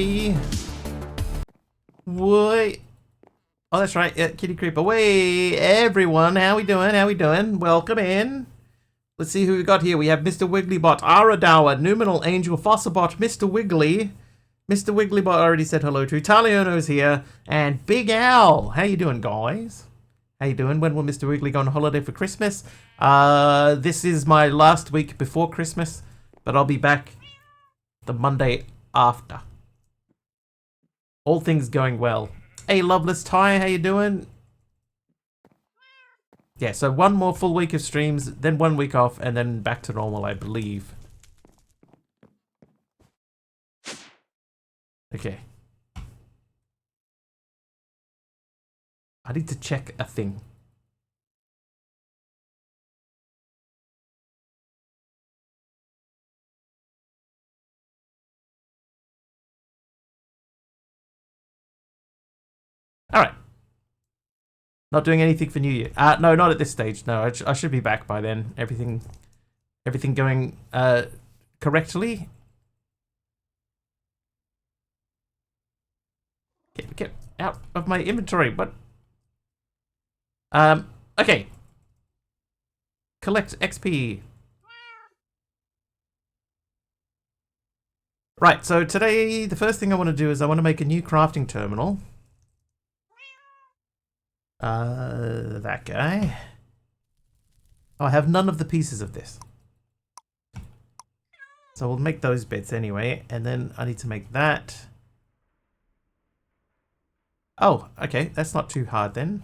away. Way. Oh, that's right. Yeah, kitty creep away. Everyone, how we doing? How we doing? Welcome in. Let's see who we got here. We have Mr. Wigglybot, Aradawa, Numinal Angel, Fossabot, Mr. Wiggly. Mr. Wigglybot already said hello to. Taliono's here. And Big Al. How you doing, guys? How you doing? When will Mr. Wiggly go on holiday for Christmas? This is my last week before Christmas, but I'll be back the Monday after. All things going well. Hey, Loveless Ty, how you doing? Yeah, so one more full week of streams, then 1 week off, and then back to normal, I believe. Okay. I need to check a thing. Alright. Not doing anything for New Year. No, not at this stage. No, I should be back by then. Everything going correctly. Get out of my inventory. What? Okay. Collect XP. Right, so today the first thing I want to do is I want to make a new crafting terminal. That guy. Oh, I have none of the pieces of this. So we'll make those bits anyway, and then I need to make that. Oh, okay, that's not too hard then.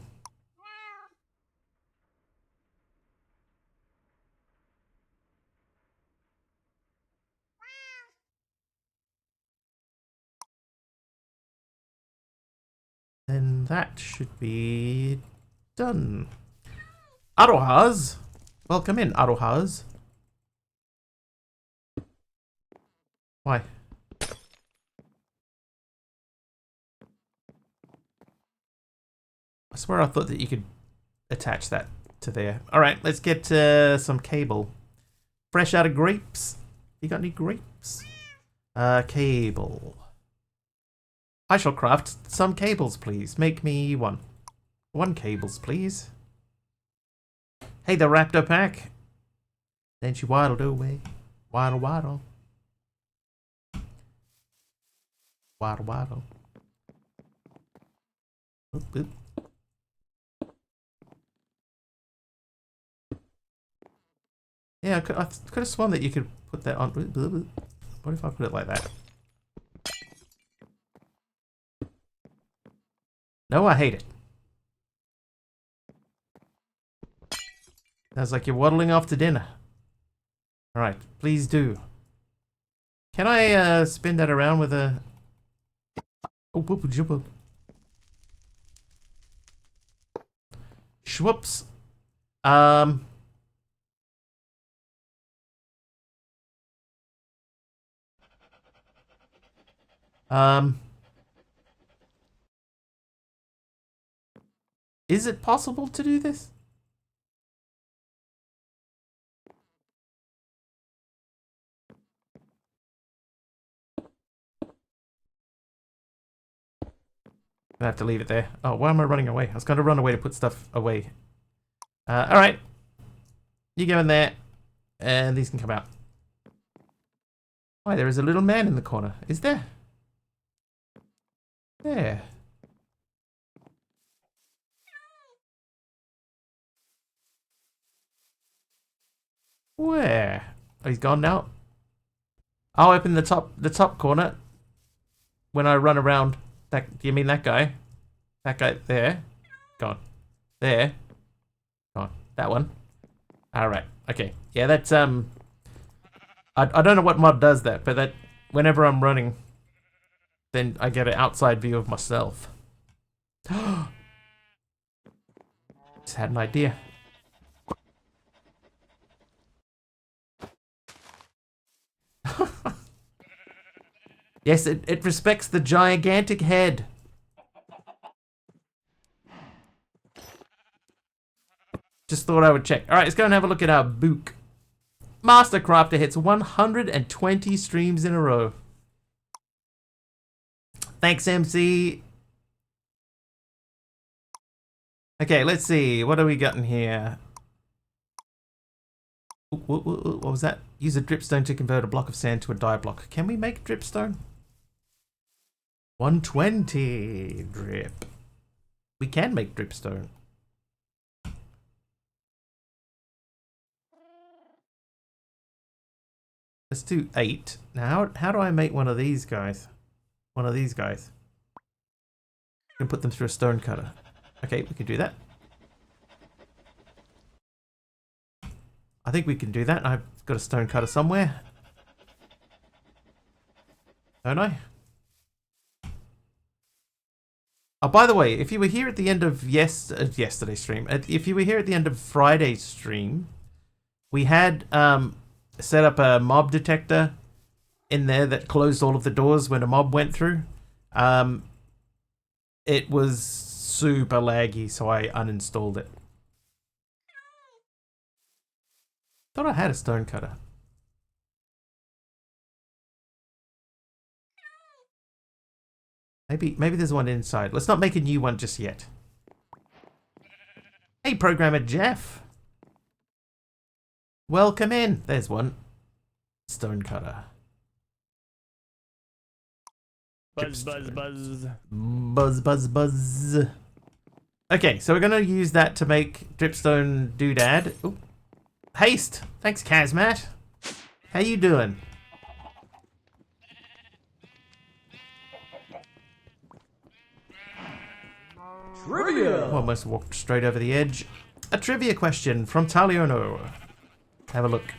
Then that should be done. Arohas! Welcome in, Arohas. Why? I swear I thought that you could attach that to there. Alright, let's get some cable. Fresh out of grapes. You got any grapes? Cable. I shall craft some cables, please. Make me one. One cables, please. Hey, the Raptor pack. Then she waddled away. Waddle, waddle. Waddle, waddle. Oop, oop. Yeah, I could have sworn that you could put that on. What if I put it like that? No, I hate it. Sounds like you're waddling off to dinner. Alright, please do. Can I spin that around with a... Oh, whoop, whoop, whoop. Schwoops. Is it possible to do this? I have to leave it there. Oh, why am I running away? I was going to run away to put stuff away. Alright. You go in there, and these can come out. Why, there is a little man in the corner. Is there? There. Where? Oh, he's gone now. I'll open the top corner when I run around. That, do you mean that guy? That guy there. Gone. There. Gone. That one. Alright. Okay. Yeah, that's I don't know what mod does that, but that whenever I'm running, then I get an outside view of myself. Just had an idea. Yes, it respects the gigantic head. Just thought I would check. Alright, let's go and have a look at our book. Master Crafter hits 120 streams in a row. Thanks, MC. Okay, let's see. What have we got in here? What was that? Use a dripstone to convert a block of sand to a dye block. Can we make dripstone? 120 drip. We can make dripstone. Let's do 8. Now, how do I make one of these guys? One of these guys. I can put them through a stone cutter. Okay, we can do that. I think we can do that. I've got a stone cutter somewhere. Don't I? Oh, by the way, if you were here at the end of yesterday's stream, if you were here at the end of Friday's stream, we had set up a mob detector in there that closed all of the doors when a mob went through. It was super laggy, so I uninstalled it. Thought I had a stone cutter. Maybe there's one inside. Let's not make a new one just yet. Hey, programmer Jeff. Welcome in. There's one. Stone cutter. Buzz, buzz, buzz. Buzz, buzz, buzz. Okay, so we're going to use that to make dripstone doodad. Ooh. Haste. Thanks, Kazmat. How you doing? Trivia! Almost walked straight over the edge. A trivia question from Taliono. Have a look.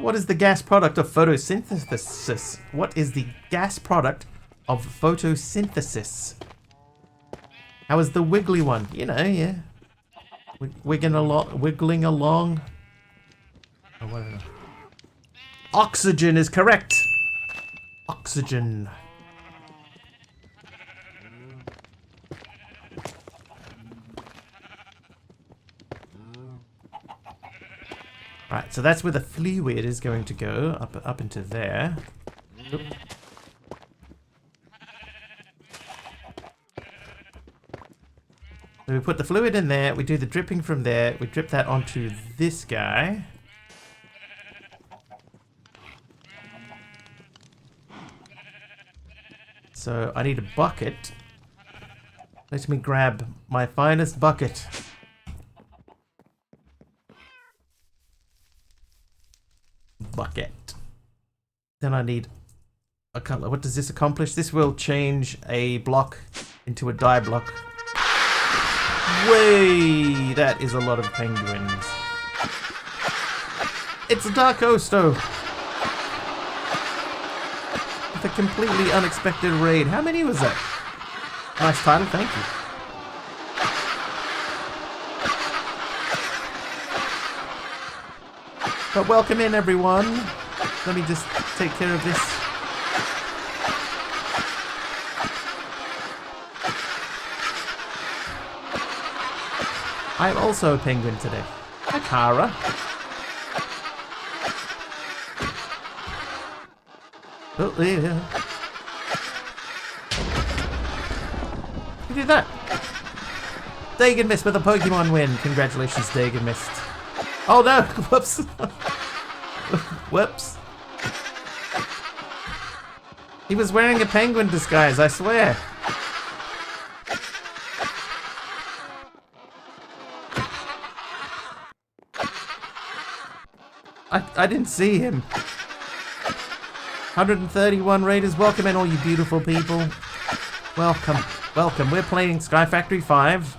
What is the gas product of photosynthesis? What is the gas product of photosynthesis? How is the wiggly one? You know, yeah. Wiggling along. Oh, whatever. Oxygen is correct. Oxygen. Right, so that's where the fluid is going to go, up into there. Oop. So we put the fluid in there, we do the dripping from there, we drip that onto this guy. So I need a bucket. Let me grab my finest bucket. Bucket. Then I need a color. What does this accomplish? This will change a block into a dye block. Way! That is a lot of penguins. It's a Dark Osto! With a completely unexpected raid. How many was that? Nice title, thank you. But welcome in, everyone. Let me just take care of this. I'm also a penguin today. Hi, Kara. Oh, yeah. Who did that? Dagon Mist with a Pokemon win. Congratulations, Dagon Mist. Oh no! Whoops. Whoops. He was wearing a penguin disguise, I swear. I didn't see him. 131 raiders. Welcome in, all you beautiful people. Welcome. Welcome. We're playing SkyFactory 5.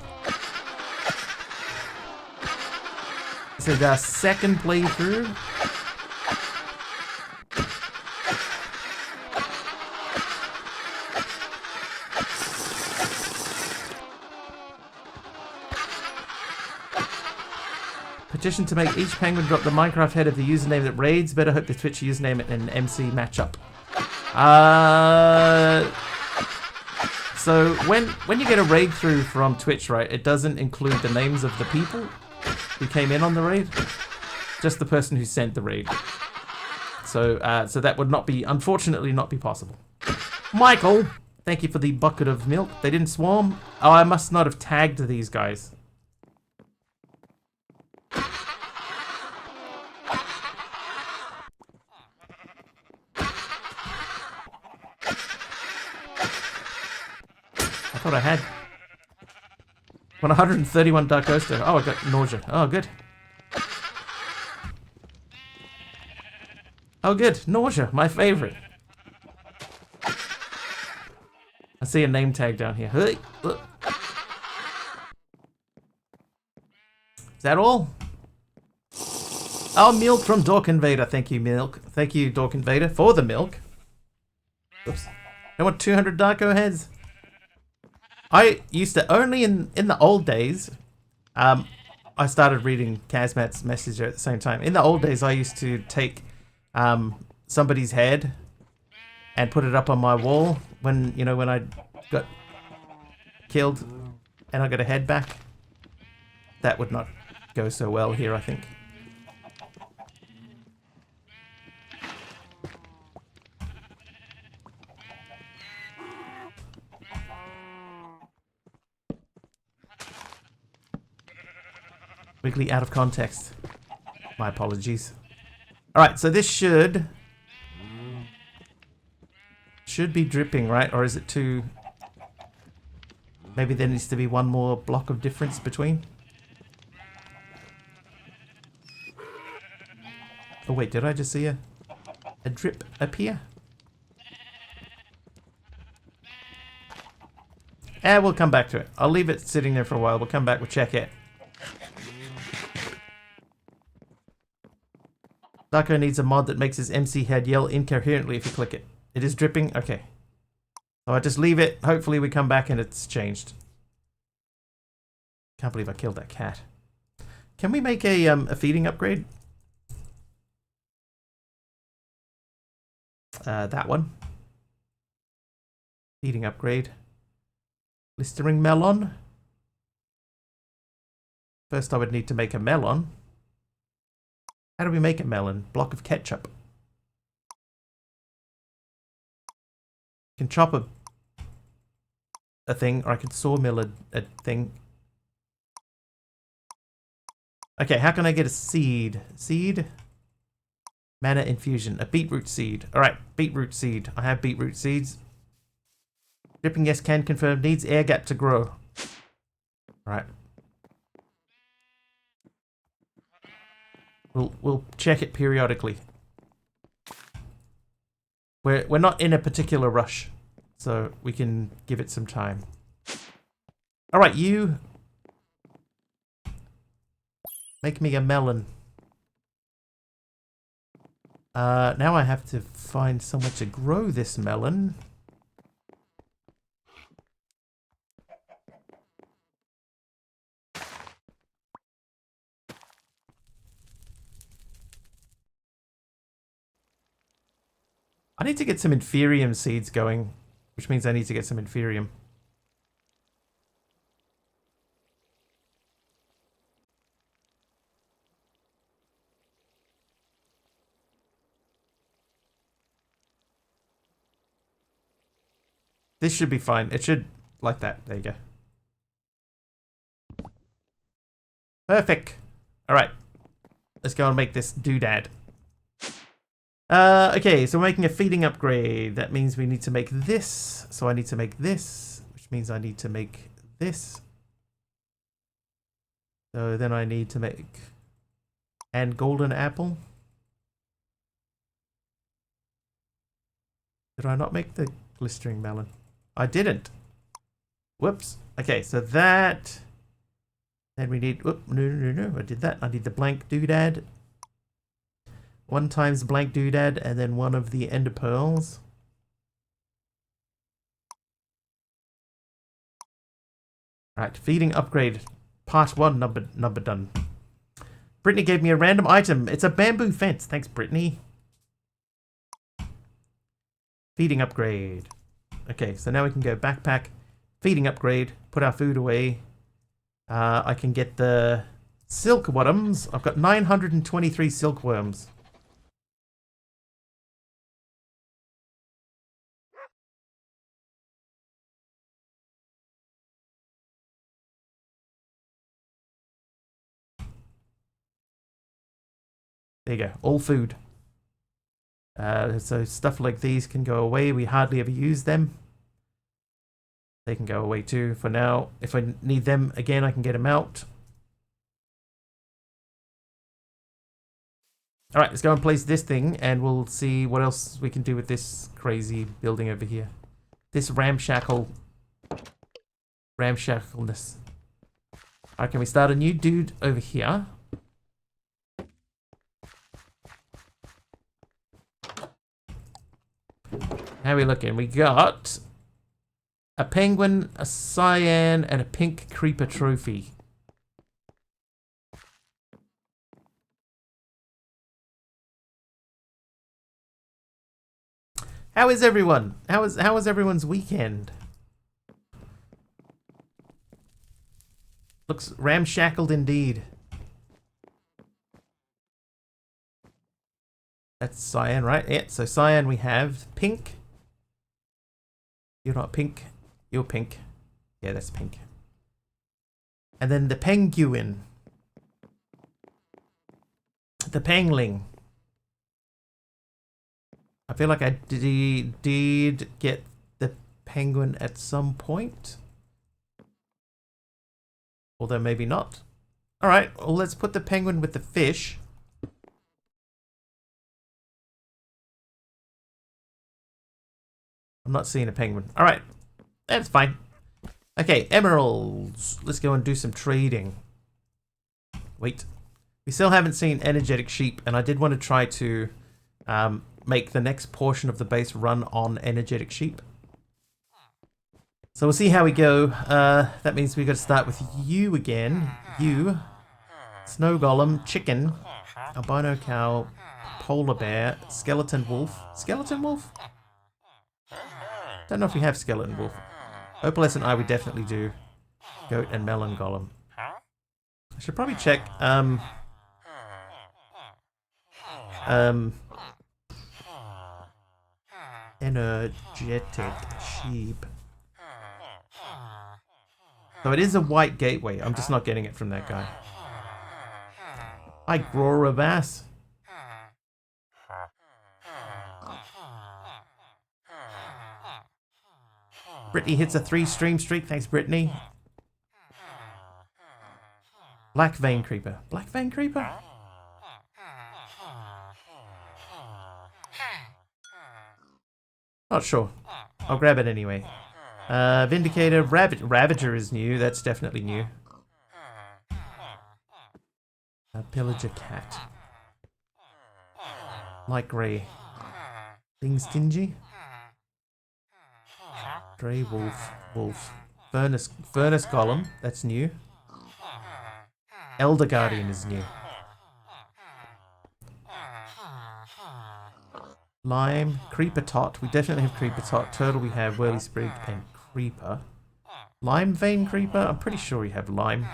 This is our second playthrough. Petition to make each penguin drop the Minecraft head of the username that raids. Better hope the Twitch username and an MC matchup. So when you get a raid through from Twitch, right, it doesn't include the names of the people who came in on the raid. Just the person who sent the raid. So, so that would not be, unfortunately, not be possible. Michael, thank you for the bucket of milk. They didn't swarm. Oh, I must not have tagged these guys. I thought I had. 131 Dark Oyster. Oh, I got nausea. Oh, good. Oh, good. Nausea, my favorite. I see a name tag down here. Hey, look. Is that all? Oh, milk from Dork Invader. Thank you, milk. Thank you, Dork Invader, for the milk. Oops. I want 200 Darko heads. I used to only in the old days. I started reading Kazmat's Messenger at the same time. In the old days, I used to take somebody's head and put it up on my wall when when I got killed and I got a head back. That would not go so well here, I think. Wiggly out of context. My apologies. Alright, so this should be dripping, right? Or is it too... Maybe there needs to be one more block of difference between? Oh wait, did I just see a drip appear? We'll come back to it. I'll leave it sitting there for a while. We'll come back, we'll check it. Darko needs a mod that makes his MC head yell incoherently if you click it. It is dripping? Okay. So I just leave it. Hopefully we come back and it's changed. Can't believe I killed that cat. Can we make a feeding upgrade? That one. Feeding upgrade. Blistering melon. First I would need to make a melon. How do we make a melon? Block of ketchup. I can chop a thing, or I can sawmill a thing. Okay, how can I get a seed? Seed? Mana infusion. A beetroot seed. Alright, beetroot seed. I have beetroot seeds. Dripping yes can confirm. Needs air gap to grow. Alright. We'll check it periodically. We're not in a particular rush, so we can give it some time. All right, you make me a melon. Now I have to find somewhere to grow this melon. I need to get some inferium seeds going, which means I need to get some inferium. This should be fine. It should, like that. There you go. Perfect. All right. Let's go and make this doodad. Okay, so we're making a feeding upgrade. That means we need to make this. So I need to make this, which means I need to make this. So then I need to make... And golden apple. Did I not make the glistering melon? I didn't. Whoops. Okay, so that... Then we need... Whoop, no. I did that. I need the blank doodad. 1 times blank doodad, and then 1 of the ender pearls. Alright, feeding upgrade. Part 1 number done. Brittany gave me a random item. It's a bamboo fence. Thanks, Brittany. Feeding upgrade. Okay, so now we can go backpack. Feeding upgrade. Put our food away. I can get the silkworms. I've got 923 silkworms. There you go. All food. So stuff like these can go away. We hardly ever use them. They can go away too for now. If I need them again, I can get them out. Alright, let's go and place this thing and we'll see what else we can do with this crazy building over here. This ramshackleness. Alright, can we start a new dude over here? How are we looking? We got a penguin, a cyan, and a pink creeper trophy. How is everyone? How was everyone's weekend? Looks ramshackled indeed. That's cyan, right? Yeah, so cyan we have pink. You're not pink. You're pink. Yeah, that's pink. And then the penguin. The pangling. I feel like I did get the penguin at some point. Although maybe not. Alright, well let's put the penguin with the fish. I'm not seeing a penguin. Alright, that's fine. Okay, emeralds. Let's go and do some trading. Wait. We still haven't seen energetic sheep, and I did want to try to make the next portion of the base run on energetic sheep. So we'll see how we go. That means we've got to start with you again. You. Snow golem, chicken, albino cow, polar bear, skeleton wolf. Skeleton wolf? Don't know if we have skeleton wolf. Opalescent eye we definitely do. Goat and melon golem. I should probably check energetic sheep. So it is a white gateway. I'm just not getting it from that guy. Hi, Groravas. Brittany hits a 3-stream streak. Thanks, Brittany. Black vein creeper. Black vein creeper? Not sure. I'll grab it anyway. Vindicator. Ravager is new. That's definitely new. Pillager cat. Light grey. Thing stingy. Grey wolf. Furnace golem. That's new. Elder Guardian is new. Lime, creeper tot. We definitely have creeper tot. Turtle we have, whirly sprig, and creeper. Lime vein creeper. I'm pretty sure we have lime.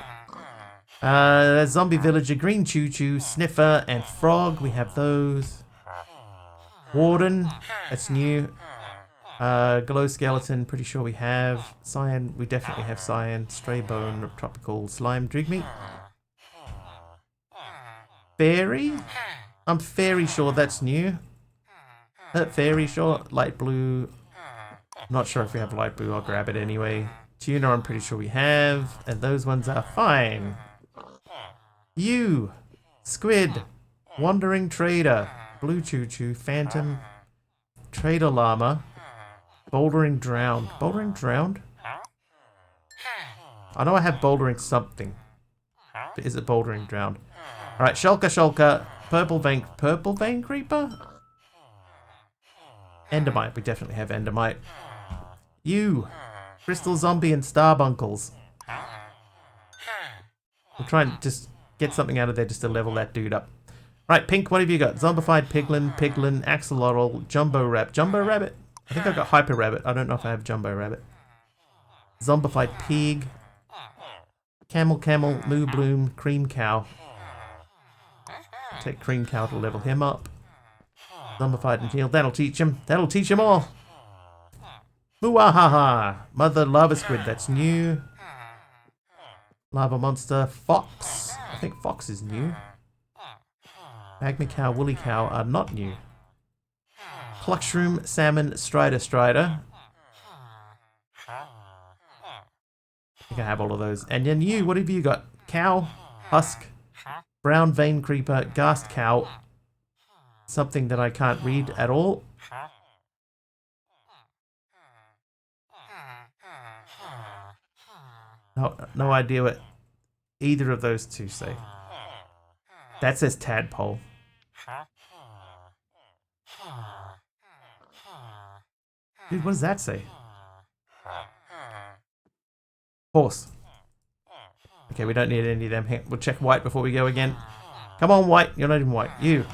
Zombie villager, green choo choo, sniffer, and frog. We have those. Warden. That's new. Glow skeleton. Pretty sure we have. Cyan. We definitely have cyan. Stray bone. Tropical slime. Drig meat. Fairy. I'm fairly sure that's new. Fairy sure. Light blue. Not sure if we have light blue. I'll grab it anyway. Tuna I'm pretty sure we have. And those ones are fine. You. Squid. Wandering trader. Blue choo choo. Phantom. Trader llama. Bouldering drowned. Bouldering drowned? I know I have bouldering something. But is it bouldering drowned? Alright, shulker. Purple vein creeper? Endermite, we definitely have endermite. You! Crystal zombie and starbunkles. We'll try and just get something out of there just to level that dude up. Right, pink, what have you got? Zombified piglin, axolotl, jumbo rabbit. I think I've got hyper rabbit. I don't know if I have jumbo rabbit. Zombified pig. Camel, moo bloom, cream cow. Take cream cow to level him up. Zombified and heal. That'll teach him. That'll teach him all. Muahaha. Mother lava squid. That's new. Lava monster. Fox. I think fox is new. Magma cow, woolly cow are not new. Cluckshroom, salmon, strider. I think I have all of those. And then you, what have you got? Cow, husk, brown vein creeper, ghast cow. Something that I can't read at all. No idea what either of those two say. That says tadpole. Dude, what does that say? Horse. Okay, we don't need any of them. We'll check white before we go again. Come on, white. You're not even white. You.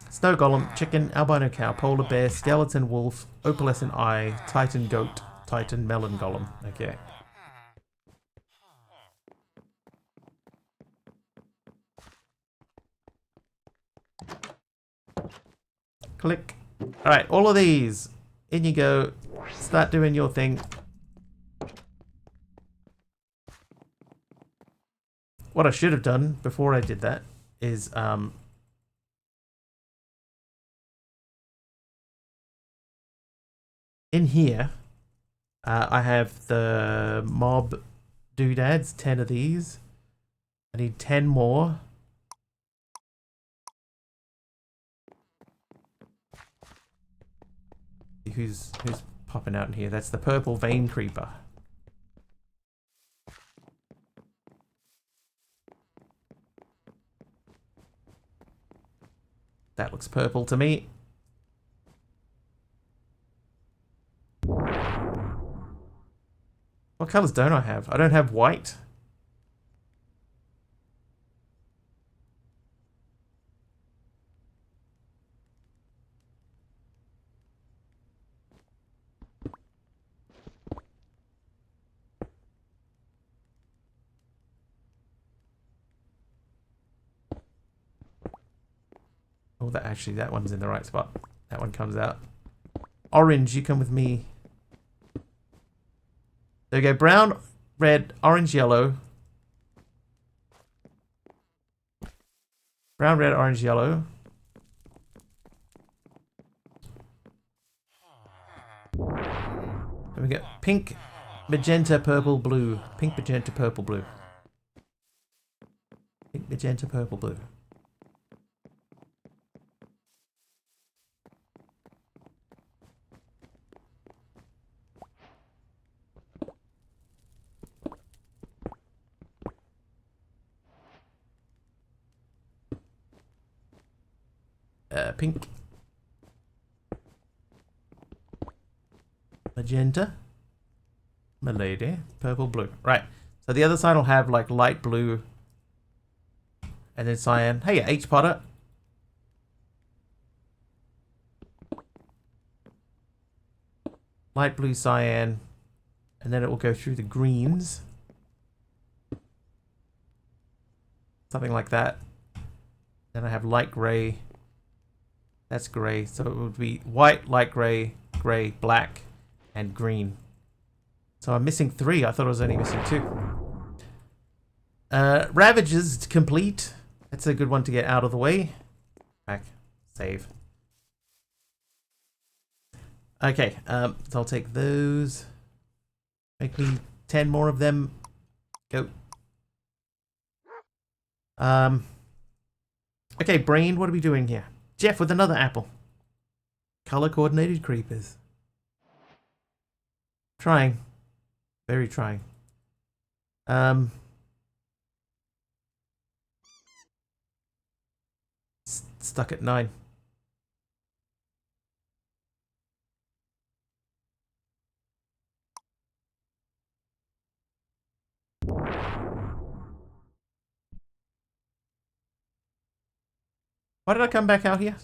Snow golem, chicken, albino cow, polar bear, skeleton wolf, opalescent eye, titan goat, titan melon golem. Okay. Click. Alright, all of these. In you go. Start doing your thing. What I should have done before I did that is in here I have the mob doodads, 10 of these. I need 10 more. Who's popping out in here? That's the purple vein creeper. That looks purple to me. What colors don't I have? I don't have white. Oh, that one's in the right spot. That one comes out. Orange, you come with me. There we go. Brown, red, orange, yellow. Brown, red, orange, yellow. Then we get pink, magenta, purple, blue. Pink, magenta, purple, blue. Pink, magenta, purple, blue. Pink, magenta, milady, purple, blue. Right. So the other side will have like light blue, and then cyan. Hey, H Potter. Light blue, cyan, and then it will go through the greens. Something like that. Then I have light gray. That's gray. So it would be white, light gray, gray, black, and green. So I'm missing 3. I thought I was only missing 2. Ravages complete. That's a good one to get out of the way. Back. Save. Okay, so I'll take those. Make me 10 more of them. Go. Okay, Brain, what are we doing here? Jeff with another apple. Color coordinated creepers. Trying. Very trying. Stuck at 9. Why did I come back out here?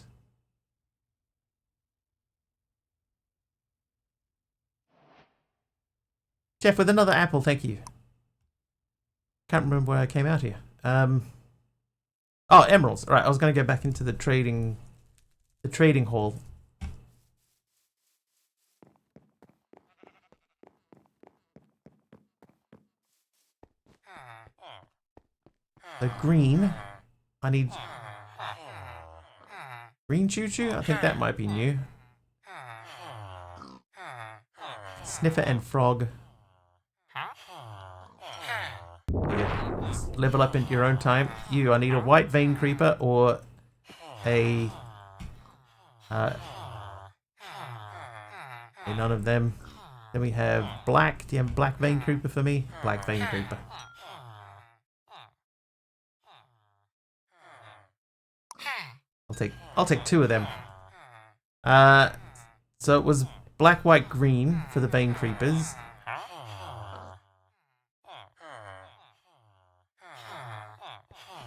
Jeff with another apple, thank you. Can't remember why I came out here. Oh, emeralds. All right, I was going to go back into the trading hall. The green. I need Green choo-choo? I think that might be new. Sniffer and frog. Yeah. Level up in your own time. I need a white vein creeper or a... none of them. Then we have black. Do you have black vein creeper for me? Black vein creeper. I'll take 2 of them. So it was black, white, green for the vein creepers.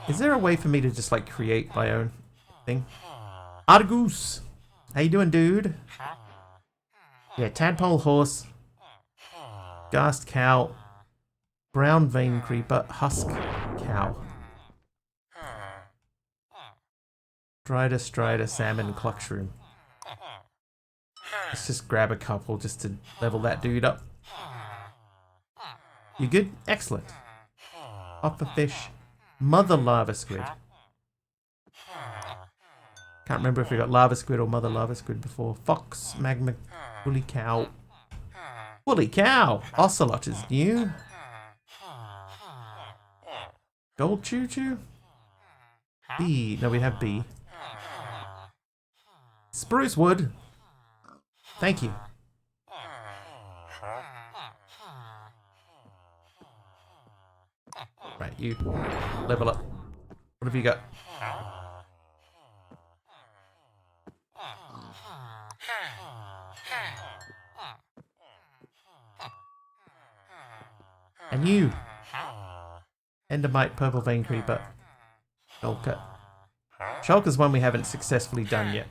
Is there a way for me to just like create my own thing? Argus! How you doing, dude? Yeah, tadpole horse. Ghast cow. Brown vein creeper. Husk cow. Strider, salmon, cluckshroom. Let's just grab a couple just to level that dude up. You good? Excellent. Hopperfish. Mother lava squid. Can't remember if we got lava squid or mother lava squid before. Fox, magma, woolly cow. Woolly cow! Ocelot is new. Gold choo-choo? Bee. No, we have bee. Spruce wood. Thank you. Right, you level up. What have you got? And you. Endermite, purple vein creeper. Shulker. Shulker's one we haven't successfully done yet.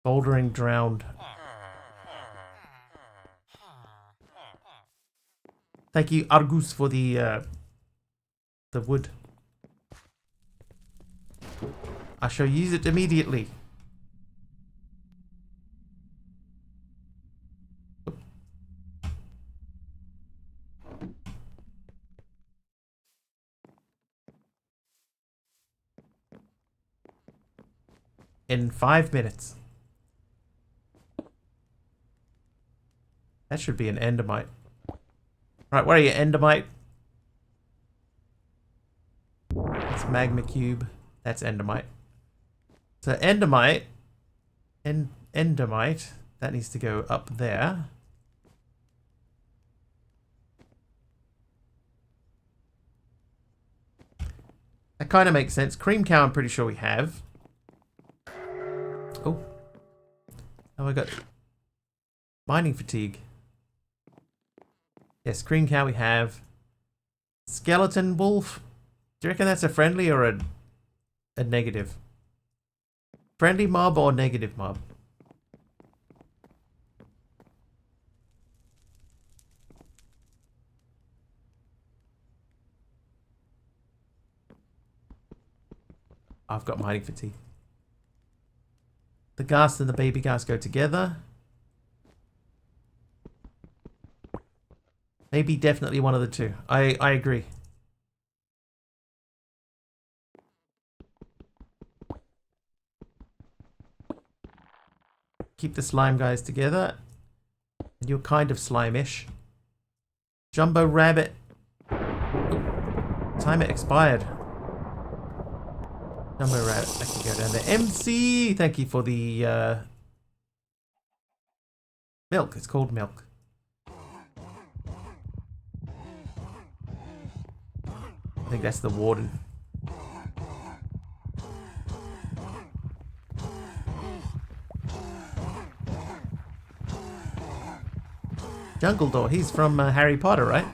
Bouldering drowned. Thank you, Argus, for the wood. I shall use it immediately. In 5 minutes. That should be an endermite. Right, where are you, endermite? That's magma cube. That's endermite. So endermite, endermite, that needs to go up there. That kind of makes sense. Cream cow, I'm pretty sure we have. Oh, I got mining fatigue. Yes, cream cow we have. Skeleton wolf. Do you reckon that's a friendly or a negative? Friendly mob or negative mob? I've got mining fatigue. The ghast and the baby ghast go together. Maybe definitely one of the two. I agree. Keep the slime guys together. You're kind of slime-ish. Jumbo rabbit. Timer expired. Jumbo rabbit. I can go down there. MC! Thank you for the milk. It's called milk. I think that's the warden. Jungle Door, he's from Harry Potter, right?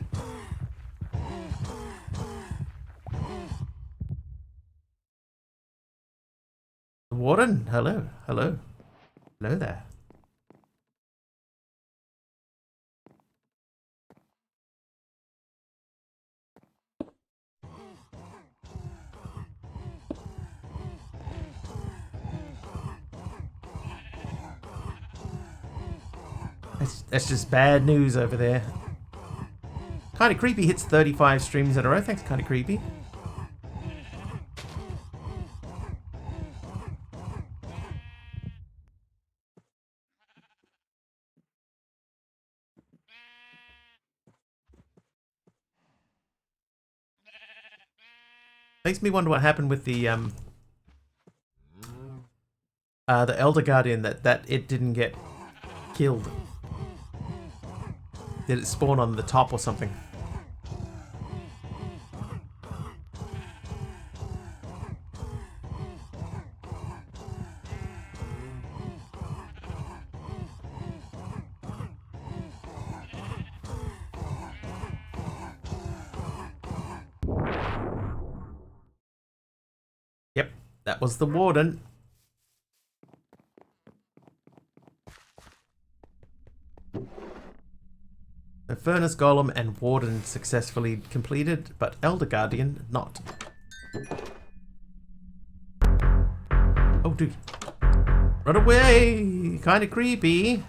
The warden, hello, hello. Hello there. That's just bad news over there. Kinda Creepy hits 35 streams in a row. Thanks, Kinda Creepy. Makes me wonder what happened with the Elder Guardian, that it didn't get killed. Did it spawn on the top or something? Yep, that was the warden. The Furnace Golem and Warden successfully completed, but Elder Guardian not. Oh, dude. Run away! Kinda creepy.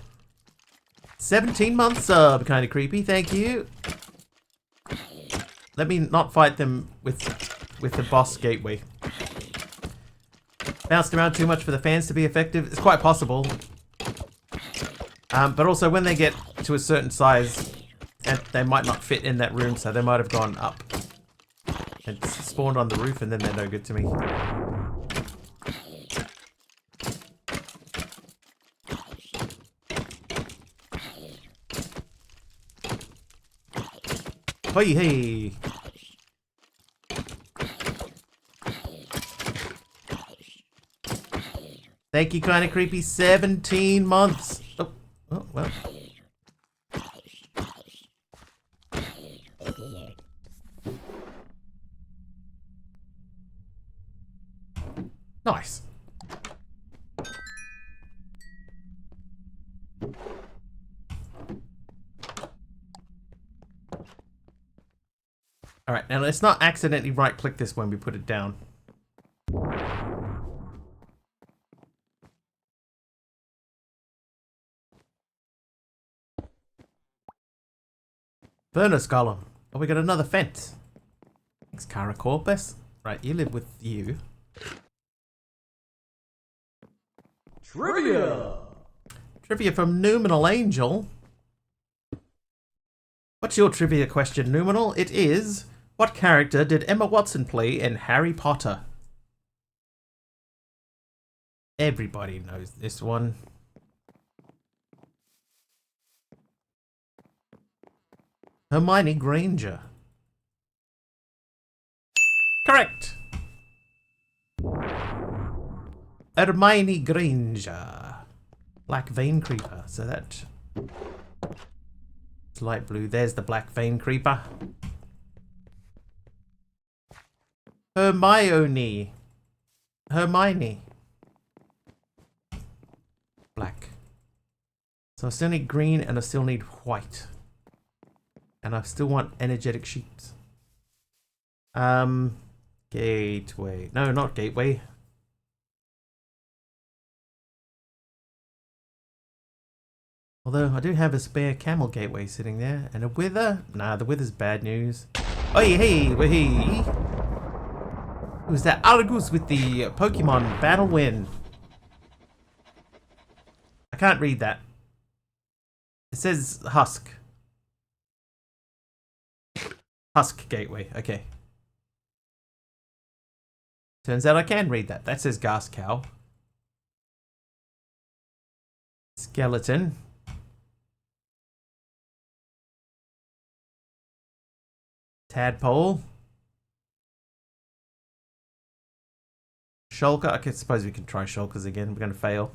17-month sub, kinda creepy, thank you. Let me not fight them with the boss gateway. Bounced around too much for the fans to be effective. It's quite possible. But also when they get to a certain size, and they might not fit in that room, so they might have gone up and spawned on the roof, and then they're no good to me. Hey, hey. Thank you, kinda creepy. 17 months. Oh, oh well. Nice. Alright, now let's not accidentally right-click this when we put it down. Furnace Golem. Oh, we got another fence. Thanks, Caracorpus. Right, you live with you. Trivia! Trivia from Numinal Angel. What's your trivia question, Numinal? It is, what character did Emma Watson play in Harry Potter? Everybody knows this one. Hermione Granger. Correct! Hermione Granger. Black Vein Creeper. So that... it's light blue. There's the Black Vein Creeper. Hermione. Hermione. Black. So I still need green and I still need white. And I still want energetic sheets. Gateway. No, not gateway. Although I do have a spare camel gateway sitting there. And a wither? Nah, the wither's bad news. Oh, hey, hey. Who's that? Argus with the Pokemon Battle Win. I can't read that. It says Husk. Husk Gateway, okay. Turns out I can read that. That says Gas Cow. Skeleton. Tadpole. Shulker. I suppose we can try Shulkers again. We're going to fail.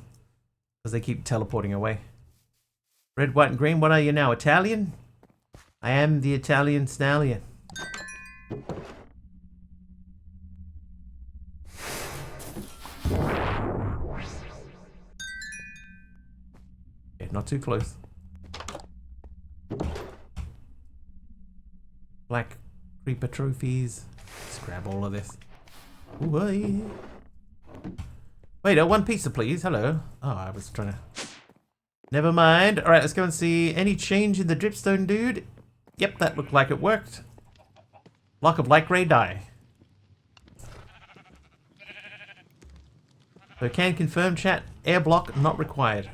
Because they keep teleporting away. Red, white, and green. What are you now? Italian? I am the Italian stallion. Yeah, not too close. Black creeper trophies. Let's grab all of this. Ooh, wait, one pizza, please. Hello. Oh, I was trying to... never mind. Alright, let's go and see any change in the dripstone, dude. Yep, that looked like it worked. Block of light grey dye. So can confirm, chat. Air block not required.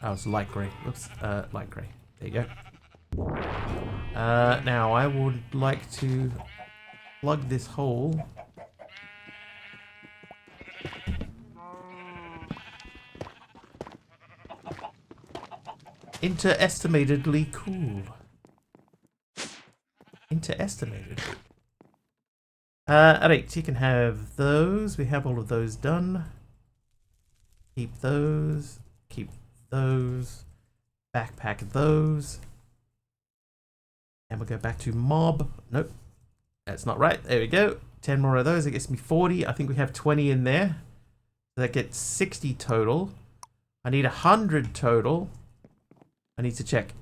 Oh, it's light grey. Whoops. Light grey. There you go. Now I would like to plug this hole. Interestimatedly cool. Interestimated. Alright, you can have those. We have all of those done. Keep those. Keep those. Backpack those. And we'll go back to mob. Nope. That's not right. There we go. 10 more of those. It gets me 40. I think we have 20 in there. So that gets 60 total. I need 100 total. I need to check.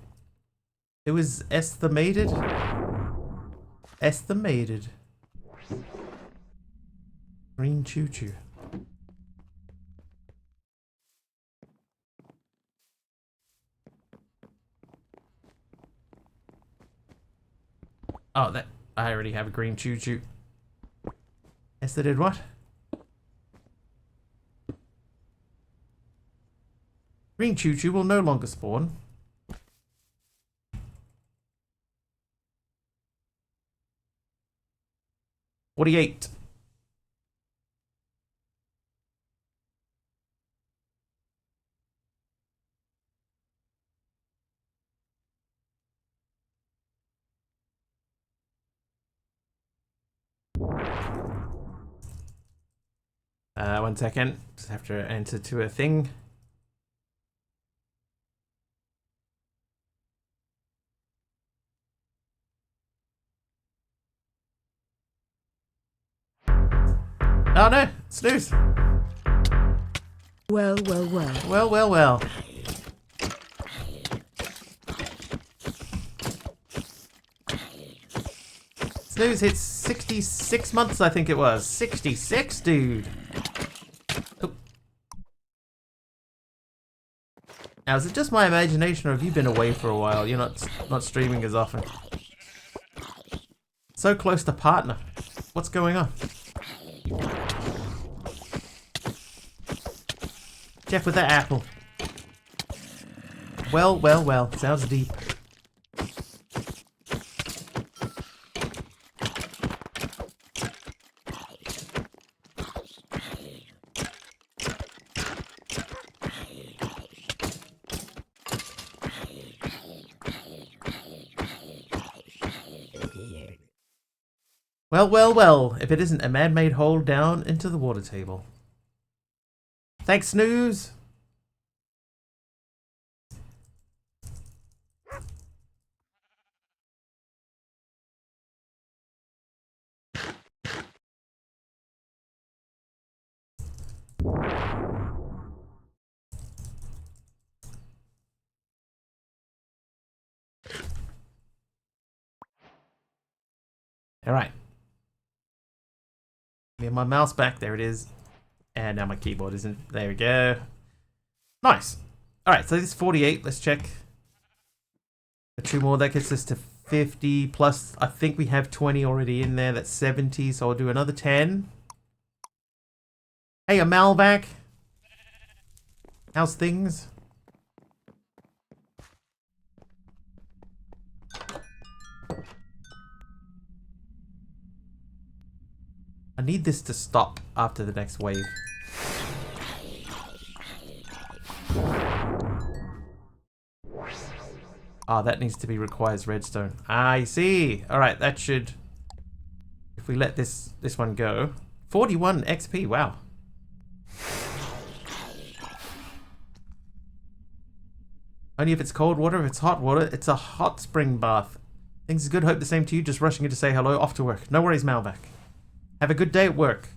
It was estimated. Estimated. Green choo-choo. Oh, that I already have a green choo-choo. Yes, they did what? Green choo-choo will no longer spawn. $48. One second. Just have to enter to a thing. Oh no, snooze. Well. Well. Snooze hits 66 months, I think it was. 66, dude. Oh. Now, is it just my imagination, or have you been away for a while? You're not streaming as often. So close to partner. What's going on? Jeff with that apple. Well. Sounds deep. Well. If it isn't a man-made hole down into the water table. Thanks, Snooze. All right. Get my mouse back. There it is. And now my keyboard isn't. There we go. Nice. All right, so this is 48. Let's check. Two more. That gets us to 50. Plus, I think we have 20 already in there. That's 70. So I'll do another 10. Hey, a Malvac. How's things? I need this to stop after the next wave. Ah, that needs to be requires redstone. I see. All right, that should. If we let this one go, 41 XP. Wow. Only if it's cold water. If it's hot water, it's a hot spring bath. Things is good. Hope the same to you. Just rushing in to say hello. Off to work. No worries, Malvac. Have a good day at work.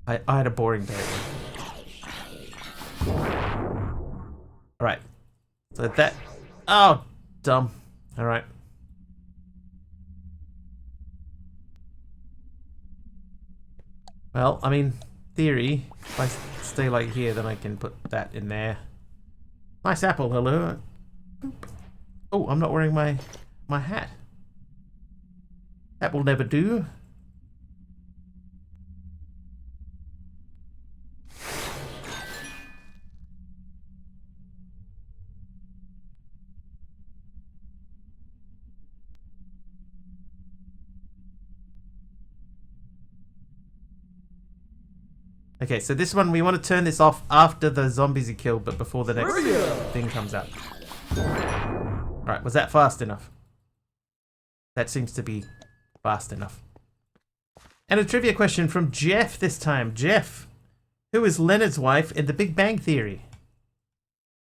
I had a boring day. Alright. So that... Oh, dumb. Alright. Well, I mean, theory, if I stay like here, then I can put that in there. Nice apple, hello. Oh, I'm not wearing my hat. That will never do. Okay, so this one, we want to turn this off after the zombies are killed, but before the next thing comes out. Alright, was that fast enough? That seems to be fast enough. And a trivia question from Jeff this time. Jeff, who is Leonard's wife in The Big Bang Theory?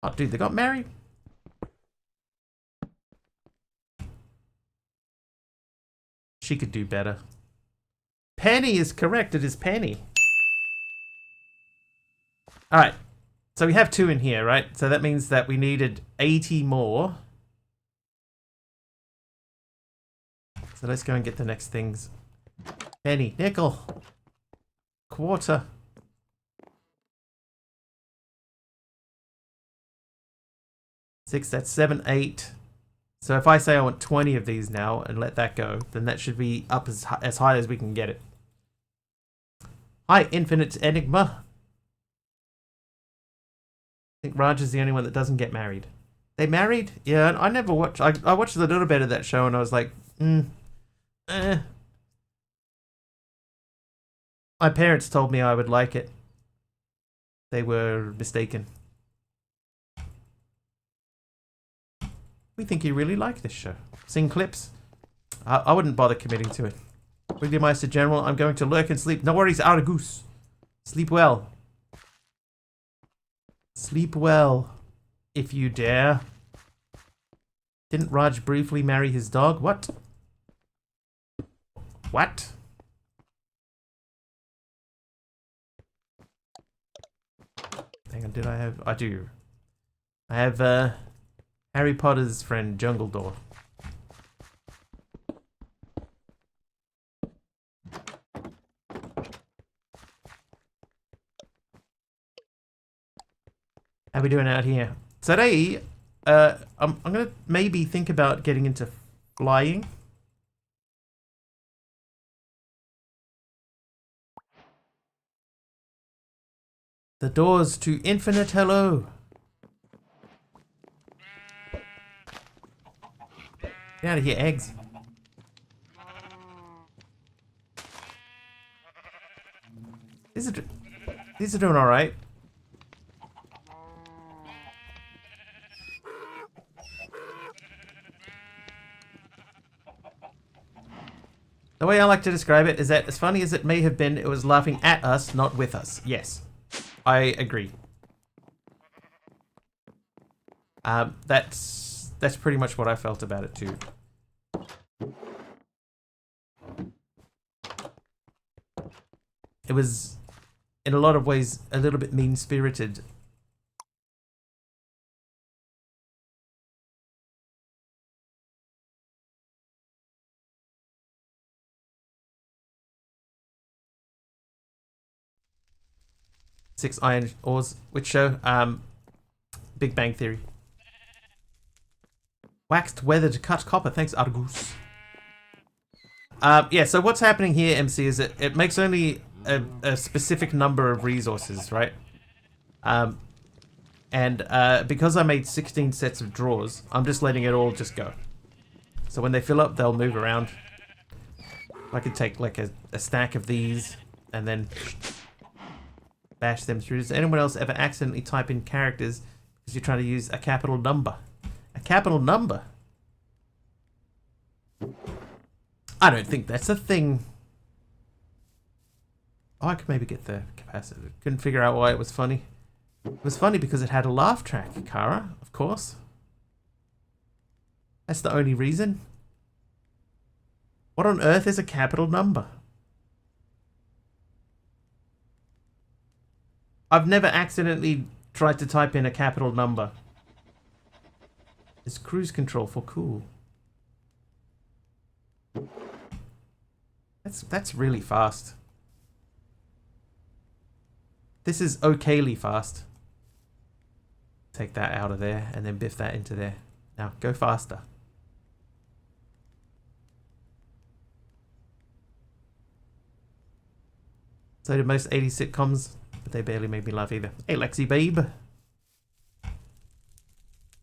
Oh, dude, they got married? She could do better. Penny is correct. It is Penny. Alright, so we have 2 in here, right? So that means that we needed 80 more. So let's go and get the next things. Penny, nickel, quarter. Six, that's 7, 8. So if I say I want 20 of these now and let that go, then that should be up as high as we can get it. Hi, Infinite Enigma. I think Raj is the only one that doesn't get married. They married? Yeah, I never watched. I watched a little bit of that show and I was like, My parents told me I would like it. They were mistaken. We think you really like this show. Sing clips? I wouldn't bother committing to it. Wigglymeister General, I'm going to lurk and sleep. No worries, Argus. Sleep well. Sleep well, if you dare. Didn't Raj briefly marry his dog? What? What? Hang on, did I have... I do. I have, Harry Potter's friend, Jungledore. How we doing out here? Today, I'm gonna maybe think about getting into flying. The doors to infinite hello. Get out of here, eggs. These are doing all right. The way I like to describe it is that as funny as it may have been, it was laughing at us, not with us. Yes, I agree. That's pretty much what I felt about it too. It was, in a lot of ways, a little bit mean-spirited. Six iron ores. Which show? Big Bang Theory. Waxed weathered cut copper. Thanks, Argus. Yeah, so what's happening here, MC, is it makes only a specific number of resources, right? And because I made 16 sets of drawers, I'm just letting it all just go. So when they fill up, they'll move around. I could take like a stack of these and then bash them through. Does anyone else ever accidentally type in characters because you're trying to use a capital number? A capital number? I don't think that's a thing. Oh, I could maybe get the capacitor. Couldn't figure out why it was funny. It was funny because it had a laugh track, Kara, of course. That's the only reason. What on earth is a capital number? I've never accidentally tried to type in a capital number. It's cruise control for cool. That's really fast. This is okayly fast. Take that out of there and then biff that into there. Now, go faster. So did most 80s sitcoms, but they barely made me laugh either. Hey, Lexi, babe.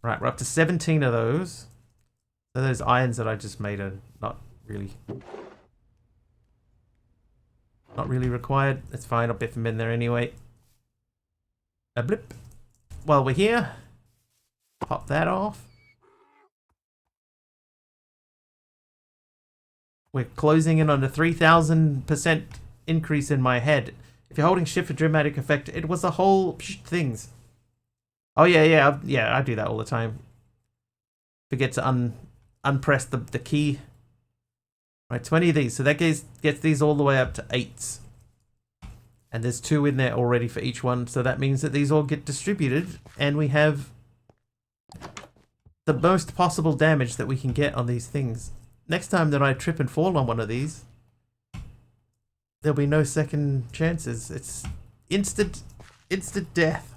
Right, we're up to 17 of those. So those irons that I just made are not really required. It's fine, I'll biff them in there anyway. A blip. While we're here, pop that off. We're closing in on a 3,000% increase in my head. If you're holding shift for dramatic effect, it was a whole things. Oh yeah, I do that all the time. Forget to unpress the key. Right, 20 of these. So that gets these all the way up to 8s. And there's 2 in there already for each one. So that means that these all get distributed. And we have the most possible damage that we can get on these things. Next time that I trip and fall on one of these, there'll be no second chances. It's instant death.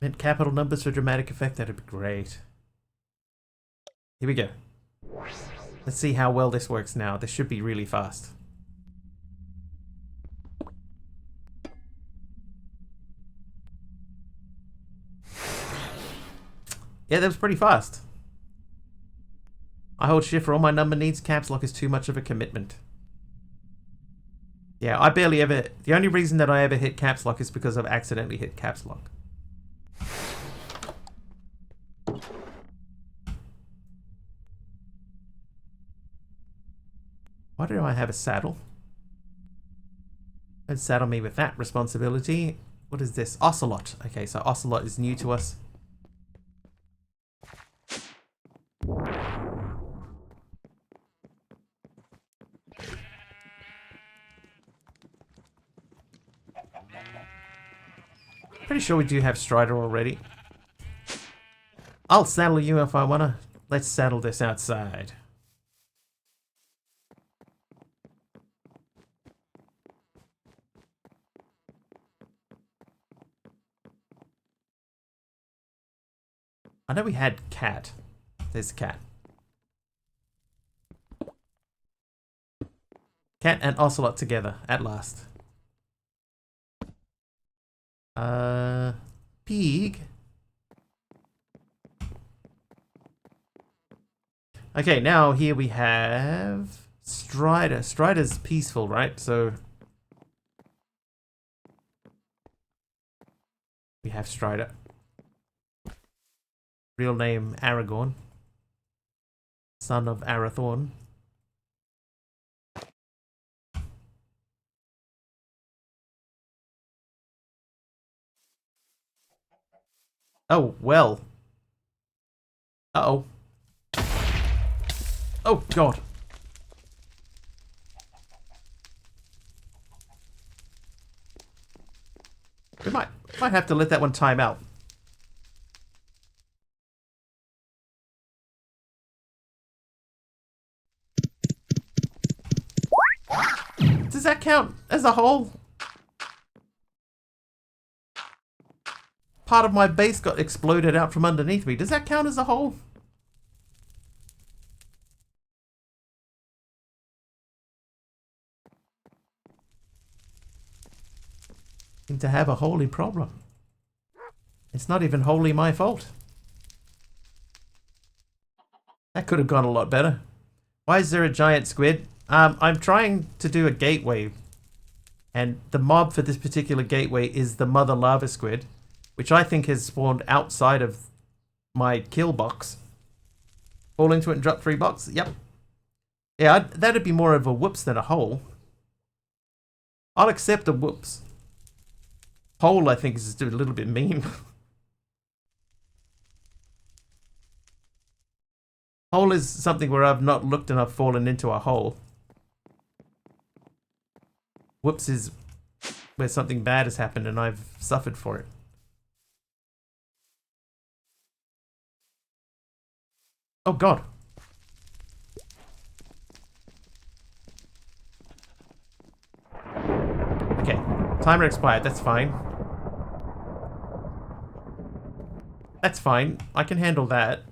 Meant capital numbers for dramatic effect, that'd be great. Here we go. Let's see how well this works now. This should be really fast. Yeah, that was pretty fast. I hold shift for all my number needs. Caps lock is too much of a commitment. Yeah, I barely ever... The only reason that I ever hit caps lock is because I've accidentally hit caps lock. Why do I have a saddle? Don't saddle me with that responsibility. What is this? Ocelot. Okay, so Ocelot is new to us. Pretty sure we do have Strider already. I'll saddle you if I wanna. Let's saddle this outside. I know we had cat. There's cat. Cat and Ocelot together at last. Pig. Okay, now here we have Strider. Strider's peaceful, right? So we have Strider. Real name Aragorn, son of Arathorn. Oh, well. Uh-oh. Oh, God. We might have to let that one time out. Does that count as a whole? Part of my base got exploded out from underneath me. Does that count as a whole? Seem to have a holy problem. It's not even wholly my fault. That could have gone a lot better. Why is there a giant squid? I'm trying to do a gateway, and the mob for this particular gateway is the mother lava squid, which I think has spawned outside of my kill box. Fall into it and drop 3 blocks? Yep. Yeah, that'd be more of a whoops than a hole. I'll accept a whoops. Hole, I think, is just a little bit mean. Hole is something where I've not looked and I've fallen into a hole. Whoops is where something bad has happened and I've suffered for it. Oh God. Timer expired. That's fine. That's fine. I can handle that.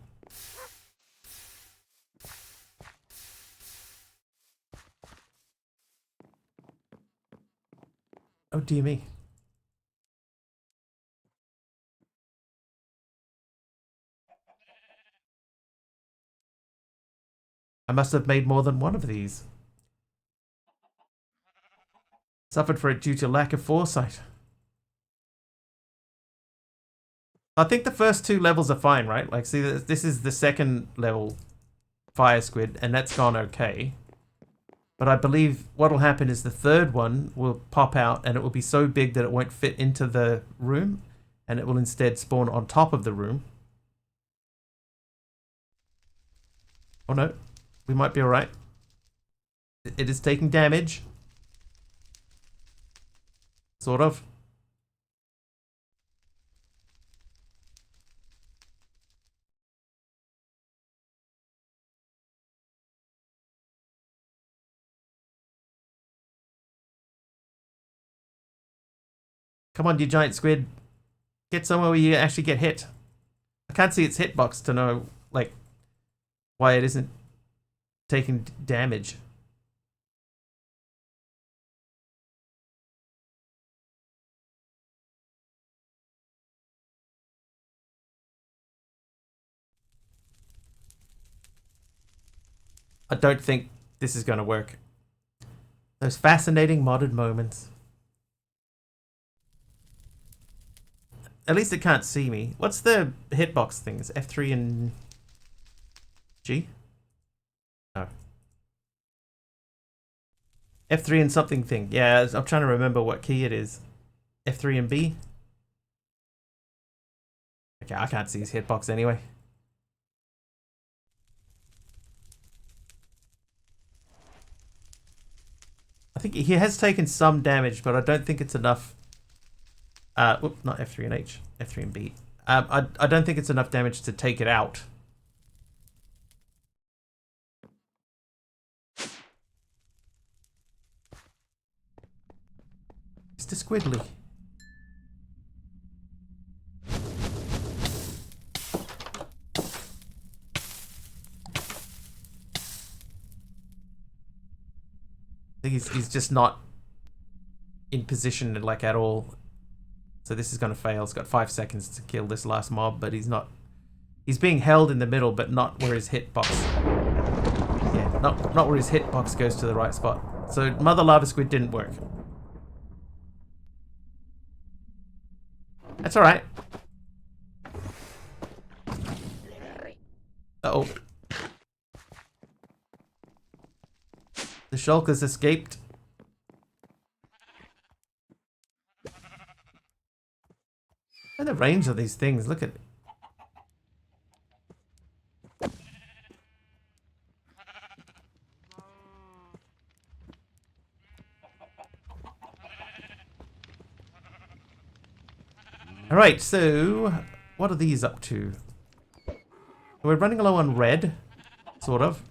Oh, dear me. I must have made more than one of these. Suffered for it due to lack of foresight. I think the first 2 levels are fine, right? Like, see, this is the second level fire squid, and that's gone okay. But I believe what'll happen is the third one will pop out, and it will be so big that it won't fit into the room, and it will instead spawn on top of the room. Oh no, we might be alright. It is taking damage. Sort of. Come on, you giant squid. Get somewhere where you actually get hit. I can't see its hitbox to know, like, why it isn't taking damage. I don't think this is going to work. Those fascinating modded moments. At least it can't see me. What's the hitbox things? F3 and G? No. F3 and something thing. Yeah, I'm trying to remember what key it is. F3 and B? Okay, I can't see his hitbox anyway. I think he has taken some damage, but I don't think it's enough. Whoop, not F3 and H. F3 and B. I don't think it's enough damage to take it out. Mr. Squiddly. I think he's just not in position like at all. So this is going to fail. It's got 5 seconds to kill this last mob, but he's not. He's being held in the middle, but not where his hitbox. Yeah, not where his hitbox goes to the right spot. So Mother Lava Squid didn't work. That's all right. Uh-oh. The Shulk has escaped. And the range of these things, look at it. Alright, so what are these up to? We're running low on red, sort of.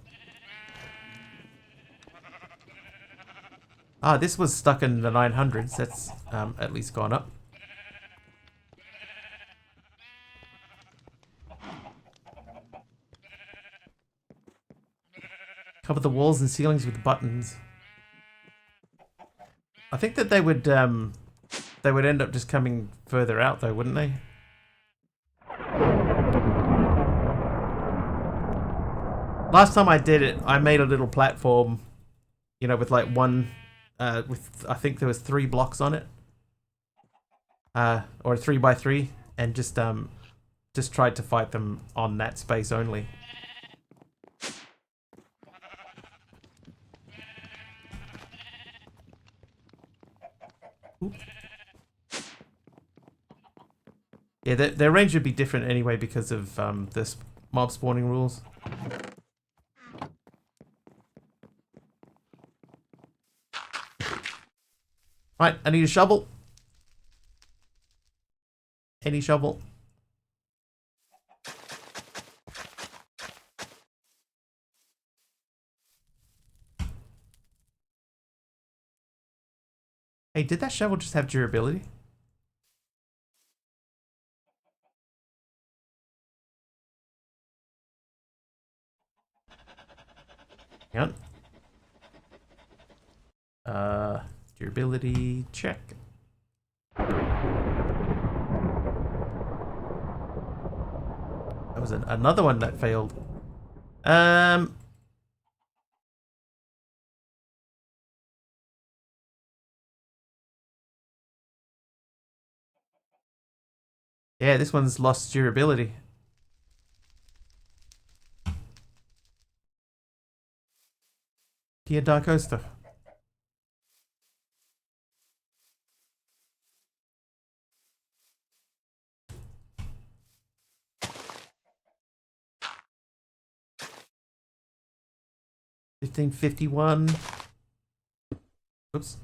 Ah, this was stuck in the 900s. That's at least gone up. Cover the walls and ceilings with buttons. I think that they would end up just coming further out though, wouldn't they? Last time I did it, I made a little platform, you know, with like one, with I think there was 3 blocks on it, or 3 by 3, and just tried to fight them on that space only. Oop. Yeah, their range would be different anyway because of this mob spawning rules. Right, I need a shovel. Any shovel. Hey, did that shovel just have durability? Hang on. Durability check. That was another one that failed. Yeah, this one's lost durability. Here, Dark Coaster. $15.51. Oops.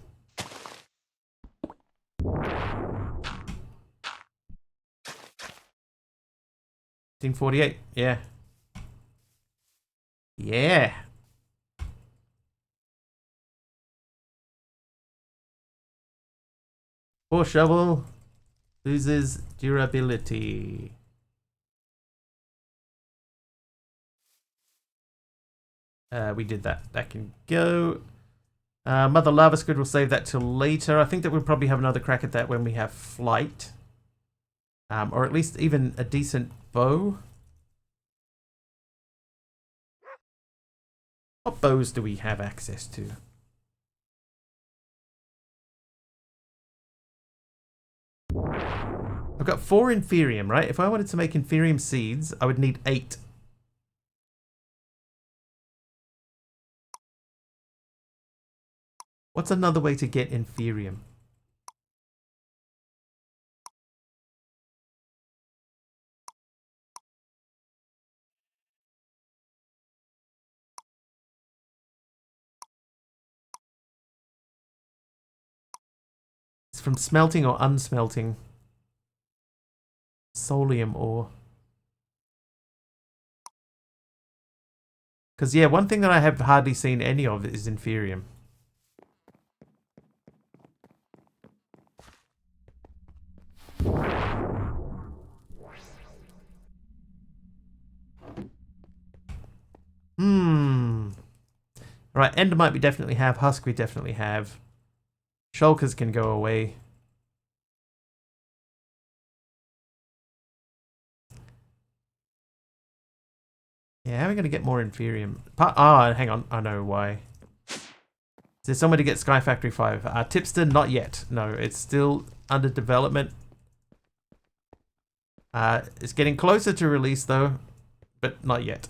$15.48. Yeah. Yeah. Poor shovel loses durability. We did that. That can go. Mother Lava Squid, will save that till later. I think that we'll probably have another crack at that when we have flight. Or at least even a decent bow. What bows do we have access to? I've got 4 Inferium, right? If I wanted to make Inferium seeds, I would need 8. What's another way to get Inferium? It's from smelting or unsmelting. Solium ore. Because, yeah, one thing that I have hardly seen any of is Inferium. Right, Endermite we definitely have. Husk we definitely have. Shulkers can go away. Yeah, how are we going to get more Inferium? Hang on. I know why. Is there somewhere to get SkyFactory 5? Tipster, not yet. No, it's still under development. It's getting closer to release, though. But not yet.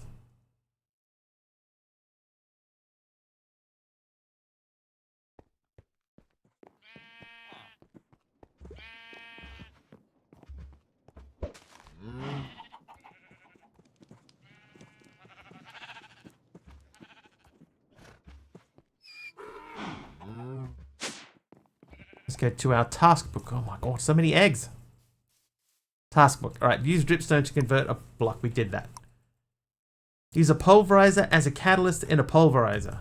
Let's go to our task book. Oh my god, so many eggs. Task book. Alright, use dripstone to convert a block. We did that. Use a pulverizer as a catalyst in a pulverizer.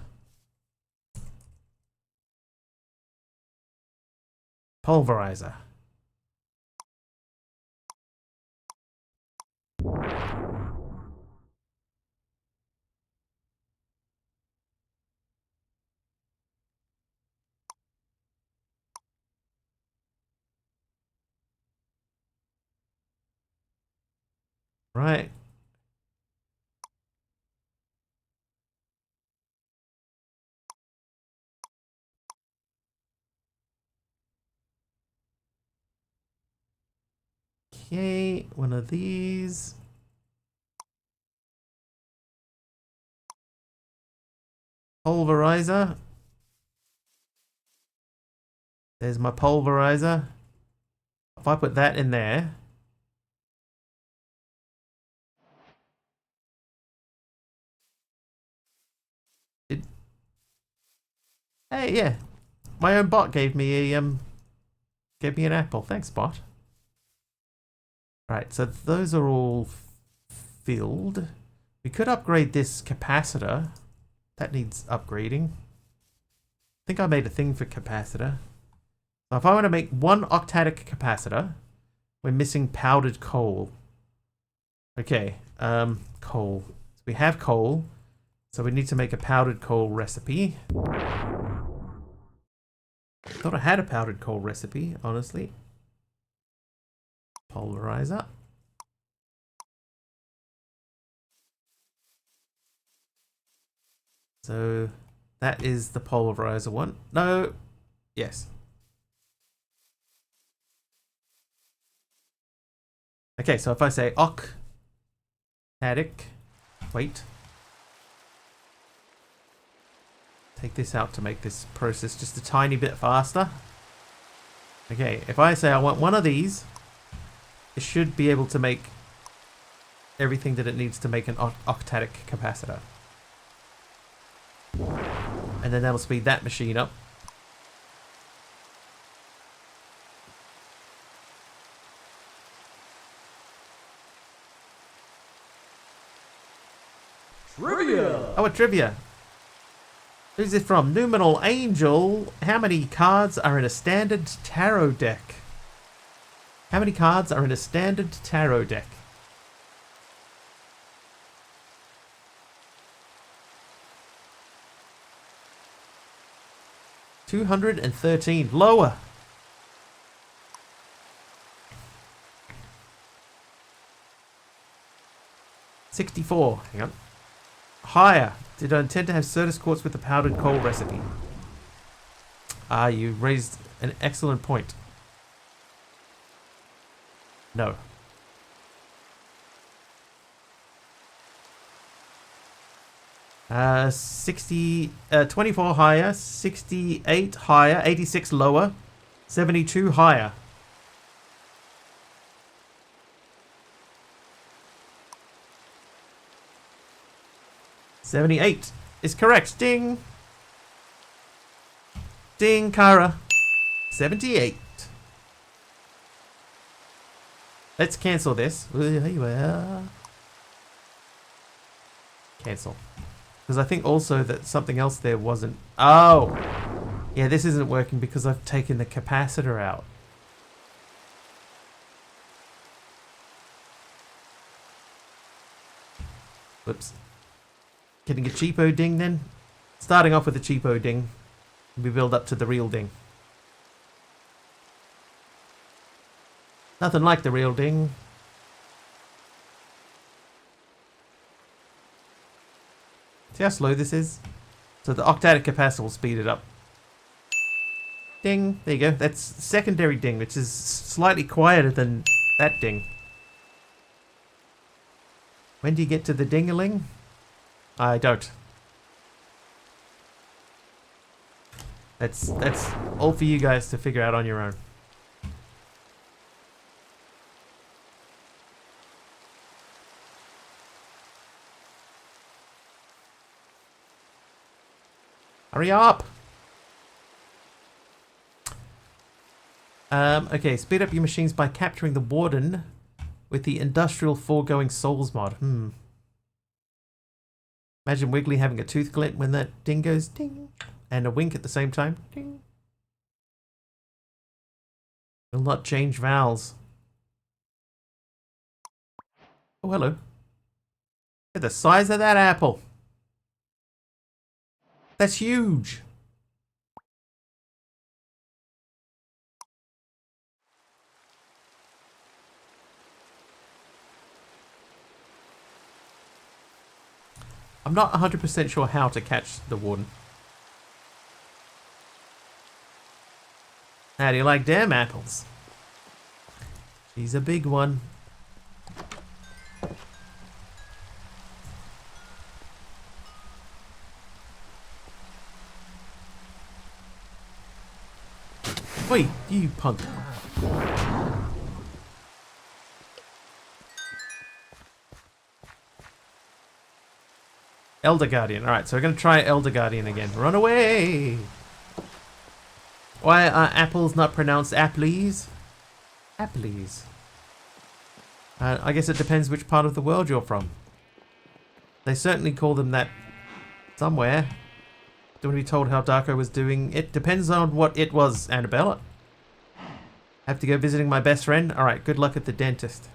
Pulverizer. Right. Okay, one of these. Pulverizer. There's my pulverizer. If I put that in there. Hey, yeah. My own bot gave me an apple. Thanks, bot. Right, so those are all filled. We could upgrade this capacitor. That needs upgrading. I think I made a thing for capacitor. So if I want to make one octadic capacitor, we're missing powdered coal. Okay, coal. So we have coal, so we need to make a powdered coal recipe. Thought I had a powdered coal recipe, honestly. Polarizer. So that is the polarizer one. No. Yes. Okay, so if I say octadic, wait. Take this out to make this process just a tiny bit faster. Okay, if I say I want one of these, it should be able to make everything that it needs to make an octadic capacitor. And then that'll speed that machine up. Trivia! Oh, a trivia. Who's it from? Numinal Angel. How many cards are in a standard tarot deck? How many cards are in a standard tarot deck? $213. Lower. $64. Hang on. Higher. Did I intend to have Certus quartz with the powdered coal recipe? Ah, you raised an excellent point. No. 24 higher, 68 higher, 86 lower, 72 higher. $78 is correct. Ding. Ding, Kara. 78. Let's cancel this. Cancel. Because I think also that something else there wasn't... Oh! Yeah, this isn't working because I've taken the capacitor out. Whoops. Getting a cheapo ding then? Starting off with a cheapo ding. We build up to the real ding. Nothing like the real ding. See how slow this is? So the octadic capacitor will speed it up. Ding. There you go. That's secondary ding, which is slightly quieter than that ding. When do you get to the ding-a-ling? I don't. That's all for you guys to figure out on your own. Hurry up! Okay, speed up your machines by capturing the warden with the industrial foregoing souls mod. Imagine Wiggly having a tooth glint when that ding goes ding, and a wink at the same time. Ding. Will not change vowels. Oh, hello. Look at the size of that apple. That's huge. I'm not 100% sure how to catch the warden. How do you like damn apples? She's a big one. Wait, you punk. Elder Guardian. Alright, so we're going to try Elder Guardian again. Run away! Why are apples not pronounced apples? Apples. I guess it depends which part of the world you're from. They certainly call them that somewhere. Don't want to be told how Darko was doing. It depends on what it was, Annabella. Have to go visiting my best friend? Alright, good luck at the dentist.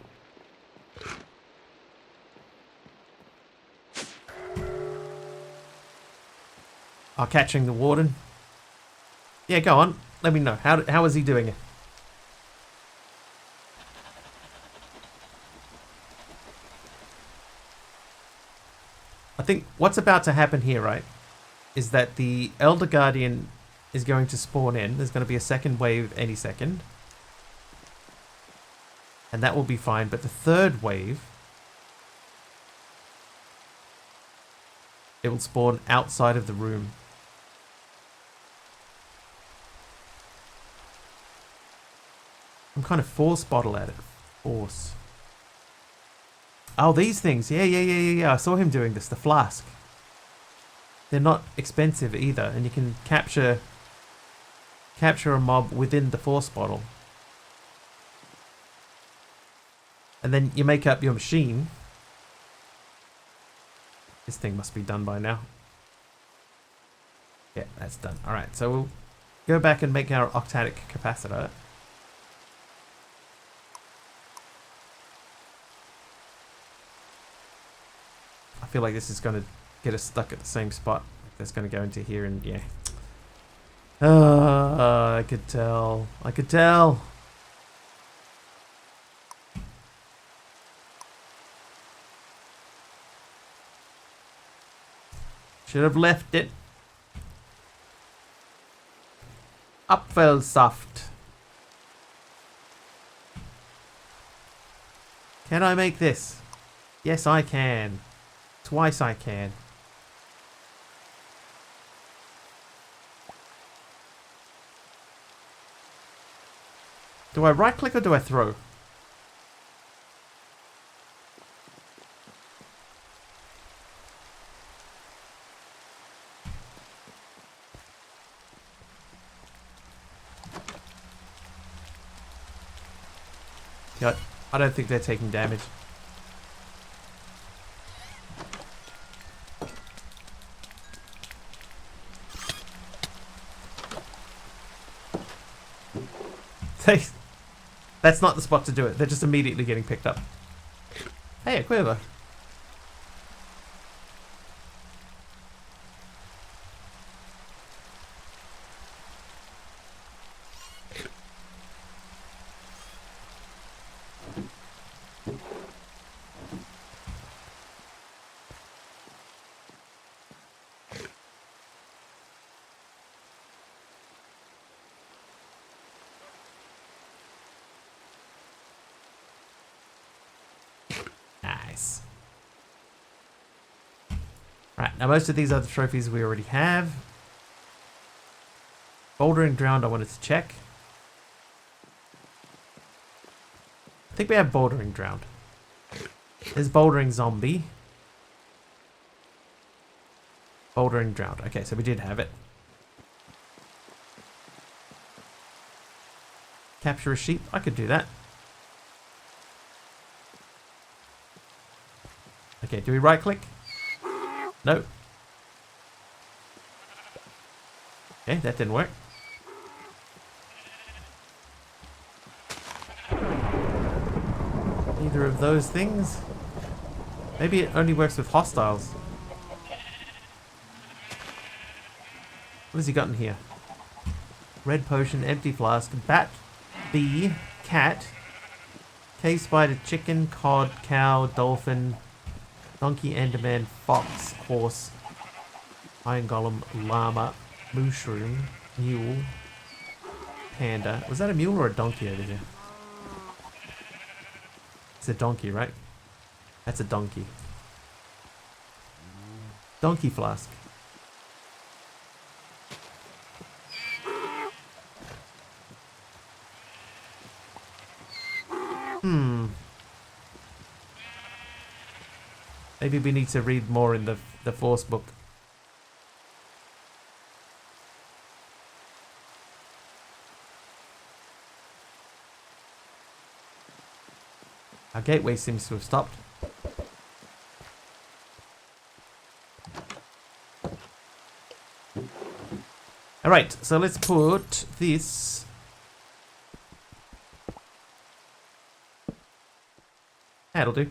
Oh, catching the warden. Yeah, go on. Let me know. How is he doing it? I think what's about to happen here, right, is that the Elder Guardian is going to spawn in. There's going to be a second wave any second. And that will be fine. But the third wave, it will spawn outside of the room. I'm kind of force bottle at it. Force. Oh, these things. Yeah. I saw him doing this. The flask. They're not expensive either. And you can capture a mob within the force bottle. And then you make up your machine. This thing must be done by now. Yeah, that's done. Alright, so we'll go back and make our octadic capacitor. I feel like this is going to get us stuck at the same spot. That's going to go into here and yeah. I could tell. I could tell. Should have left it. Upfell soft. Can I make this? Yes, I can. Twice I can. Do I right click or do I throw? Yeah, I don't think they're taking damage. That's not the spot to do it. They're just immediately getting picked up. Hey, a quiver. Nice. Right, now most of these other trophies we already have. Bouldering ground I wanted to check. I think we have bouldering ground. There's bouldering zombie. Bouldering ground. Okay, so we did have it. Capture a sheep. I could do that. Okay, do we right click? No. Okay, that didn't work. Either of those things. Maybe it only works with hostiles. What has he got in here? Red potion, empty flask, bat, bee, cat, cave spider, chicken, cod, cow, dolphin, donkey, enderman, fox, horse, iron golem, llama, mushroom, mule, panda. Was that a mule or a donkey over there? It's a donkey, right? That's a donkey. Donkey flask. Maybe we need to read more in the Force book. Our gateway seems to have stopped. Alright, so let's put this That'll do.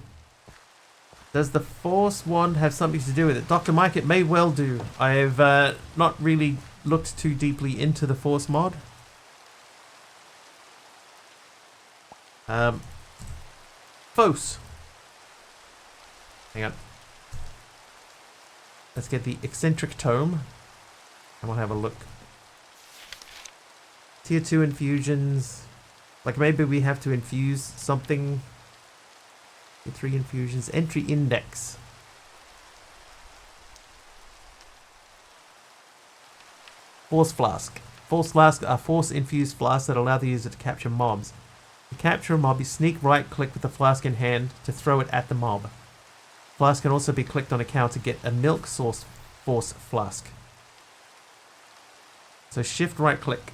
Does the Force wand have something to do with it? Dr. Mike, it may well do. I've not really looked too deeply into the Force mod. Fos. Hang on. Let's get the eccentric tome. And we'll have a look. Tier 2 infusions. Like maybe we have to infuse something. Tier 3 infusions. Entry index. Force flask. Force flasks are force infused flasks that allow the user to capture mobs. To capture a mob, you sneak right click with the flask in hand to throw it at the mob. Flask can also be clicked on a cow to get a milk source force flask. So shift right click.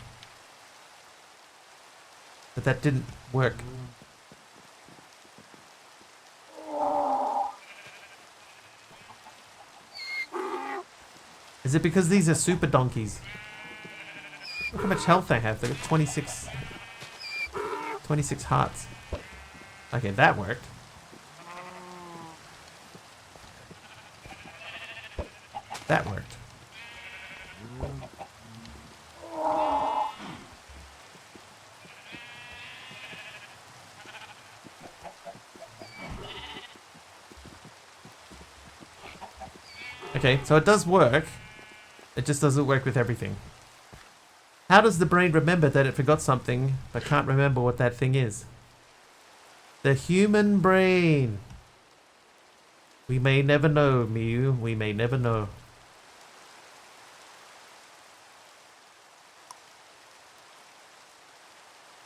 But that didn't work. Is it because these are super donkeys? Look how much health they have. They got 26 hearts. Okay, that worked. That worked. Okay, so it does work. It just doesn't work with everything. How does the brain remember that it forgot something, but can't remember what that thing is? The human brain. We may never know, Mew. We may never know.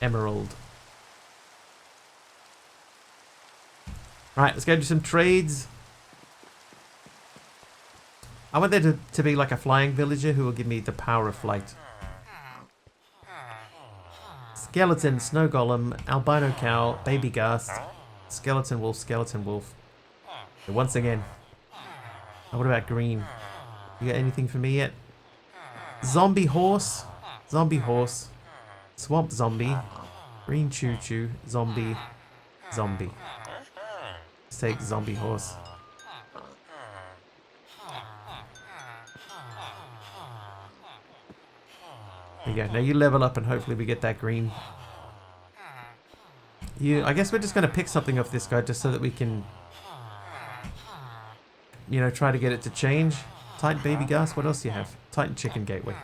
Emerald. Right, let's go do some trades. I want there to be like a flying villager who will give me the power of flight. Skeleton, snow golem, albino cow, baby ghast, skeleton wolf, skeleton wolf. So once again. Oh, what about green? You got anything for me yet? Zombie horse, swamp zombie, green choo choo, zombie. Let's take zombie horse. There you go. Now you level up and hopefully we get that green. I guess we're just going to pick something off this guy just so that we can, you know, try to get it to change. Titan baby ghast. What else do you have? Titan chicken gateway.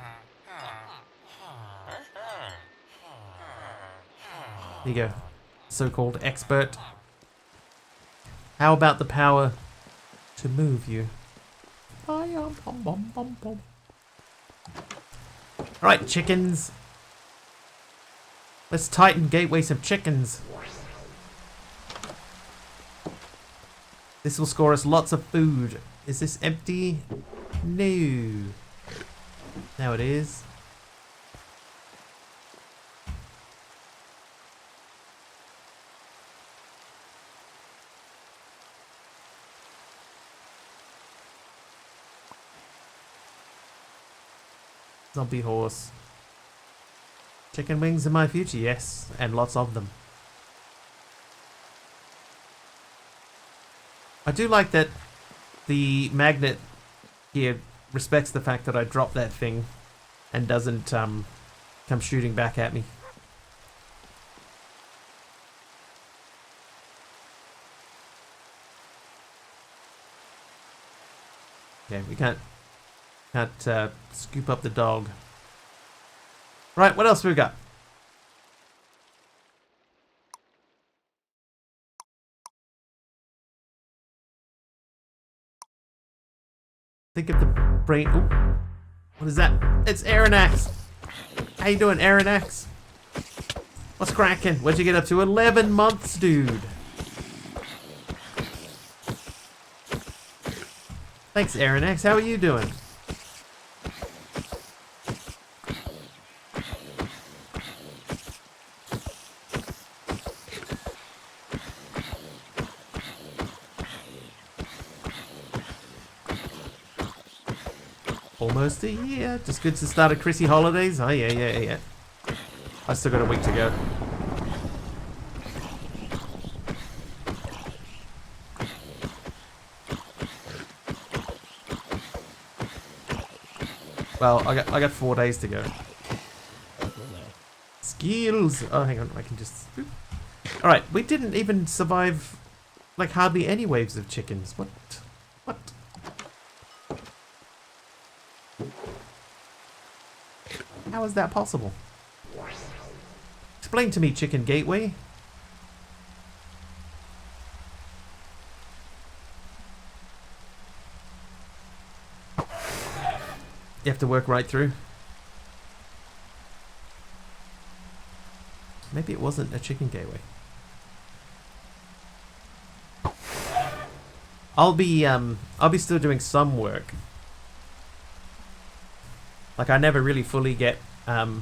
There you go. So-called expert. How about the power to move you? Alright, chickens. Let's Titan gateway some chickens. This will score us lots of food. Is this empty? No. Now it is. Zombie horse. Chicken wings in my future, yes, and lots of them. I do like that the magnet here respects the fact that I dropped that thing and doesn't come shooting back at me. Okay, we can't scoop up the dog. Right, what else we got? Think of the brain. Ooh, what is that? It's Aronnax. How you doing, Aronnax? What's cracking? What'd you get up to? 11 months, dude. Thanks, Aronnax. How are you doing? Almost a year. Just good to start a Chrissy holidays. Oh yeah. I still got a week to go. Well, I got 4 days to go. Skills. Oh, hang on. I can just. All right. We didn't even survive like hardly any waves of chickens. What? What? How is that possible? Explain to me, Chicken Gateway. You have to work right through. Maybe it wasn't a chicken gateway. I'll be still doing some work. Like I never really fully get like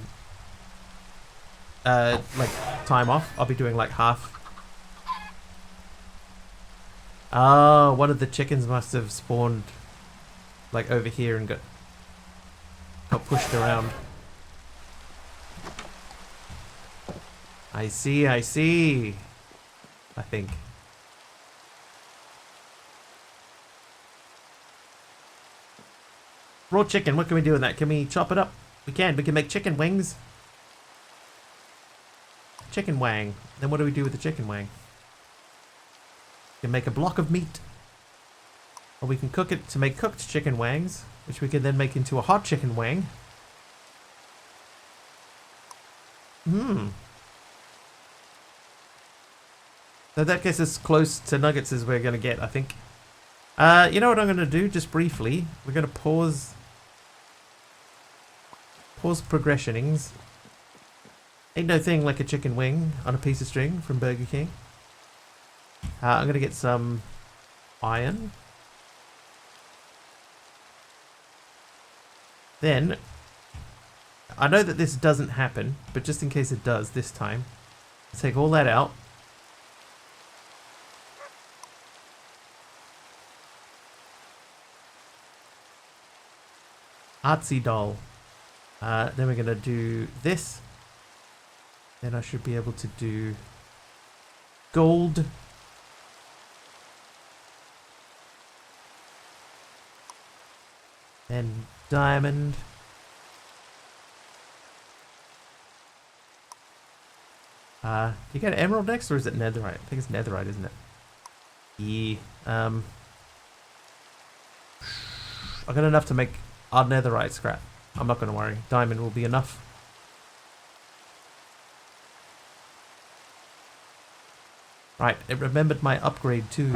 time off. I'll be doing like half. Oh, one of the chickens must have spawned like over here and got pushed around. I see, I see. I think. Raw chicken, what can we do with that? Can we chop it up? We can make chicken wings. Chicken wang. Then what do we do with the chicken wang? We can make a block of meat. Or we can cook it to make cooked chicken wangs, which we can then make into a hot chicken wang. So that gets us close to nuggets as we're going to get, I think. You know what I'm going to do, just briefly? We're going to pause progressionings. Ain't no thing like a chicken wing on a piece of string from Burger King. I'm going to get some iron. Then, I know that this doesn't happen, but just in case it does this time, let's take all that out. Artsy doll. Then we're going to do this. Then I should be able to do gold. Then diamond. You got emerald next, or is it netherite? I think it's netherite, isn't it? Yeah. I got enough to make our netherite scrap. I'm not going to worry. Diamond will be enough. Right, it remembered my upgrade too.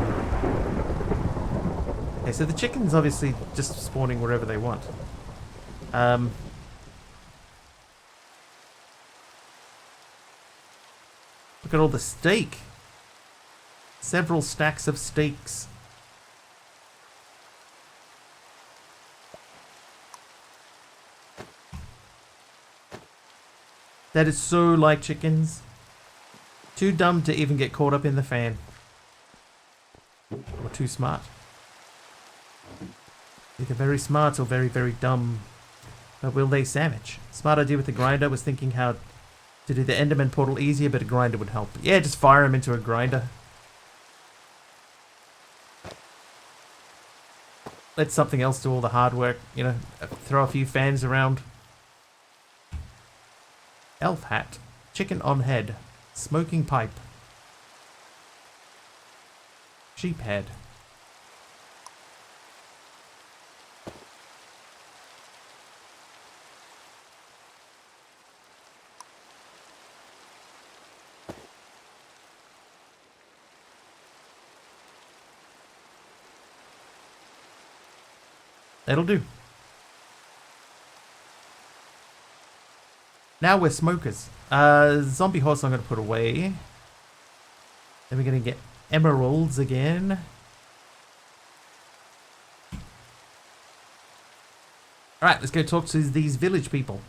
Okay, so the chicken's obviously just spawning wherever they want. Look at all the steak. Several stacks of steaks. That is so like chickens. Too dumb to even get caught up in the fan. Or too smart. Either very smart or very, very dumb. But will they sandwich? Smart idea with the grinder. Was thinking how to do the Enderman portal easier, but a grinder would help. Yeah, just fire him into a grinder. Let something else do all the hard work. You know, throw a few fans around. Elf hat. Chicken on head. Smoking pipe. Sheep head. That'll do. Now we're smokers. Zombie horse I'm going to put away. Then we're going to get emeralds again. Alright, let's go talk to these village people.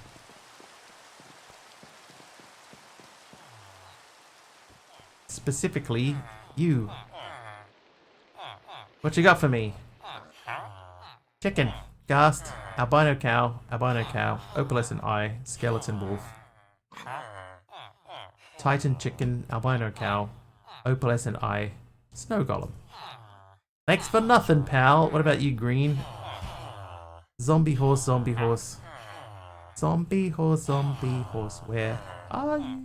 Specifically, you. What you got for me? Chicken, ghast, albino cow, opalescent eye, skeleton wolf. Titan chicken, albino cow, opalescent eye, snow golem. Thanks for nothing, pal. What about you, green? Zombie horse, zombie horse. zombie horse, where are you,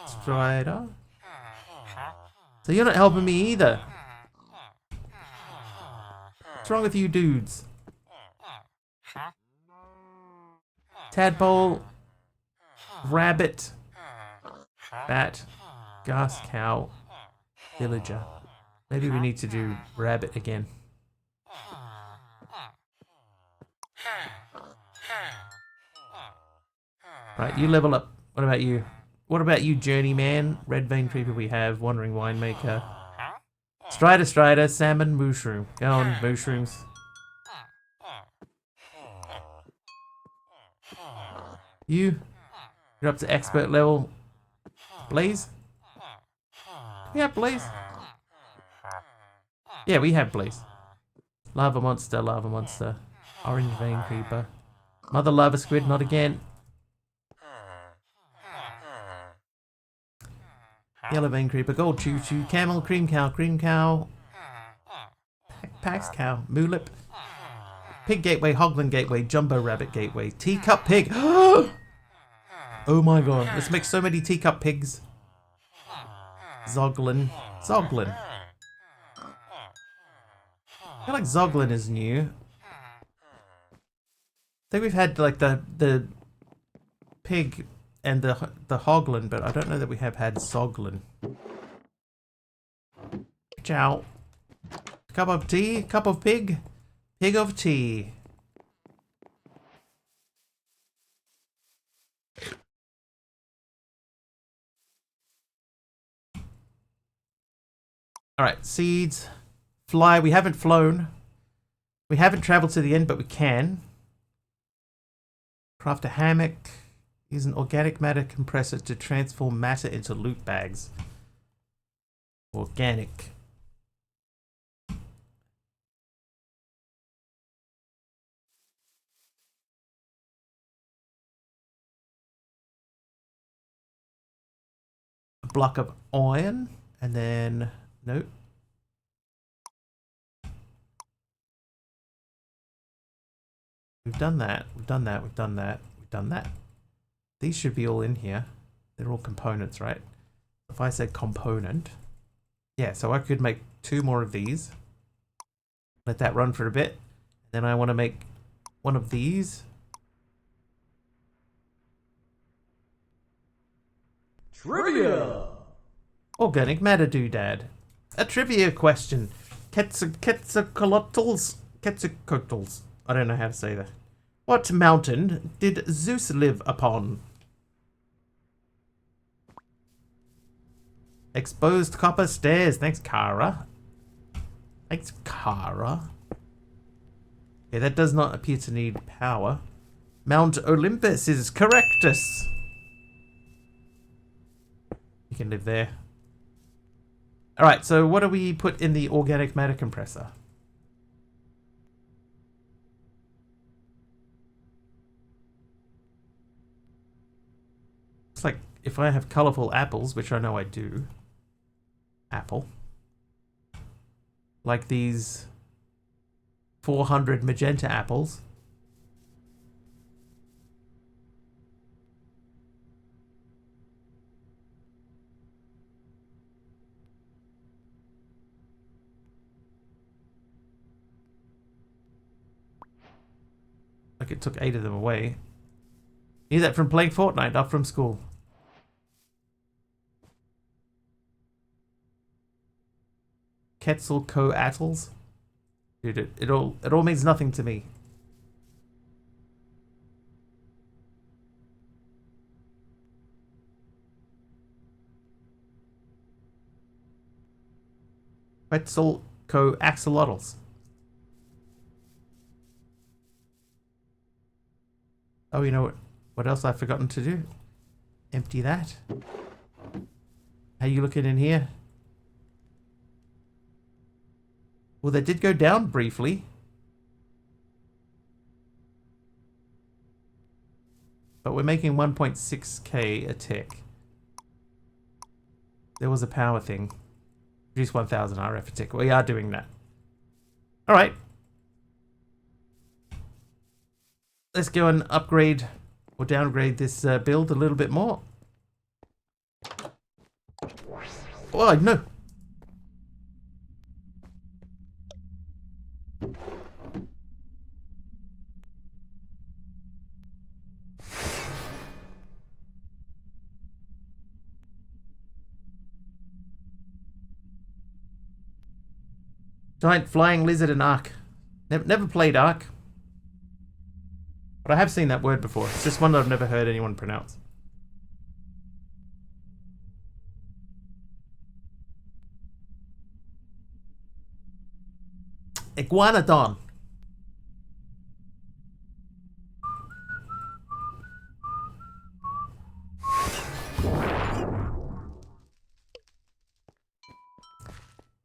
Strider? So you're not helping me either. What's wrong with you dudes? Tadpole, rabbit, bat, gas cow, villager. Maybe we need to do rabbit again. Right, you level up. What about you? What about you, journeyman? Red vein creeper we have, wandering winemaker. Strider, salmon, mushroom. Go on, mushrooms. You're up to expert level. Blaze? We have Blaze? Yeah, we have Blaze. Lava monster. Orange vein creeper. Mother lava squid, not again. Yellow vein creeper, gold choo choo, camel, cream cow, pax cow, mulip, pig gateway, hoglin gateway, jumbo rabbit gateway, teacup pig. Oh my god, let's make so many teacup pigs. Zoglin. I feel like Zoglin is new. I think we've had like the pig and the hoglin, but I don't know that we have had Zoglin. Ciao. Cup of tea, cup of pig, pig of tea. Alright, seeds. Fly, we haven't flown. We haven't traveled to the end, but we can. Craft a hammock. Use an organic matter compressor to transform matter into loot bags. Organic. A block of iron, and then nope. We've done that. These should be all in here. They're all components, right? If I said component. Yeah, so I could make 2 more of these. Let that run for a bit. Then I want to make one of these. Trivia! Organic matter doodad. A trivia question. Quetzalcoatl's. I don't know how to say that. What mountain did Zeus live upon? Exposed copper stairs. Thanks, Kara. Okay, that does not appear to need power. Mount Olympus is correctus. You can live there. Alright, so what do we put in the organic matter compressor? It's like if I have colorful apples, which I know I do. Apple. Like these 400 magenta apples. Like it took 8 of them away. Knew that from playing Fortnite, not from school. Quetzalcoatl's? Dude, it all means nothing to me. Quetzalcoatl's. Oh, you know what else I've forgotten to do? Empty that. How you looking in here? Well, they did go down briefly. But we're making 1.6k a tick. There was a power thing. Produce 1000 RF a tick. We are doing that. Alright. Let's go and upgrade or downgrade this build a little bit more. Oh, no. Giant flying lizard and Ark. Never played Ark. But I have seen that word before. It's just one that I've never heard anyone pronounce. Iguanodon.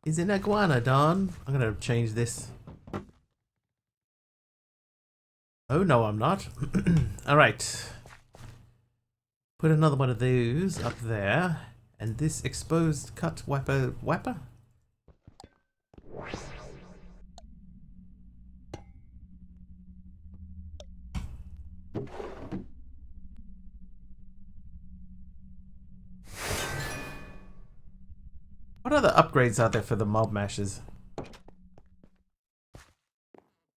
Is an iguanodon. I'm gonna change this. Oh no, I'm not. Alright. Put another one of those up there. And this exposed cut whapper. What other upgrades are there for the mob mashers?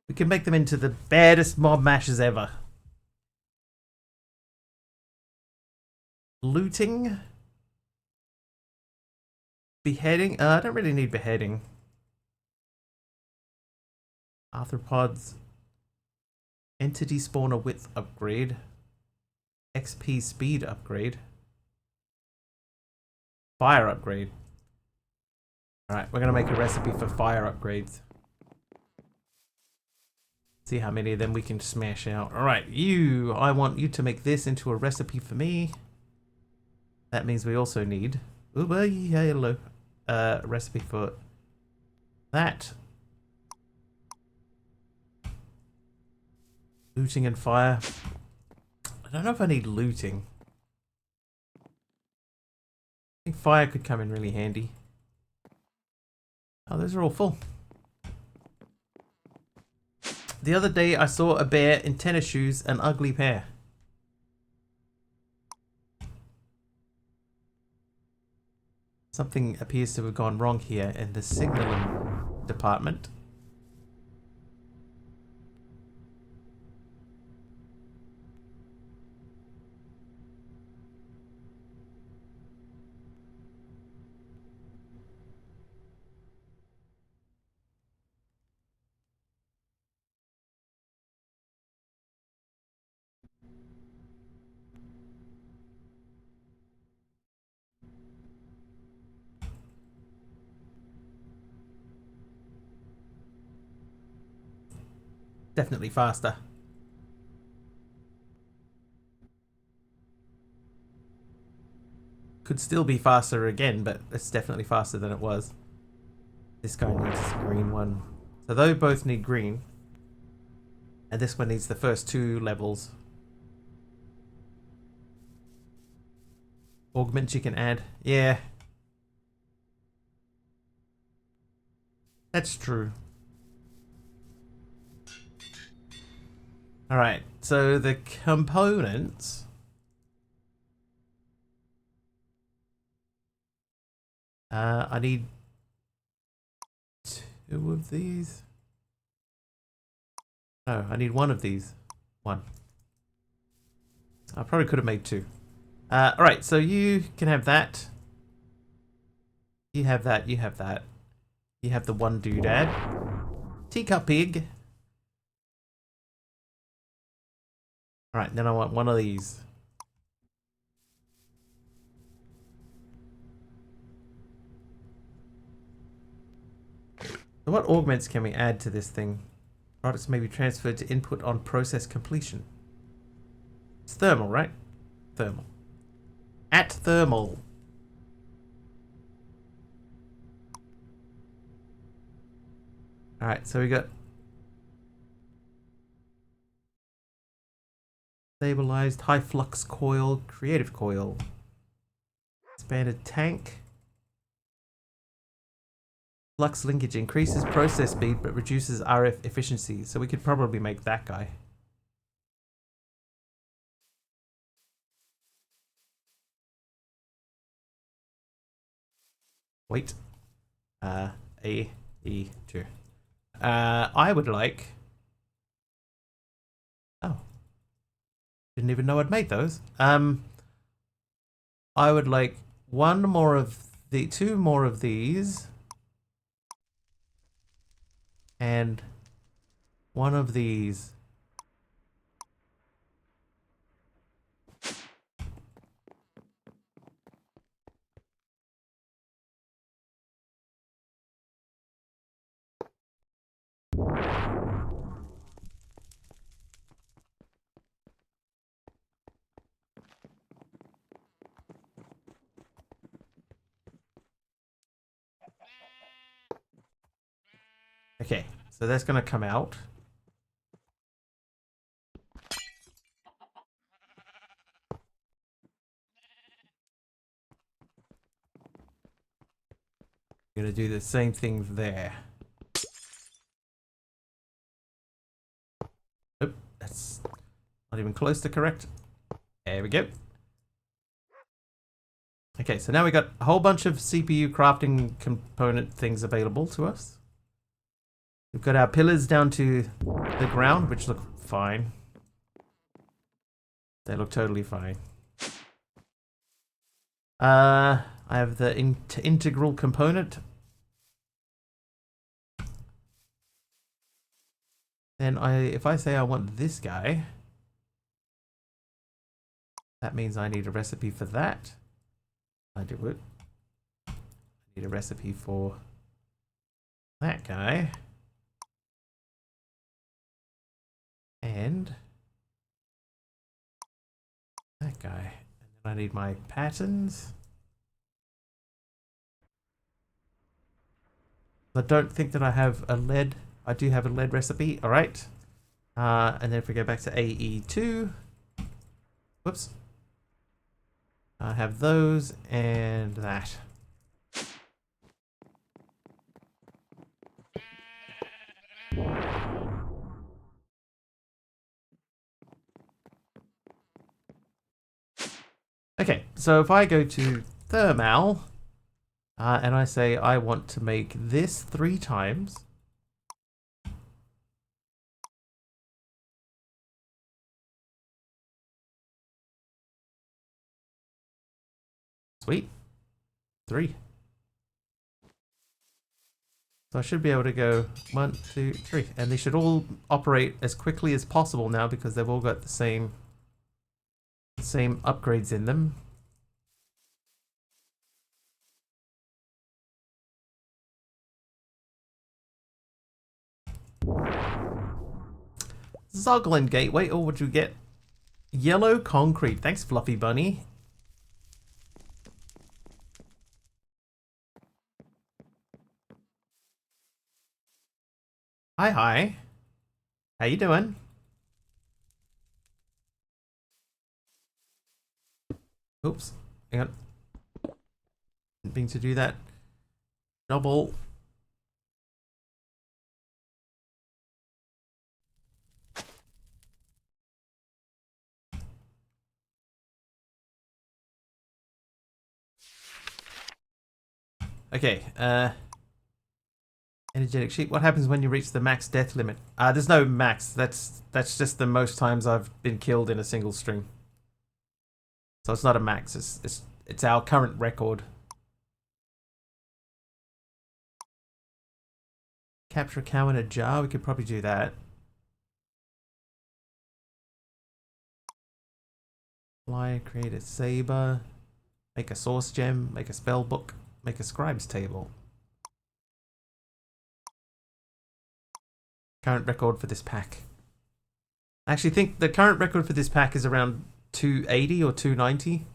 We can make them into the baddest mob mashers ever. Looting. Beheading. I don't really need beheading. Arthropods. Entity spawner width upgrade. XP speed upgrade. Fire upgrade. Alright, we're going to make a recipe for fire upgrades. See how many of them we can smash out. Alright, I want you to make this into a recipe for me. That means we also need hello. Recipe for that. Looting and fire. I don't know if I need looting. I think fire could come in really handy. Oh, those are all full. The other day I saw a bear in tennis shoes, an ugly pair. Something appears to have gone wrong here in the signaling department. Definitely faster. Could still be faster again, but it's definitely faster than it was. This guy needs a green one. So they both need green. And this one needs the first 2 levels. Augments you can add. Yeah. That's true. Alright, so the components. I need 2 of these. No, I need 1 of these. 1. I probably could have made 2. Alright, so you can have that. You have that, you have that. You have the 1 doodad. Teacup pig. Alright, then I want 1 of these. So what augments can we add to this thing? Products may be transferred to input on process completion. It's thermal, right? Thermal. At thermal. Alright, so we got stabilized high flux coil, creative coil, expanded tank. Flux linkage increases process speed but reduces RF efficiency, so we could probably make that guy. Wait. A, E, 2. I would like... Oh. Didn't even know I'd made those. I would like two more of these. And one of these. Okay, so that's gonna come out. I'm gonna do the same thing there. Oop, that's not even close to correct. There we go. Okay, so now we got a whole bunch of CPU crafting component things available to us. We've got our pillars down to the ground, which look fine. They look totally fine. I have the integral component. Then if I say I want this guy, that means I need a recipe for that. I do it. I need a recipe for that guy. And that guy. And then I need my patterns. I don't think that I have a lead. I do have a lead recipe. All right. And then if we go back to AE2. Whoops. I have those and that. Okay, so if I go to thermal and I say I want to make this 3 times. Sweet. 3. So I should be able to go 1, 2, 3. And they should all operate as quickly as possible now because they've all got the same upgrades in them. Zoglin Gateway. Oh, what'd you get? Yellow concrete. Thanks, Fluffy Bunny. Hi, hi. How you doing? Oops. Hang on. Didn't mean to do that. Double. Okay, energetic sheep. What happens when you reach the max death limit? There's no max. That's just the most times I've been killed in a single string. So it's not a max. It's our current record. Capture a cow in a jar. We could probably do that. Fly, create a saber, make a source gem, make a spell book, make a scribe's table. Current record for this pack. I actually think the current record for this pack is around 280 or 290.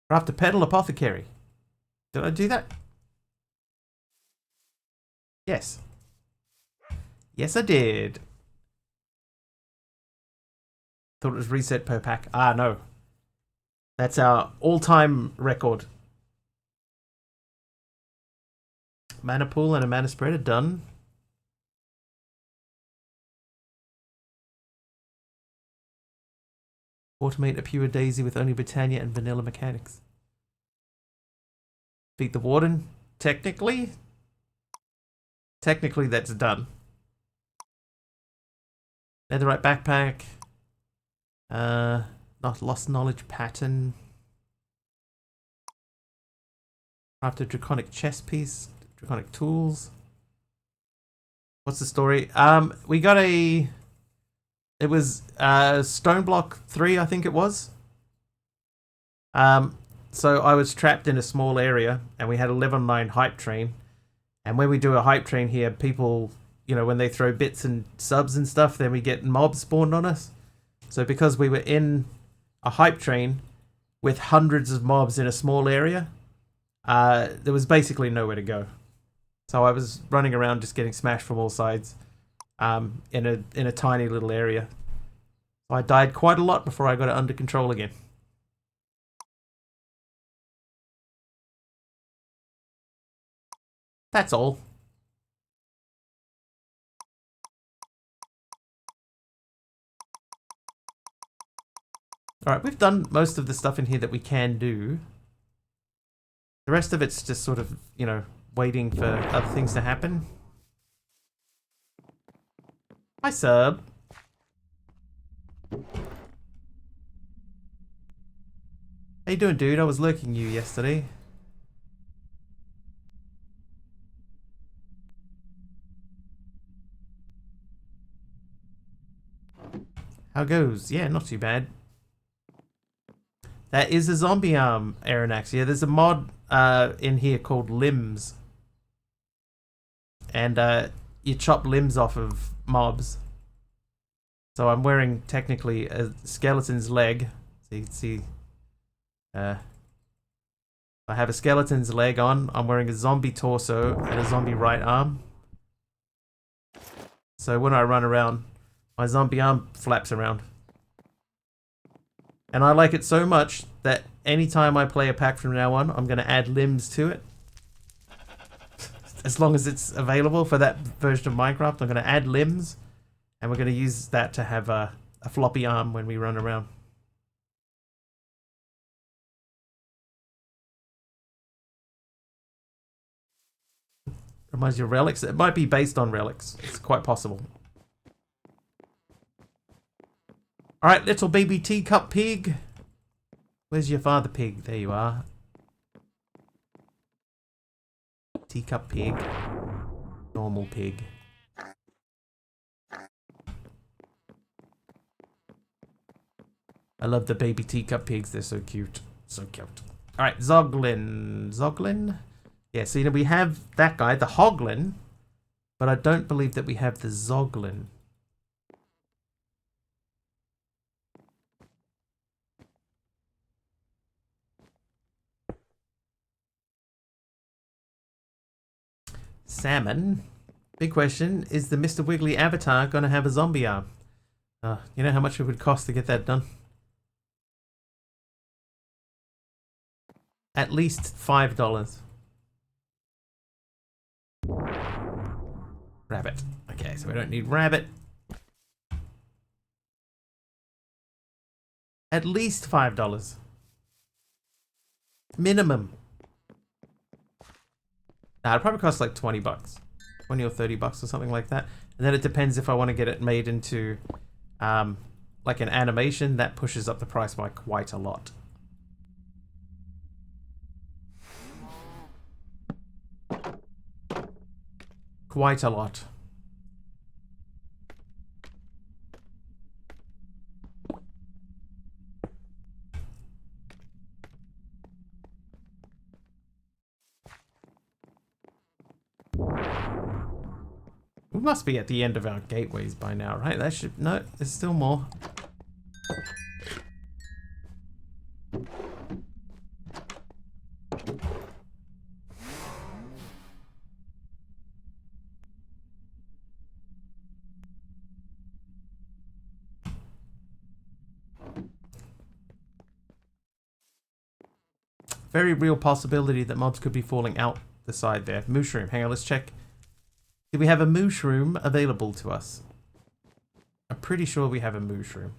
Craft a pedal apothecary. Did I do that? Yes. Yes, I did. Thought it was reset per pack. Ah, no. That's our all-time record. Mana pool and a mana spread are done. Automate a pure daisy with only Britannia and vanilla mechanics. Beat the warden. Technically that's done. Netherite backpack. Not lost knowledge pattern. Craft a draconic chest piece. Draconic tools. What's the story? We got a... It was stone block 3, I think it was. So I was trapped in a small area, and we had a level 9 hype train. And when we do a hype train here, people, you know, when they throw bits and subs and stuff, then we get mobs spawned on us. So because we were in a hype train with hundreds of mobs in a small area, there was basically nowhere to go. So I was running around just getting smashed from all sides in a tiny little area. So I died quite a lot before I got it under control again. That's all. Alright, we've done most of the stuff in here that we can do. The rest of it's just sort of, you know, waiting for other things to happen. Hi, sub. How you doing, dude? I was lurking you yesterday. How goes? Yeah, not too bad. That is a zombie arm, Aeronax. Yeah, there's a mod in here called Limbs. And you chop limbs off of mobs. So I'm wearing, technically, a skeleton's leg. So you can see... I have a skeleton's leg on. I'm wearing a zombie torso and a zombie right arm. So when I run around, my zombie arm flaps around. And I like it so much that anytime I play a pack from now on, I'm going to add limbs to it. As long as it's available for that version of Minecraft, I'm going to add limbs. And we're going to use that to have a floppy arm when we run around. Reminds you of relics? It might be based on relics. It's quite possible. Alright, little baby teacup pig. Where's your father pig? There you are. Teacup pig. Normal pig. I love the baby teacup pigs. They're so cute. So cute. Alright, Zoglin. Zoglin? Yeah, so you know, we have that guy, the Hoglin. But I don't believe that we have the Zoglin. Salmon. Big question, is the Mr. Wiggly avatar going to have a zombie arm? You know how much it would cost to get that done? At least $5. Rabbit. Okay, so we don't need rabbit. At least $5. Minimum. Nah, it'd probably cost like 20 bucks. 20 or 30 bucks or something like that. And then it depends if I want to get it made into like an animation. That pushes up the price by quite a lot. Quite a lot. We must be at the end of our gateways by now, right? That should... No, there's still more. Very real possibility that mobs could be falling out the side there. Mushroom. Hang on, let's check. Do we have a mushroom available to us? I'm pretty sure we have a mushroom.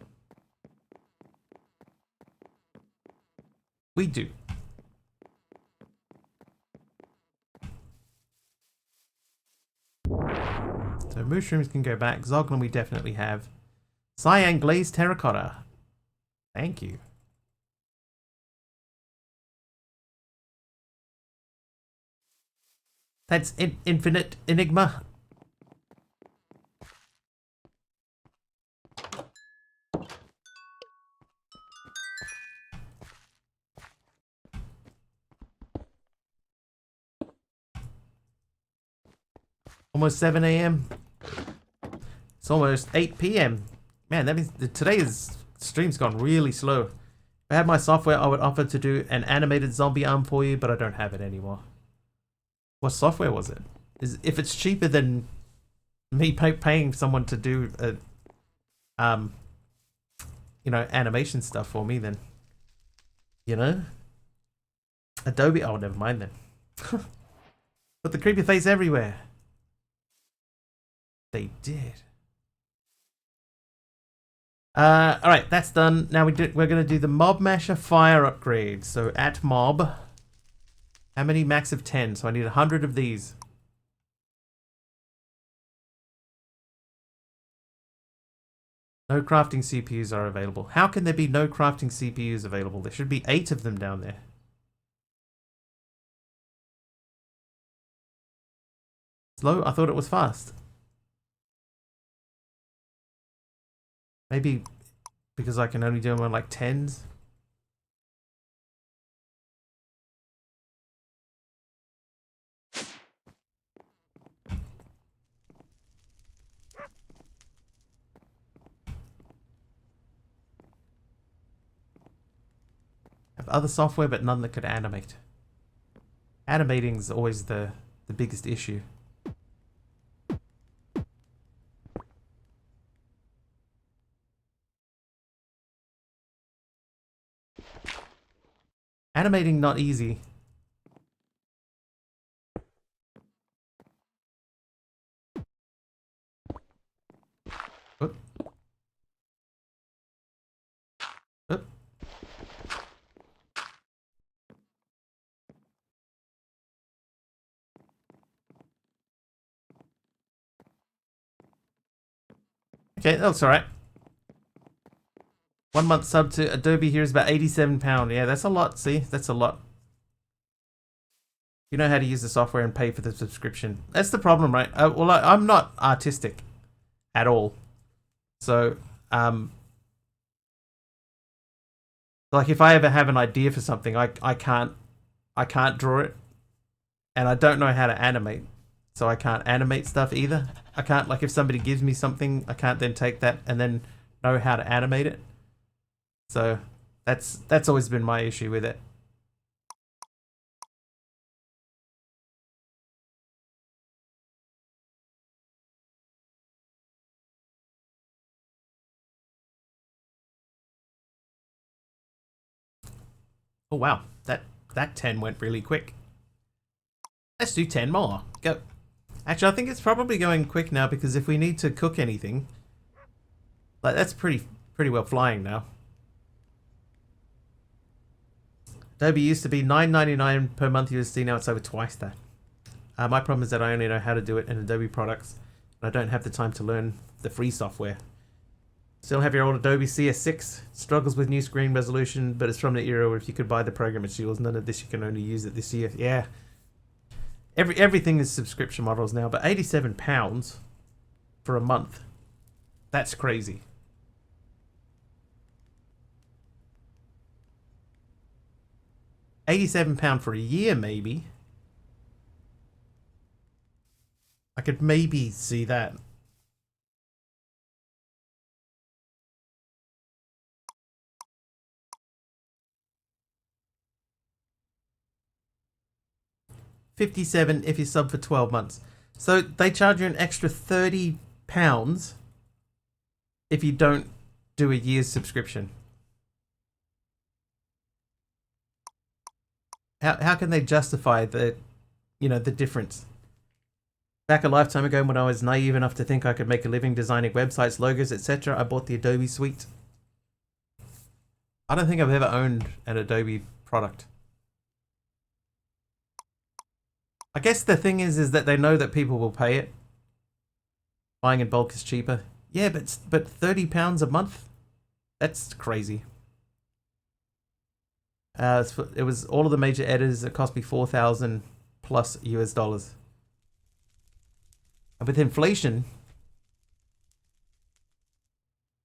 We do. So mushrooms can go back. Zoglin we definitely have. Cyan glazed terracotta. Thank you. That's infinite enigma. Almost 7 a.m. It's almost 8 p.m. Man, that means today's stream's gone really slow. If I had my software, I would offer to do an animated zombie arm for you, but I don't have it anymore. What software was it? If it's cheaper than me paying someone to do you know, animation stuff for me, then, you know, Adobe. Oh, never mind then. Put the creepy face everywhere. They did. All right, that's done. Now we're gonna do the Mob Masher fire upgrade. So at mob, how many? Max of 10. So I need 100 of these. No crafting CPUs are available. How can there be no crafting CPUs available? There should be 8 of them down there. Slow? I thought it was fast. Maybe because I can only do them on like 10s. Have other software, but none that could animate. Animating is always the biggest issue. Animating not easy. Oop. Oop. Okay, that's alright. 1 month sub to Adobe here is about £87. Yeah, that's a lot. See, that's a lot. You know how to use the software and pay for the subscription. That's the problem, right? Well, I'm not artistic at all. So, like if I ever have an idea for something, I can't draw it, and I don't know how to animate, so I can't animate stuff either. I can't, like, if somebody gives me something, I can't then take that and then know how to animate it. So that's always been my issue with it. Oh wow, that 10 went really quick. Let's do 10 more. Go. Actually, I think it's probably going quick now because if we need to cook anything, like that's pretty well flying now. Adobe used to be $9.99 per month USD, now it's over twice that. My problem is that I only know how to do it in Adobe products, and I don't have the time to learn the free software. Still have your old Adobe CS6, struggles with new screen resolution, but it's from the era where if you could buy the program, it's yours. None of this, you can only use it this year. Yeah. Everything is subscription models now, but £87 for a month. That's crazy. £87 for a year, maybe. I could maybe see that. $57 if you sub for 12 months. So they charge you an extra £30 if you don't do a year's subscription. How can they justify the difference? Back a lifetime ago when I was naive enough to think I could make a living designing websites, logos, etc., I bought the Adobe suite. I don't think I've ever owned an Adobe product. I guess the thing is that they know that people will pay it. Buying in bulk is cheaper. Yeah, but £30 a month? That's crazy. It was all of the major editors. It cost me 4,000 plus US dollars. And with inflation,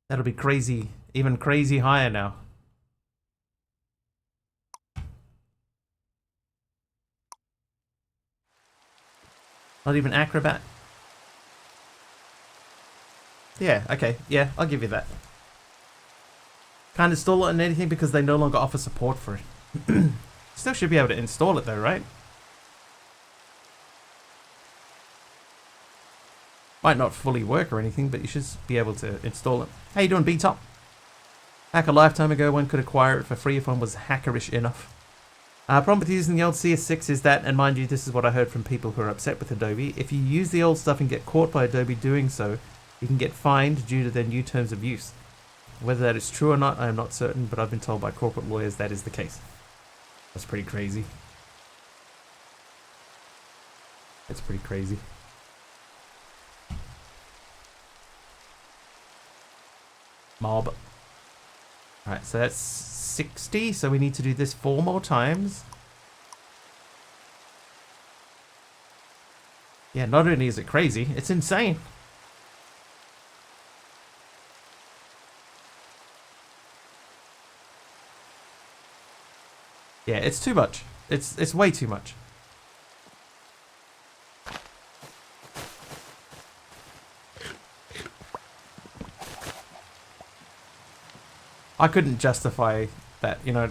that'll be crazy, even crazy higher now. Not even Acrobat. Yeah, okay. Yeah, I'll give you that. Can't install it on anything because they no longer offer support for it. Still should be able to install it though, right? Might not fully work or anything, but you should be able to install it. How you doing, B-Top? Back a lifetime ago, one could acquire it for free if one was hackerish enough. Problem with using the old CS6 is that, and mind you, this is what I heard from people who are upset with Adobe, if you use the old stuff and get caught by Adobe doing so, you can get fined due to their new terms of use. Whether that is true or not, I am not certain, but I've been told by corporate lawyers that is the case. That's pretty crazy. That's pretty crazy. Mob. Alright, so that's 60, so we need to do this 4 more times. Yeah, not only is it crazy, it's insane. Yeah, it's too much. It's way too much. I couldn't justify that, you know.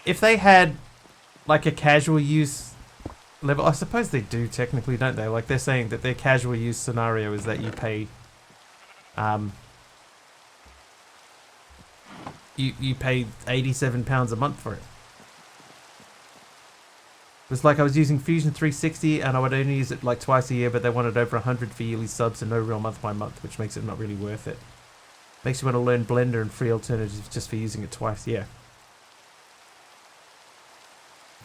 If they had like a casual use level, I suppose they do technically, don't they? Like they're saying that their casual use scenario is that you pay, you pay £87 a month for it. It was like I was using Fusion 360 and I would only use it like twice a year, but they wanted over 100 for yearly subs and no real month by month, which makes it not really worth it. Makes you want to learn Blender and free alternatives just for using it twice. Yeah.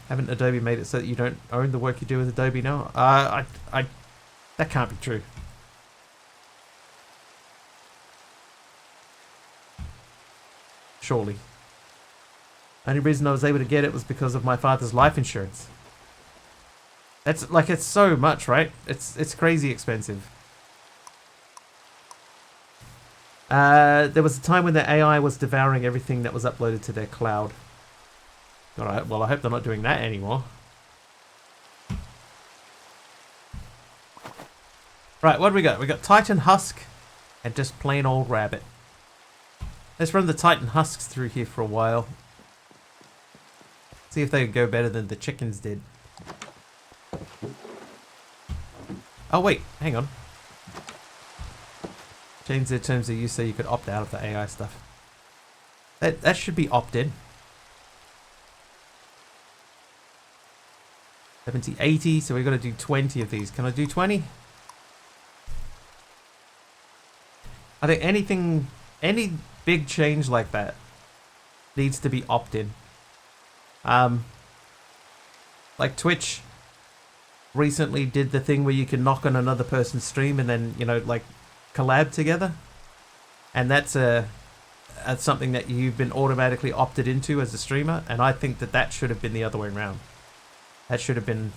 Haven't Adobe made it so that you don't own the work you do with Adobe now? That can't be true. Surely. Only reason I was able to get it was because of my father's life insurance. That's like, it's so much, right? It's crazy expensive. There was a time when the AI was devouring everything that was uploaded to their cloud. Alright, well I hope they're not doing that anymore. Right, what do we got? We got Titan Husk and just plain old rabbit. Let's run the Titan Husks through here for a while. See if they go better than the chickens did. Oh wait, hang on. Change their terms of use so you could opt out of the AI stuff. That should be opted. 70, 80, so we've got to do 20 of these. Can I do 20? I think any big change like that needs to be opted. Like Twitch recently did the thing where you can knock on another person's stream and then, you know, like collab together. And that's something that you've been automatically opted into as a streamer. And I think that should have been the other way around. That should have been,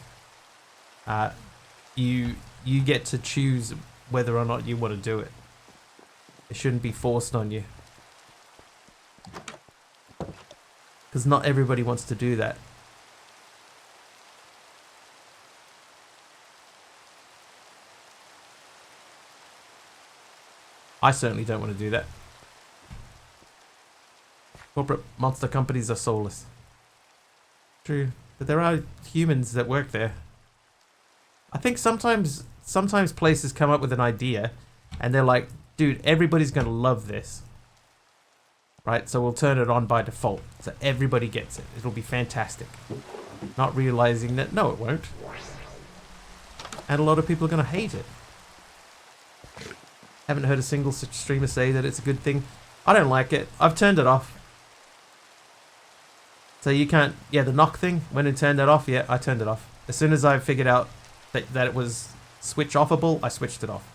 you get to choose whether or not you want to do it. It shouldn't be forced on you. Because not everybody wants to do that. I certainly don't want to do that. Corporate monster companies are soulless. True. But there are humans that work there. I think sometimes places come up with an idea and they're like, dude, everybody's going to love this. Right? So we'll turn it on by default. So everybody gets it. It'll be fantastic. Not realizing that, no, it won't. And a lot of people are going to hate it. Haven't heard a single streamer say that it's a good thing. I don't like it. I've turned it off. So you can't, yeah, the knock thing, when it turned that off, yeah, I turned it off. As soon as I figured out that it was switch offable, I switched it off.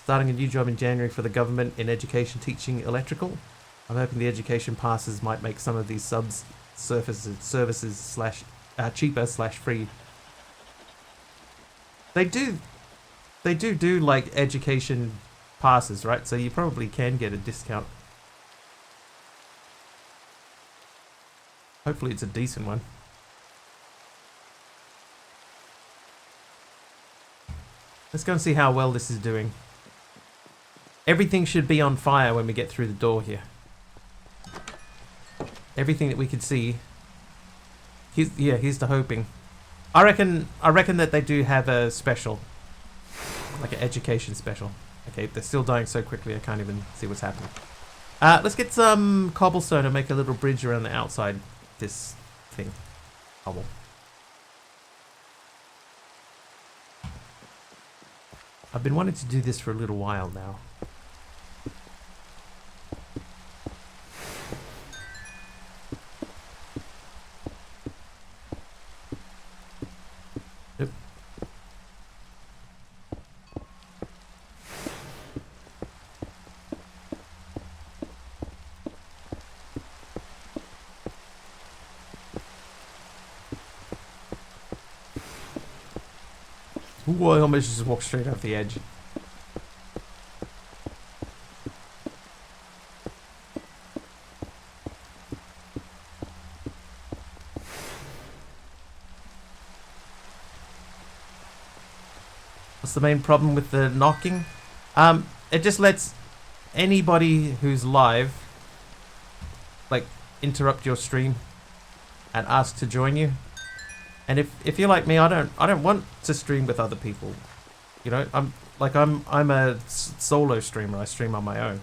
Starting a new job in January for the government in education teaching electrical. I'm hoping the education passes might make some of these services slash cheaper slash free. They do like education passes, right? So you probably can get a discount. Hopefully it's a decent one. Let's go and see how well this is doing. Everything should be on fire when we get through the door here. Everything that we can see. Here's the hoping. I reckon that they do have a special. Like an education special. Okay, they're still dying so quickly I can't even see what's happening. Let's get some cobblestone and make a little bridge around the outside this thing. Cobble. I've been wanting to do this for a little while now. Nope. Ooh, I almost just walked straight off the edge. What's the main problem with the knocking? It just lets anybody who's live, like, interrupt your stream and ask to join you. And if you're like me, I don't want to stream with other people. You know, I'm a solo streamer. I stream on my own.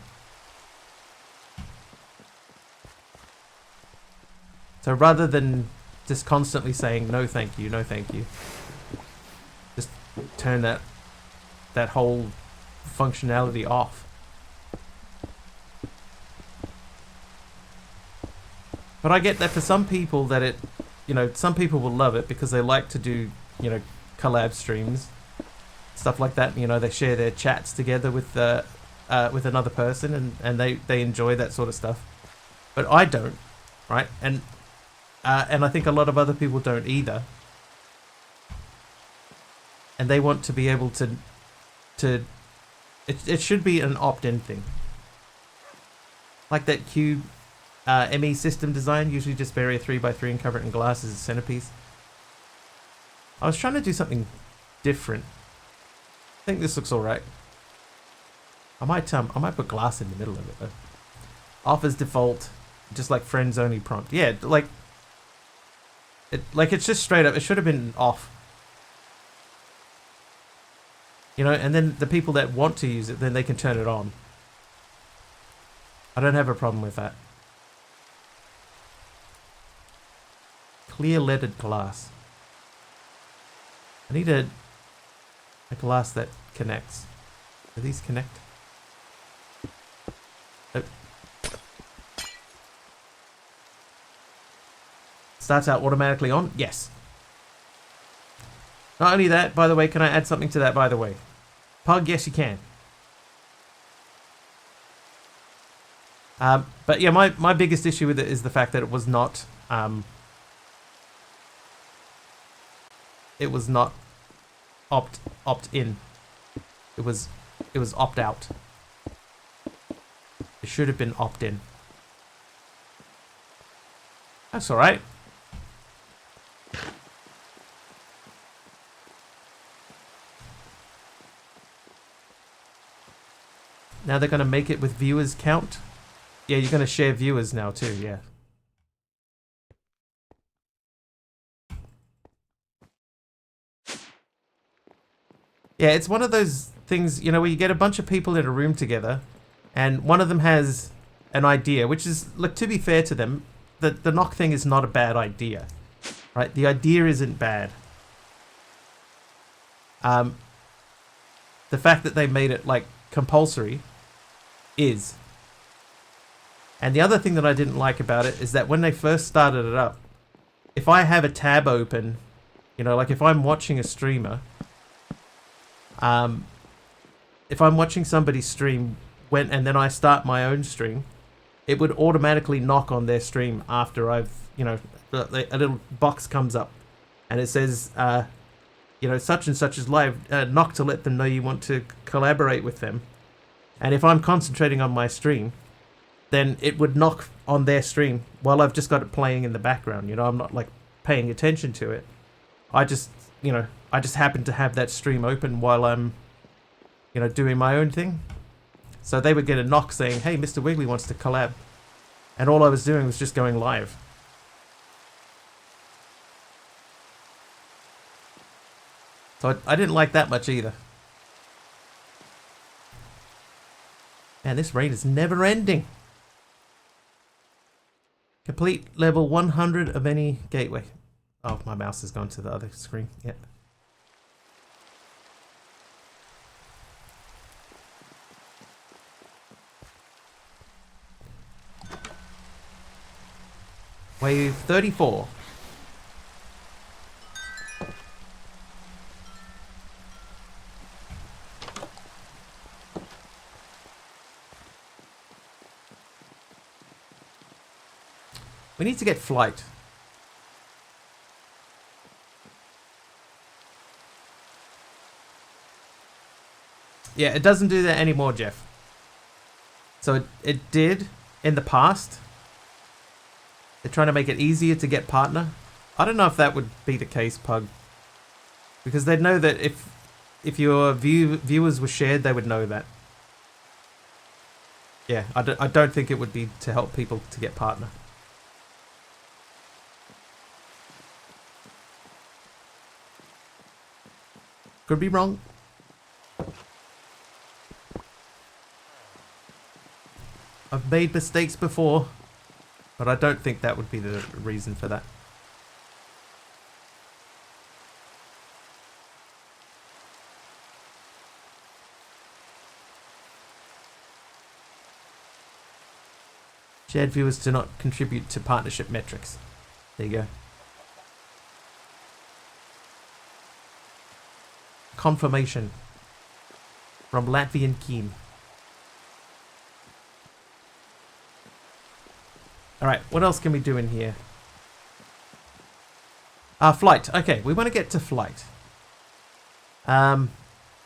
So rather than just constantly saying no thank you, no thank you, just turn that whole functionality off. But I get that for some people that it, you know, some people will love it because they like to do, you know, collab streams, stuff like that. You know, they share their chats together with another person, and they enjoy that sort of stuff. But I don't, right? And I think a lot of other people don't either. And they want to be able to it should be an opt-in thing. Like that cube ME system design, usually just bury a 3x3 and cover it in glass as a centerpiece. I was trying to do something different. I think this looks alright. I might put glass in the middle of it though. Off as default, just like friends only prompt. Yeah, it's just straight up. It should have been off. You know, and then the people that want to use it, then they can turn it on. I don't have a problem with that. Clear leaded glass. I need a glass that connects. Do these connect? Oh. Starts out automatically on? Yes. Not only that, by the way, can I add something to that, by the way? Pug, yes you can. But yeah, my biggest issue with it is the fact that it was not opt-in. It was opt-out. It should have been opt-in. That's alright. Now they're going to make it with viewers count. Yeah, you're going to share viewers now too, yeah. Yeah, it's one of those things, you know, where you get a bunch of people in a room together and one of them has an idea, which is, look, to be fair to them, the knock thing is not a bad idea, right? The idea isn't bad. The fact that they made it, like, compulsory is. And the other thing that I didn't like about it is that when they first started it up, if I have a tab open, you know, like if I'm watching a streamer, if I'm watching somebody stream and then I start my own stream, it would automatically knock on their stream after I've, you know, a little box comes up and it says, you know, such and such is live, knock to let them know you want to collaborate with them. And if I'm concentrating on my stream, then it would knock on their stream while I've just got it playing in the background. You know, I'm not like paying attention to it. I just, you know, I just happen to have that stream open while I'm, you know, doing my own thing. So they would get a knock saying, hey, Mr. Wiggly wants to collab. And all I was doing was just going live. So I didn't like that much either. Man, this raid is never ending. Complete level 100 of any gateway. Oh, my mouse has gone to the other screen. Yep. Wave 34. We need to get flight. Yeah, it doesn't do that anymore, Jeff. So it did in the past. They're trying to make it easier to get partner. I don't know if that would be the case, Pug. Because they'd know that if your viewers were shared, they would know that. Yeah, I don't think it would be to help people to get partner. Could be wrong. I've made mistakes before, but I don't think that would be the reason for that. Shared viewers do not contribute to partnership metrics. There you go. Confirmation from Latvian Keen. Alright, what else can we do in here? Flight. Okay, we want to get to flight.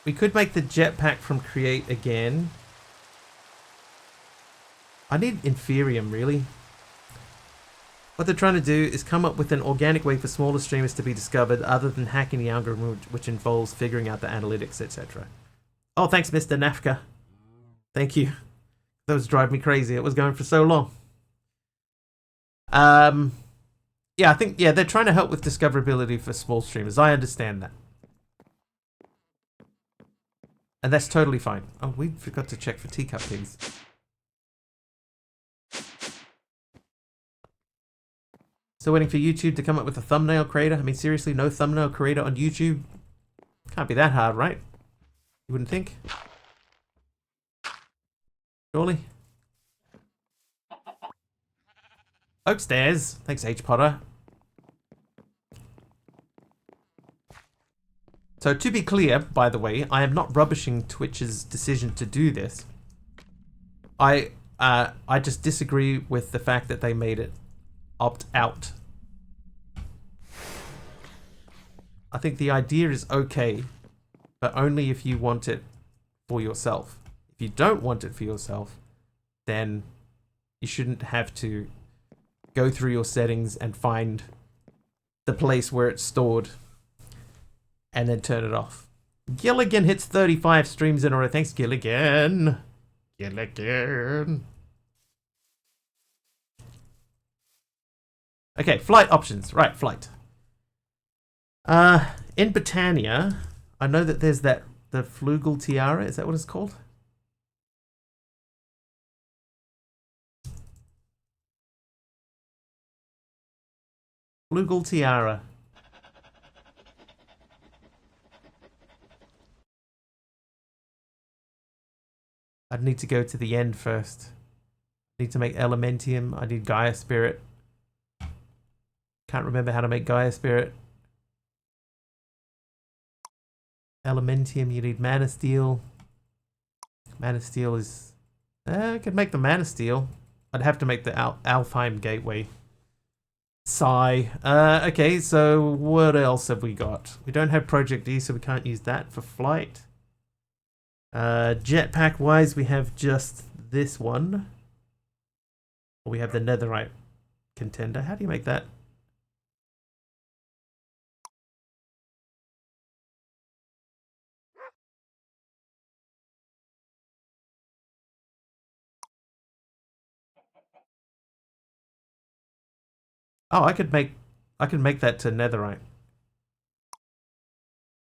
We could make the jetpack from create again. I need Inferium, really. What they're trying to do is come up with an organic way for smaller streamers to be discovered other than hacking the algorithm, which involves figuring out the analytics, etc. Oh, thanks, Mr. Nafka. Thank you. That was driving me crazy. It was going for so long. Yeah, I think, yeah, they're trying to help with discoverability for small streamers. I understand that. And that's totally fine. Oh, we forgot to check for teacup pigs. Still waiting for YouTube to come up with a thumbnail creator. I mean, seriously, no thumbnail creator on YouTube? Can't be that hard, right? You wouldn't think? Surely? Oakstairs. Thanks, H. Potter. So, to be clear, by the way, I am not rubbishing Twitch's decision to do this. I just disagree with the fact that they made it opt out. I think the idea is okay, but only if you want it for yourself. If you don't want it for yourself, then you shouldn't have to go through your settings and find the place where it's stored and then turn it off. Gilligan hits 35 streams in a row. Thanks, Gilligan. Gilligan. Okay, flight options. Right, flight. In Britannia, I know that there's the Flugel Tiara. Is that what it's called? Flugel Tiara. I'd need to go to the end first. Need to make elementium. I need Gaia Spirit. Can't remember how to make Gaia Spirit. Elementium, you need Mana Steel. Mana Steel is... I could make the Mana Steel. I'd have to make the Alfheim Gateway. Sigh. Okay, so what else have we got? We don't have Project E, so we can't use that for flight. Jetpack wise, we have just this one. Or we have the Netherite Contender. How do you make that? Oh, I could make that to Netherite.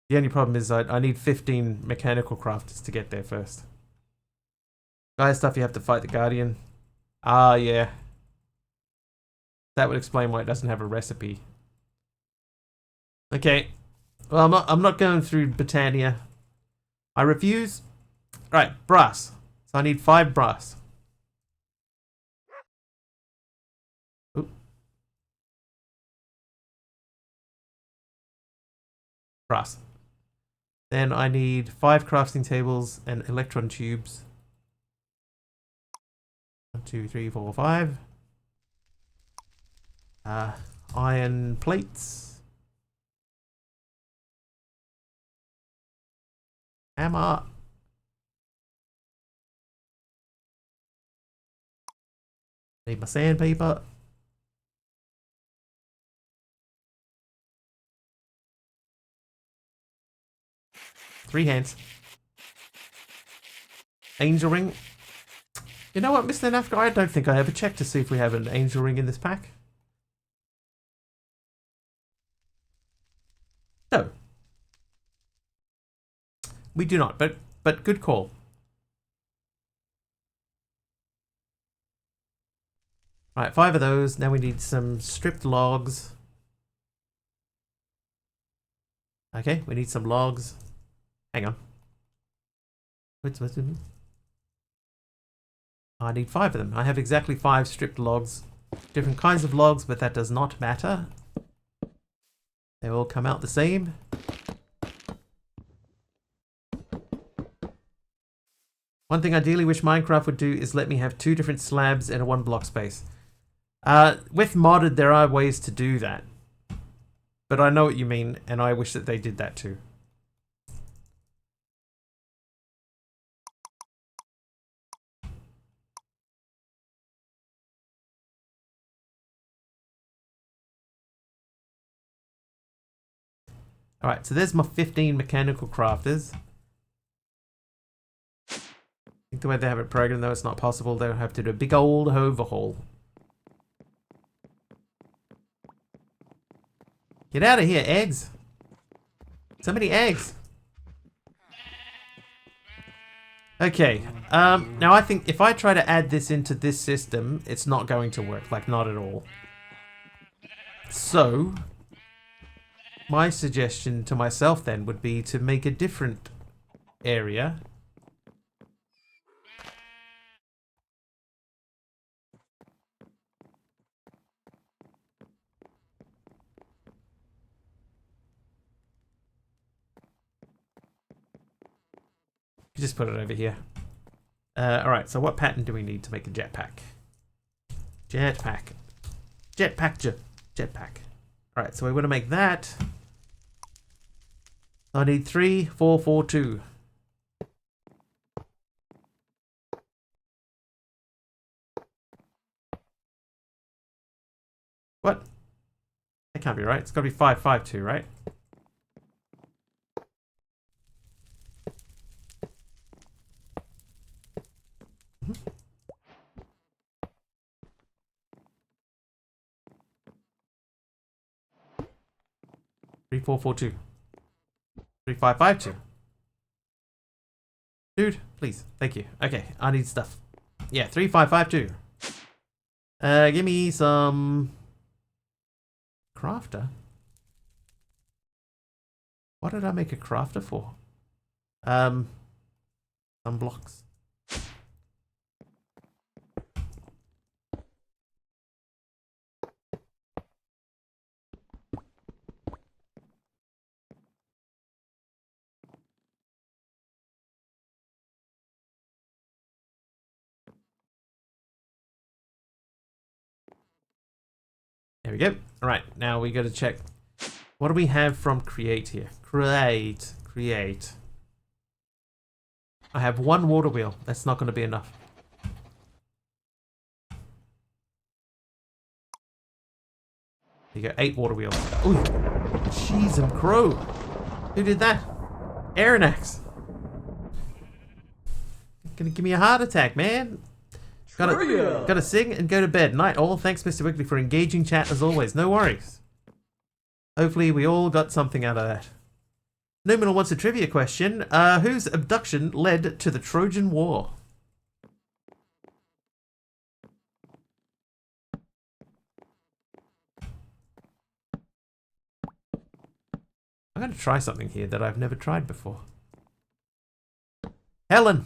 The only problem is I need 15 mechanical crafters to get there first. Gaia stuff, you have to fight the Guardian. Ah, yeah. That would explain why it doesn't have a recipe. Okay. Well, I'm not going through Britannia. I refuse. Right, brass. So I need 5 brass. Oop. Brass. Then I need 5 crafting tables and electron tubes. 1, 2, 3, 4, 5. Iron plates. Hammer. Need my sandpaper. Three hands. Angel ring. You know what, Mr. Nafka? I don't think I ever checked to see if we have an angel ring in this pack. No. We do not, but good call. Right, 5 of those. Now we need some stripped logs. Okay, we need some logs. Hang on. What's I need 5 of them. I have exactly 5 stripped logs. Different kinds of logs, but that does not matter. They all come out the same. One thing I ideally wish Minecraft would do is let me have 2 different slabs in a 1 block space. With modded, there are ways to do that. But I know what you mean, and I wish that they did that too. Alright, so there's my 15 mechanical crafters. I think the way they have it programmed, though, it's not possible. They'll have to do a big old overhaul. Get out of here, eggs! So many eggs! Okay, now I think if I try to add this into this system, it's not going to work, like not at all. So, my suggestion to myself then would be to make a different area. Just put it over here. Alright, so what pattern do we need to make a jetpack? Jetpack. Jetpack. Alright, so we want to make that. I need 3, 4, 4, 2. What? That can't be right. It's got to be 5, 5, 2, right? Mm-hmm. 3, 4, 4, 2. 3, 5, 5, 2. Dude, please. Thank you. Okay, I need stuff. Yeah, 3, 5, 5, 2. Give me some crafter. What did I make a crafter for? Some blocks. There we go. All right, now we got to check. What do we have from create here? Create. I have one water wheel. That's not going to be enough. You go 8 water wheels. Ooh, cheese and crow. Who did that? Aronnax. Gonna give me a heart attack, man. Gotta sing and go to bed. Night all. Thanks, Mr. Wiggly, for engaging chat as always. No worries. Hopefully we all got something out of that. Numinal wants a trivia question. Whose abduction led to the Trojan War? I'm going to try something here that I've never tried before. Helen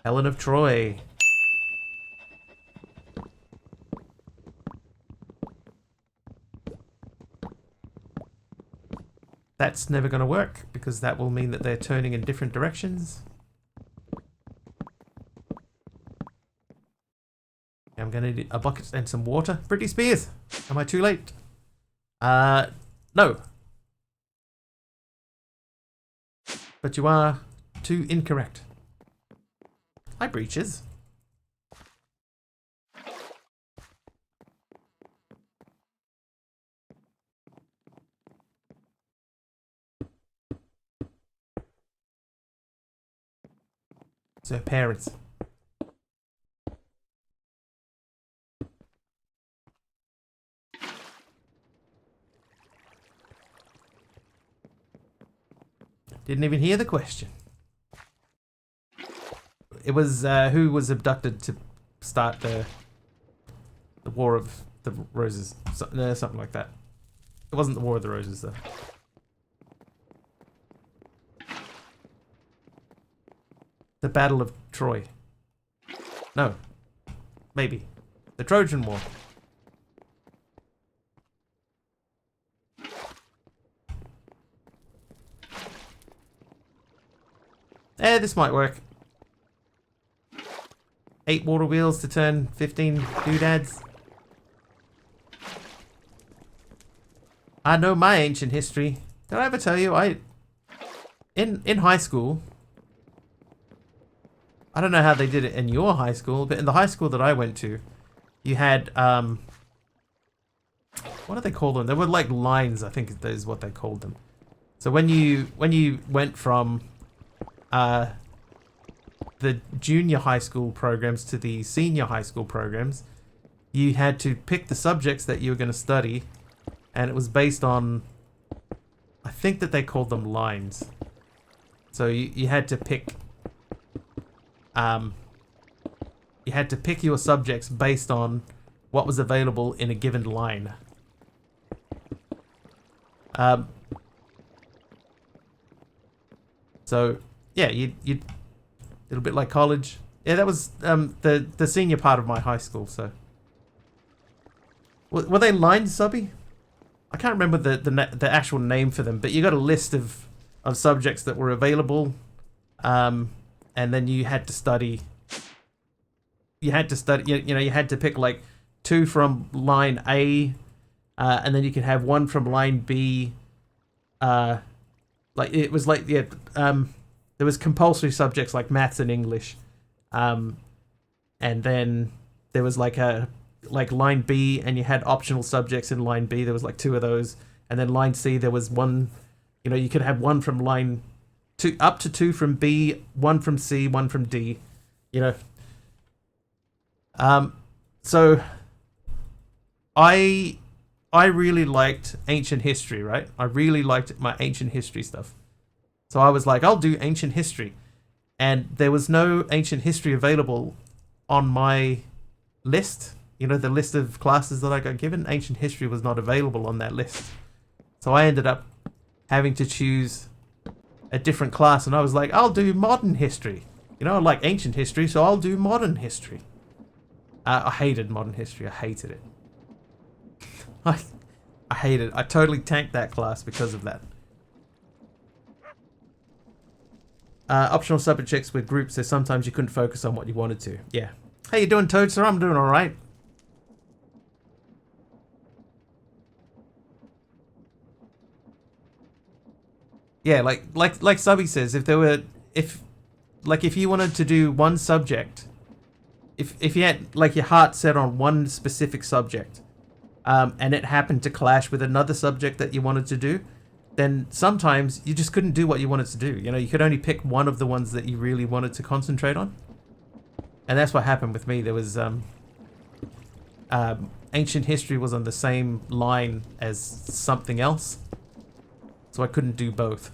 of Troy. That's never going to work because that will mean that they're turning in different directions. I'm going to need a bucket and some water. Britney Spears, am I too late? No. But you are too incorrect. Hi, Breaches. So, parents. Didn't even hear the question. It was who was abducted to start the War of the Roses, something like that. It wasn't the War of the Roses though. The Battle of Troy. No, maybe the Trojan War. This might work. 8 water wheels to turn 15 doodads. I know my ancient history. Did I ever tell you in high school? I don't know how they did it in your high school, but in the high school that I went to, you had what do they call them? They were like lines, I think is what they called them. So when you went from the junior high school programs to the senior high school programs, you had to pick the subjects that you were going to study, and it was based on, I think that they called them lines. So you had to pick your subjects based on what was available in a given line. So yeah, you a little bit like college. Yeah, that was the senior part of my high school. So were they lines, Subby? I can't remember the actual name for them, but you got a list of subjects that were available, and then you had to study. You had to pick like 2 from line A, and then you could have 1 from line B. Like it was like there was compulsory subjects like maths and English, and then there was like line B, and you had optional subjects in line B. There was like 2 of those, and then line C there was 1. You could have 1 from line 2 up to 2 from B, 1 from C, 1 from D. So I really liked ancient history, right? I really liked my ancient history stuff. So I was like, I'll do ancient history. And there was no ancient history available on my list. The list of classes that I got given. Ancient history was not available on that list. So I ended up having to choose a different class. And I was like, I'll do modern history. I like ancient history, so I'll do modern history. I hated modern history. I hated it. I hated it. I totally tanked that class because of that. Optional subjects with groups, so sometimes you couldn't focus on what you wanted to. Yeah. How you doing, Toadster? I'm doing alright. Yeah, like Subby says, if you wanted to do one subject, if you had like your heart set on one specific subject, and it happened to clash with another subject that you wanted to do, then sometimes you just couldn't do what you wanted to do. You know, you could only pick one of the ones that you really wanted to concentrate on. And that's what happened with me. There was ancient history was on the same line as something else, so I couldn't do both.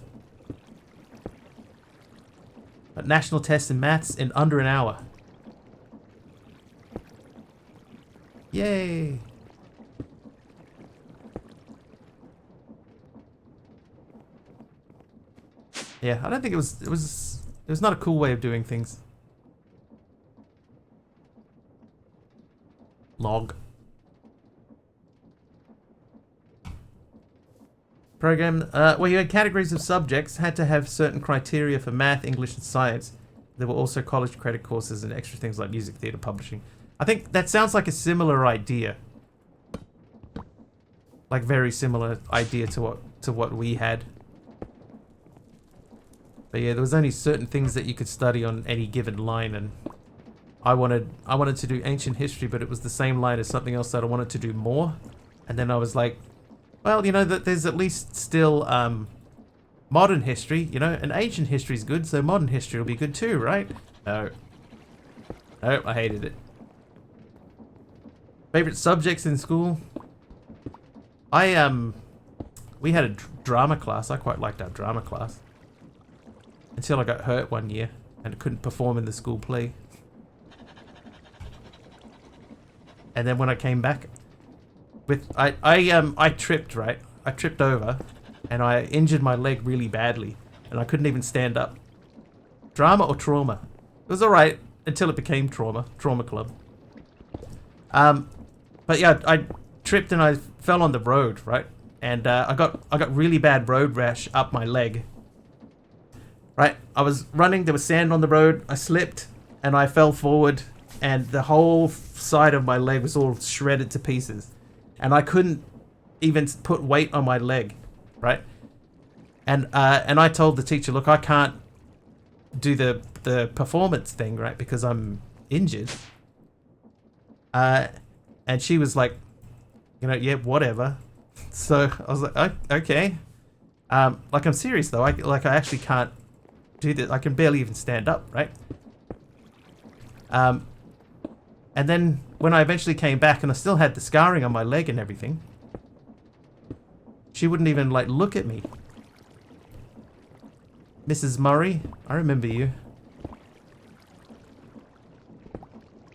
But national test in maths in under an hour. Yay! Yeah, I don't think it was not a cool way of doing things. Log. Program, well, you had categories of subjects, had to have certain criteria for math, English, and science. There were also college credit courses and extra things like music, theatre, publishing. I think that sounds like a similar idea. Like very similar idea to what we had. But yeah, there was only certain things that you could study on any given line, and I wanted to do ancient history, but it was the same line as something else that I wanted to do more. And then I was like, well, you know, that there's at least still modern history, you know, and ancient history is good, so modern history will be good too, right? No. No, I hated it. Favorite subjects in school? We had a drama class. I quite liked our drama class. Until I got hurt one year and couldn't perform in the school play. And then when I came back, I tripped, right? I tripped over and I injured my leg really badly and I couldn't even stand up. Drama or trauma? It was alright until it became trauma. Trauma club. But yeah, I tripped and I fell on the road, right? And I got really bad road rash up my leg. Right? I was running, there was sand on the road, I slipped and I fell forward and the whole side of my leg was all shredded to pieces. And I couldn't even put weight on my leg, right? And I told the teacher, look, I can't do the performance thing, right? Because I'm injured. And she was like, you know, yeah, whatever. So I was like, oh, okay. Like I'm serious though. I actually can't do this. I can barely even stand up, right? And then when I eventually came back and I still had the scarring on my leg and everything, she wouldn't even like look at me. Mrs. Murray, I remember you.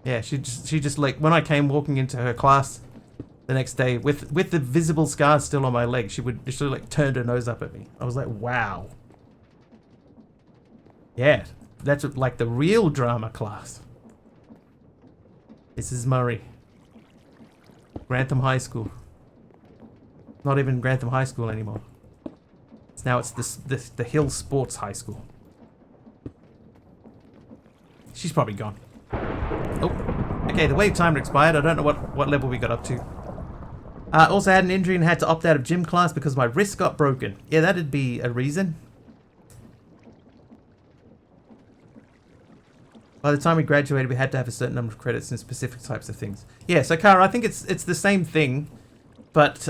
Yeah, she just like, when I came walking into her class the next day with the visible scars still on my leg, she like turned her nose up at me. I was like, wow. Yeah, that's like the real drama class. Mrs. Murray. Grantham High School. Not even Grantham High School anymore. It's the Hill Sports High School. She's probably gone. Oh, okay, the wave timer expired. I don't know what level we got up to. Also had an injury and had to opt out of gym class because my wrist got broken. Yeah, that'd be a reason. By the time we graduated, we had to have a certain number of credits in specific types of things. Yeah, so Kara, I think it's the same thing, but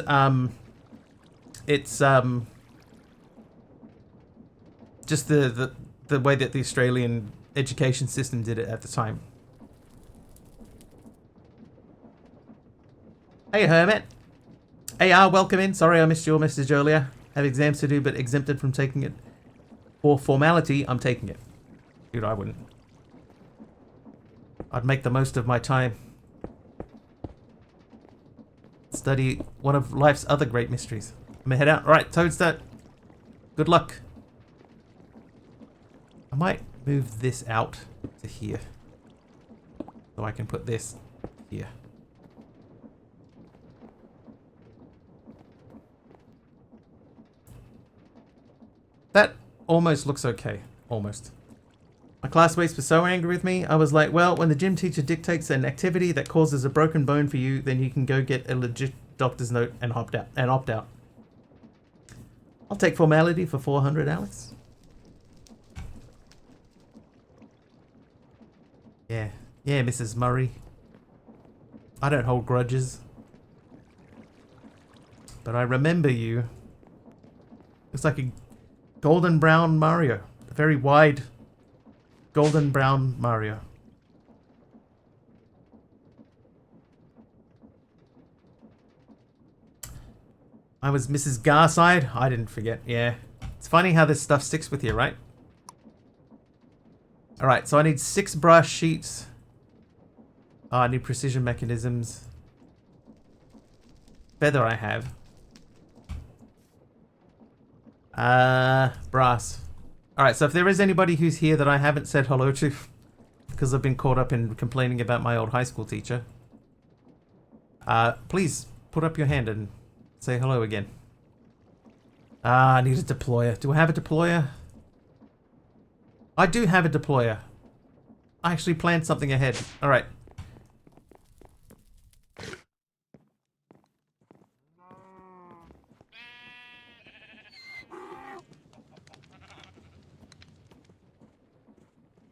it's just the way that the Australian education system did it at the time. Hey Hermit. Hey, welcome in. Sorry I missed your message earlier. Have exams to do, but exempted from taking it. For formality, I'm taking it. Dude, I wouldn't. I'd make the most of my time. Study one of life's other great mysteries. I'm gonna head out. Alright, Toadster. Good luck. I might move this out to here. So I can put this here. That almost looks okay. Almost. My classmates were so angry with me. I was like, well, when the gym teacher dictates an activity that causes a broken bone for you, then you can go get a legit doctor's note and opt out. I'll take formality for 400, Alex. Yeah, Mrs. Murray. I don't hold grudges. But I remember you. It's like a golden brown Mario. A very wide golden brown Mario. I was Mrs. Garside. I didn't forget. Yeah. It's funny how this stuff sticks with you, right? Alright, so I need 6 brass sheets. Oh, I need precision mechanisms. Feather I have. Brass. Alright, so if there is anybody who's here that I haven't said hello to, because I've been caught up in complaining about my old high school teacher, please put up your hand and say hello again. I need a deployer. Do I have a deployer? I do have a deployer. I actually planned something ahead. Alright.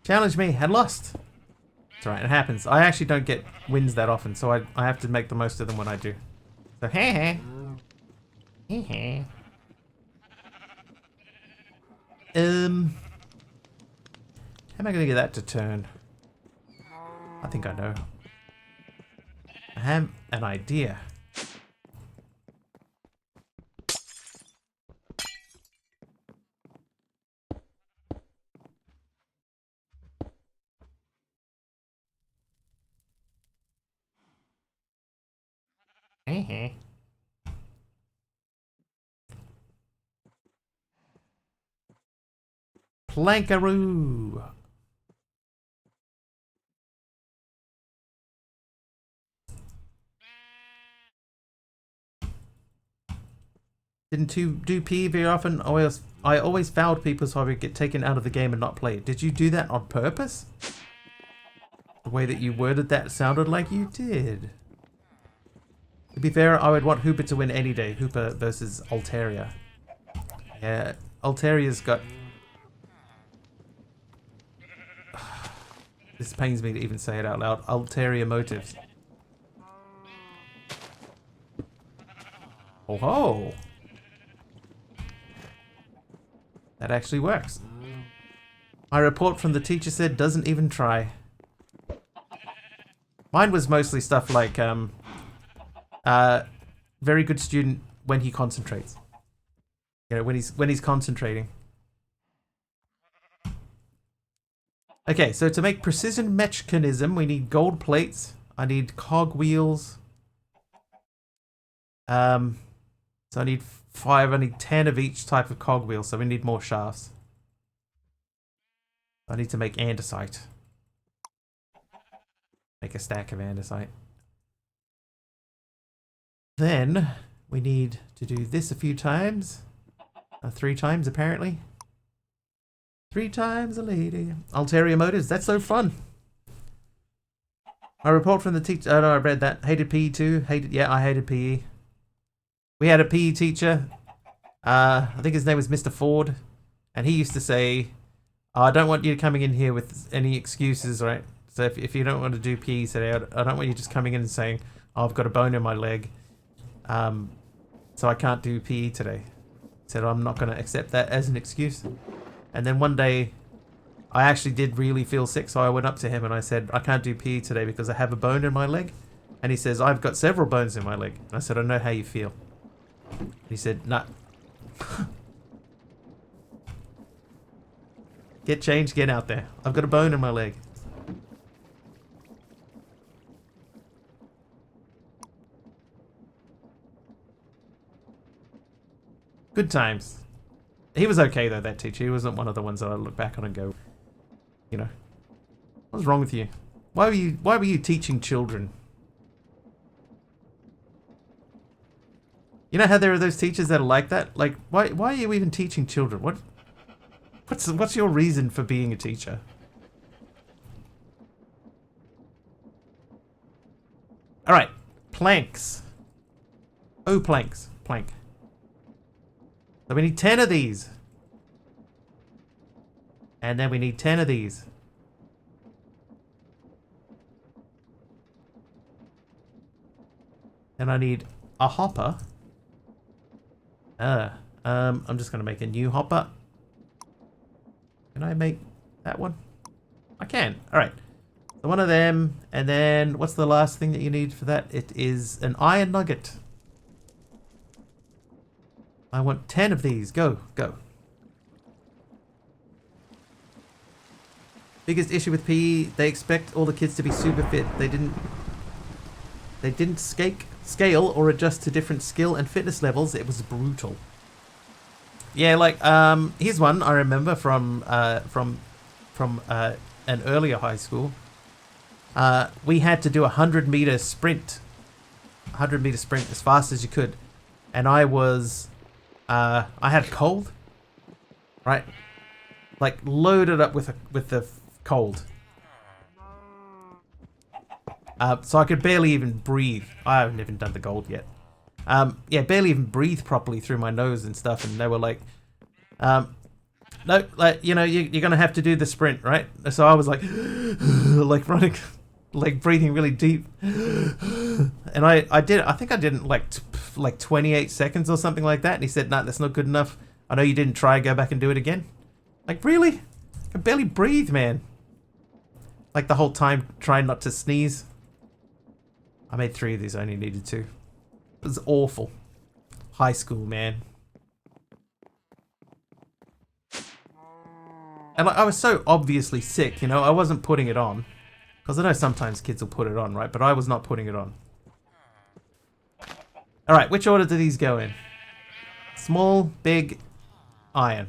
Challenge me. Had lost. It's alright, it happens. I actually don't get wins that often, so I have to make the most of them when I do. So, heh. How am I going to get that to turn? I think I know. I have an idea. Plankaroo. Didn't do P very often. I always fouled people so I would get taken out of the game and not play it. Did you do that on purpose? The way that you worded that sounded like you did. To be fair, I would want Hooper to win any day. Hooper versus Altaria. Yeah, Altaria's got... This pains me to even say it out loud. Altaria motives. Oh ho! That actually works. My report from the teacher said doesn't even try. Mine was mostly stuff like, very good student when he concentrates. You know, when he's concentrating. Okay, so to make precision mechanism, we need gold plates. I need cog wheels. So I need 5. I need 10 of each type of cog wheel. So we need more shafts. I need to make andesite. Make a stack of andesite. Then we need to do this a few times. 3 times apparently. 3 times a lady. Altaria motives. That's so fun. I report from the teacher. Oh no, I read that. Hated PE too. Yeah, I hated PE. We had a PE teacher. I think his name was Mr. Ford, and he used to say, oh, "I don't want you coming in here with any excuses, right? So if you don't want to do PE today, I don't want you just coming in and saying, oh, I've got a bone in my leg, so I can't do PE today." Said I'm not going to accept that as an excuse. And then one day, I actually did really feel sick, so I went up to him and I said, I can't do PE today because I have a bone in my leg. And he says, I've got several bones in my leg. And I said, I know how you feel. And he said, nah. Get changed, get out there. I've got a bone in my leg. Good times. He was okay though, that teacher. He wasn't one of the ones that I look back on and go, you know, what's wrong with you? Why were you teaching children? You know how there are those teachers that are like that? Like, why are you even teaching children? What's your reason for being a teacher? All right, planks. Oh, planks. Plank. So we need 10 of these. And then we need 10 of these. And I need a hopper. I'm just going to make a new hopper. Can I make that one? I can. All right. So one of them. And then what's the last thing that you need for that? It is an iron nugget. I want 10 of these. Go, go. Biggest issue with PE, they expect all the kids to be super fit. They didn't scale or adjust to different skill and fitness levels. It was brutal. Yeah, like here's one I remember from an earlier high school. We had to do a 100-meter sprint. 100-meter sprint as fast as you could. And I was I had a cold, right? Like loaded up with the cold. So I could barely even breathe. I haven't even done the gold yet. Yeah, barely even breathe properly through my nose and stuff. And they were like, no, like, you know, you're going to have to do the sprint, right? So I was like, like running, like breathing really deep. And I did, I think I did it like 28 seconds or something like that. And he said, nah, that's not good enough. I know you didn't try, go back and do it again. Like, really? I can barely breathe, man. Like the whole time trying not to sneeze. I made 3 of these, I only needed 2. It was awful. High school, man. And like, I was so obviously sick, you know, I wasn't putting it on. Because I know sometimes kids will put it on, right? But I was not putting it on. Alright, which order do these go in? Small, big, iron.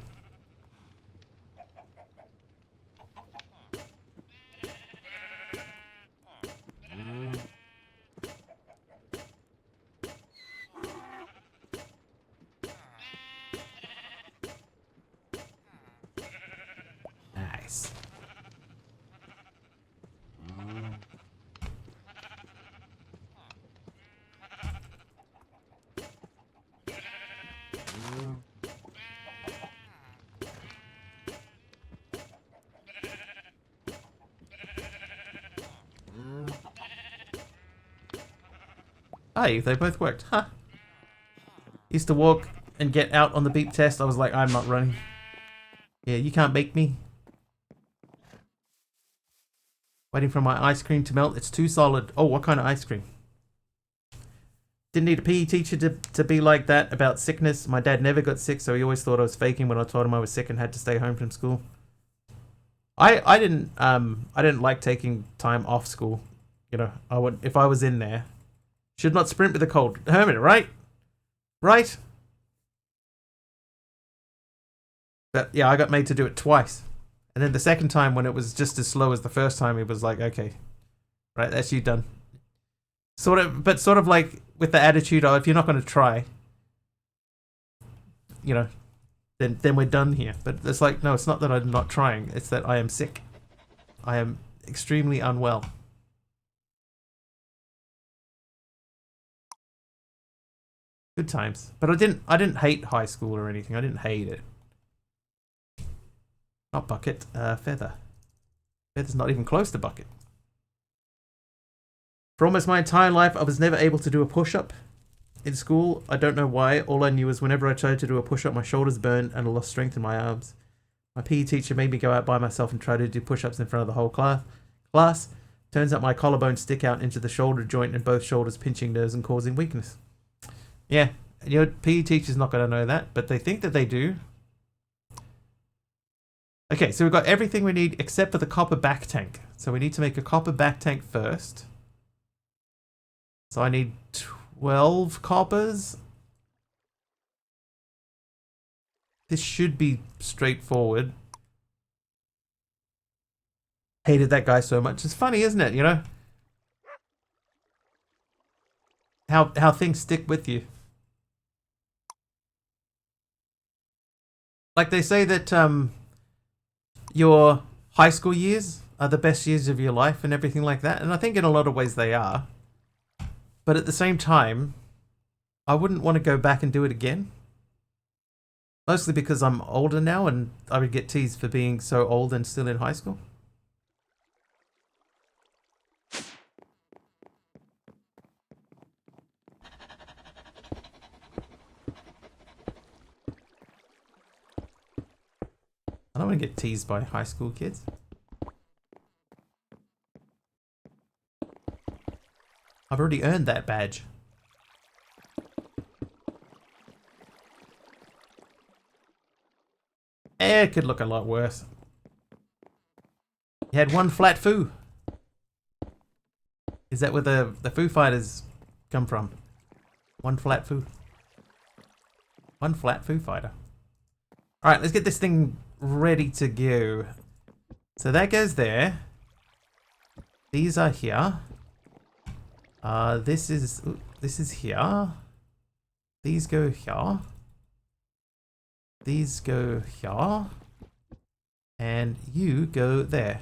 Nice. Hey, they both worked. Huh. Used to walk and get out on the beep test. I was like, I'm not running. Yeah, you can't make me. Waiting for my ice cream to melt. It's too solid. Oh, what kind of ice cream? Didn't need a PE teacher to be like that about sickness. My dad never got sick, so he always thought I was faking when I told him I was sick and had to stay home from school. I didn't like taking time off school. You know, I would, if I was in there. Should not sprint with a cold. Hermit, right? Right? But yeah, I got made to do it twice. And then the second time when it was just as slow as the first time, it was like, okay, right, that's you done. Sort of like with the attitude of, if you're not going to try, you know, then we're done here. But it's like, no, it's not that I'm not trying. It's that I am sick. I am extremely unwell. Good times. But I didn't hate high school or anything. I didn't hate it. Not bucket, feather. Feather's not even close to bucket. For almost my entire life, I was never able to do a push-up. In school, I don't know why. All I knew was whenever I tried to do a push-up, my shoulders burned and I lost strength in my arms. My PE teacher made me go out by myself and try to do push-ups in front of the whole class. Turns out my collarbones stick out into the shoulder joint and both shoulders pinching nerves and causing weakness. Yeah, your PE teacher's not going to know that, but they think that they do. Okay, so we've got everything we need except for the copper back tank. So we need to make a copper back tank first. So I need 12 coppers. This should be straightforward. Hated that guy so much. It's funny, isn't it? You know? How things stick with you. Like they say that your high school years are the best years of your life and everything like that. And I think in a lot of ways they are. But at the same time, I wouldn't want to go back and do it again. Mostly because I'm older now and I would get teased for being so old and still in high school. I don't want to get teased by high school kids. I've already earned that badge. It could look a lot worse. You had one flat foo. Is that where the Foo Fighters come from? One flat foo. One flat Foo Fighter. Alright, let's get this thing ready to go. So that goes there. These are here. This is here. These go here. These go here. And you go there.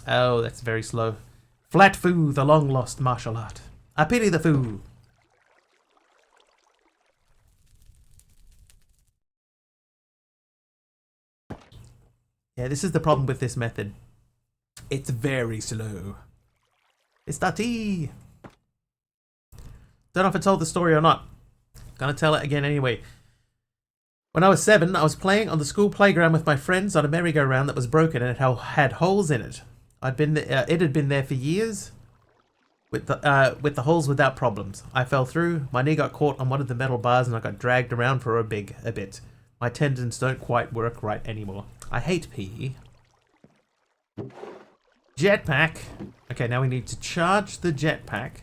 Oh, that's very slow. Flat foo, the long lost martial art. I pity the foo. Yeah, this is the problem with this method. It's very slow. It's that tea. Don't know if I told the story or not. Gonna tell it again anyway. When I was 7, I was playing on the school playground with my friends on a merry-go-round that was broken and it had holes in it. It had been there for years, with the holes without problems. I fell through. My knee got caught on one of the metal bars and I got dragged around for a bit. My tendons don't quite work right anymore. I hate PE. Jetpack. Okay, now we need to charge the jetpack.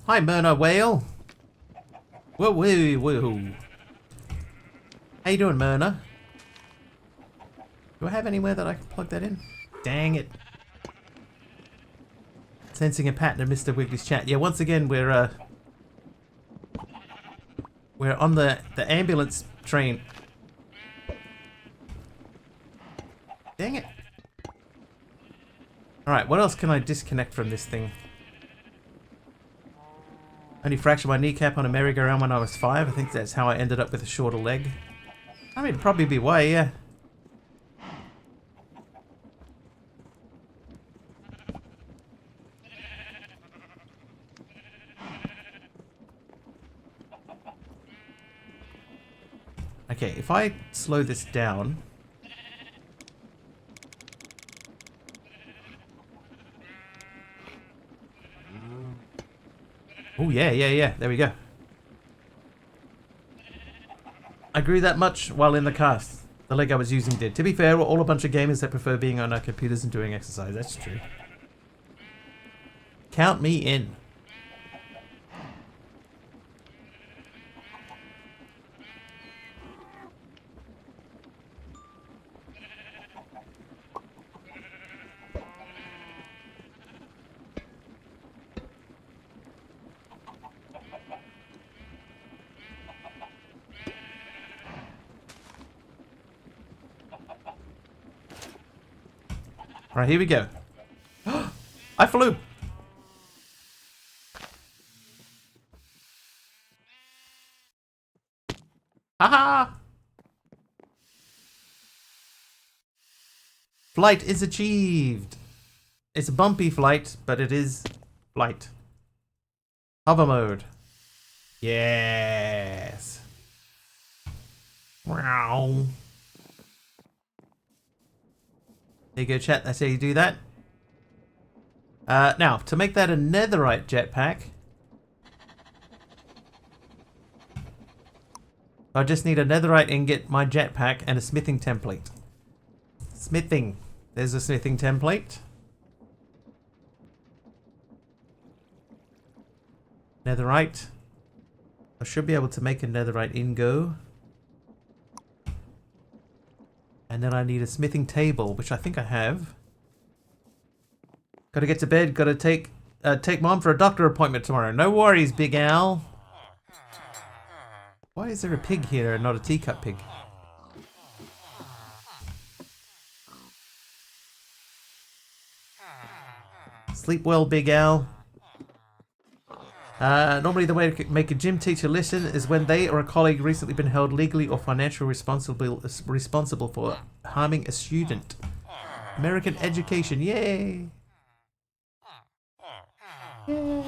Hi, Myrna Whale. Whoa, whoa, whoa. How you doing, Myrna? Do I have anywhere that I can plug that in? Dang it. Sensing a pattern in Mr. Wiggly's chat. Yeah, once again, we're on the ambulance train. Dang it. Alright, what else can I disconnect from this thing? Only fractured my kneecap on a merry-go-round when I was 5. I think that's how I ended up with a shorter leg. I mean, it'd probably be why, yeah. Okay, if I slow this down... Oh, yeah. There we go. I grew that much while in the cast. The leg I was using did. To be fair, we're all a bunch of gamers that prefer being on our computers and doing exercise. That's true. Count me in. Alright, here we go. I flew! Haha! Flight is achieved! It's a bumpy flight, but it is flight. Hover mode. Yes! Wow. There you go, chat. That's how you do that. Now, to make that a netherite jetpack, I just need a netherite ingot, my jetpack, and a smithing template. Smithing. There's a smithing template. Netherite. I should be able to make a netherite ingo. And then I need a smithing table, which I think I have. Gotta get to bed, gotta take take Mom for a doctor appointment tomorrow. No worries, Big Al. Why is there a pig here and not a teacup pig? Sleep well, Big Al. Normally the way to make a gym teacher listen is when they or a colleague recently been held legally or financially responsible for harming a student. American education, yay! Yay.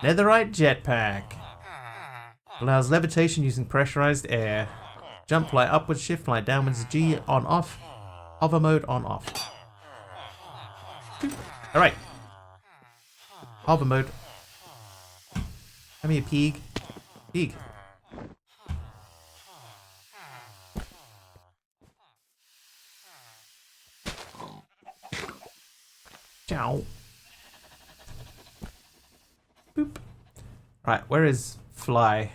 Netherite jetpack. Allows levitation using pressurized air. Jump, fly upwards, shift, fly downwards, G on off. Hover mode on off. Alright. Hover mode. Come here, pig. Pig. Ciao. Boop. Right, where is fly?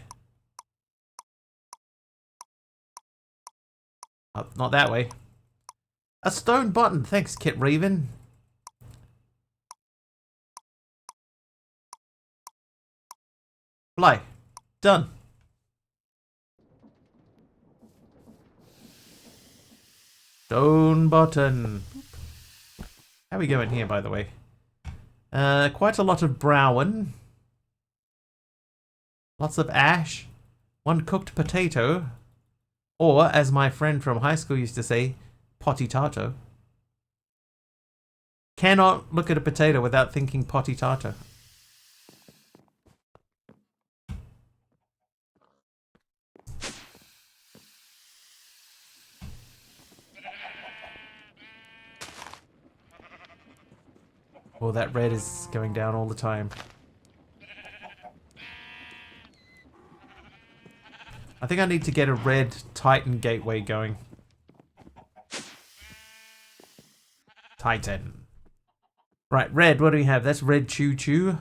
Oh, not that way. A stone button. Thanks, Kit Raven. Fly. Done. Stone button. How are we going here, by the way? Quite a lot of brown. Lots of ash. One cooked potato. Or, as my friend from high school used to say, potty tato. Cannot look at a potato without thinking potty tato. Oh, that red is going down all the time. I think I need to get a red Titan gateway going. Titan. Right, red, what do we have? That's red choo-choo.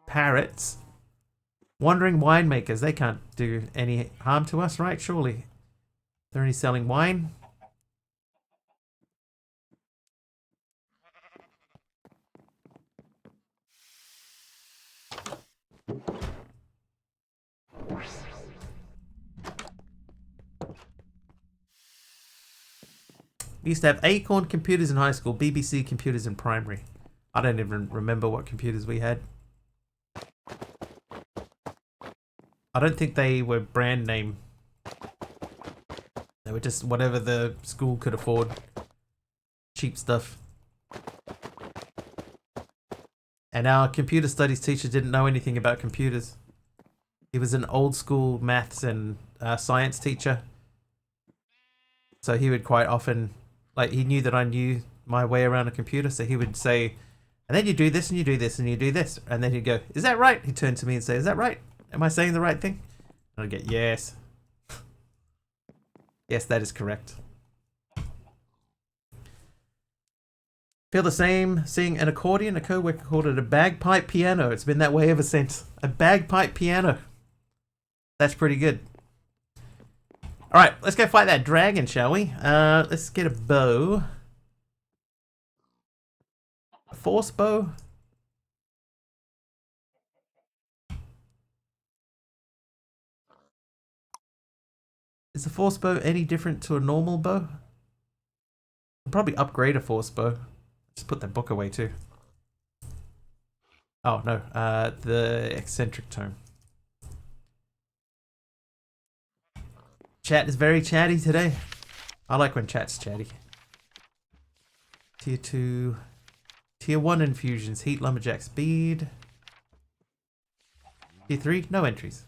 Parrots. Wandering winemakers. They can't do any harm to us, right? Surely. They're only selling wine. We used to have Acorn computers in high school, BBC computers in primary. I don't even remember what computers we had. I don't think they were brand name. They were just whatever the school could afford. Cheap stuff. And our computer studies teacher didn't know anything about computers. He was an old school maths and science teacher. So he would quite often, like, he knew that I knew my way around a computer, so he would say, and then you do this and you do this and you do this. And then he'd go, is that right? He'd turn to me and say, is that right? Am I saying the right thing? And I'd get, yes. Yes, that is correct. Feel the same seeing an accordion. A co-worker called it a bagpipe piano. It's been that way ever since. A bagpipe piano. That's pretty good. Alright, let's go fight that dragon, shall we? Let's get a bow. A force bow. Is the force bow any different to a normal bow? I'll probably upgrade a force bow. Just put that book away too. Oh no, the eccentric tome. Chat is very chatty today. I like when chat's chatty. Tier 2. Tier 1 infusions. Heat lumberjack speed. Tier 3. No entries.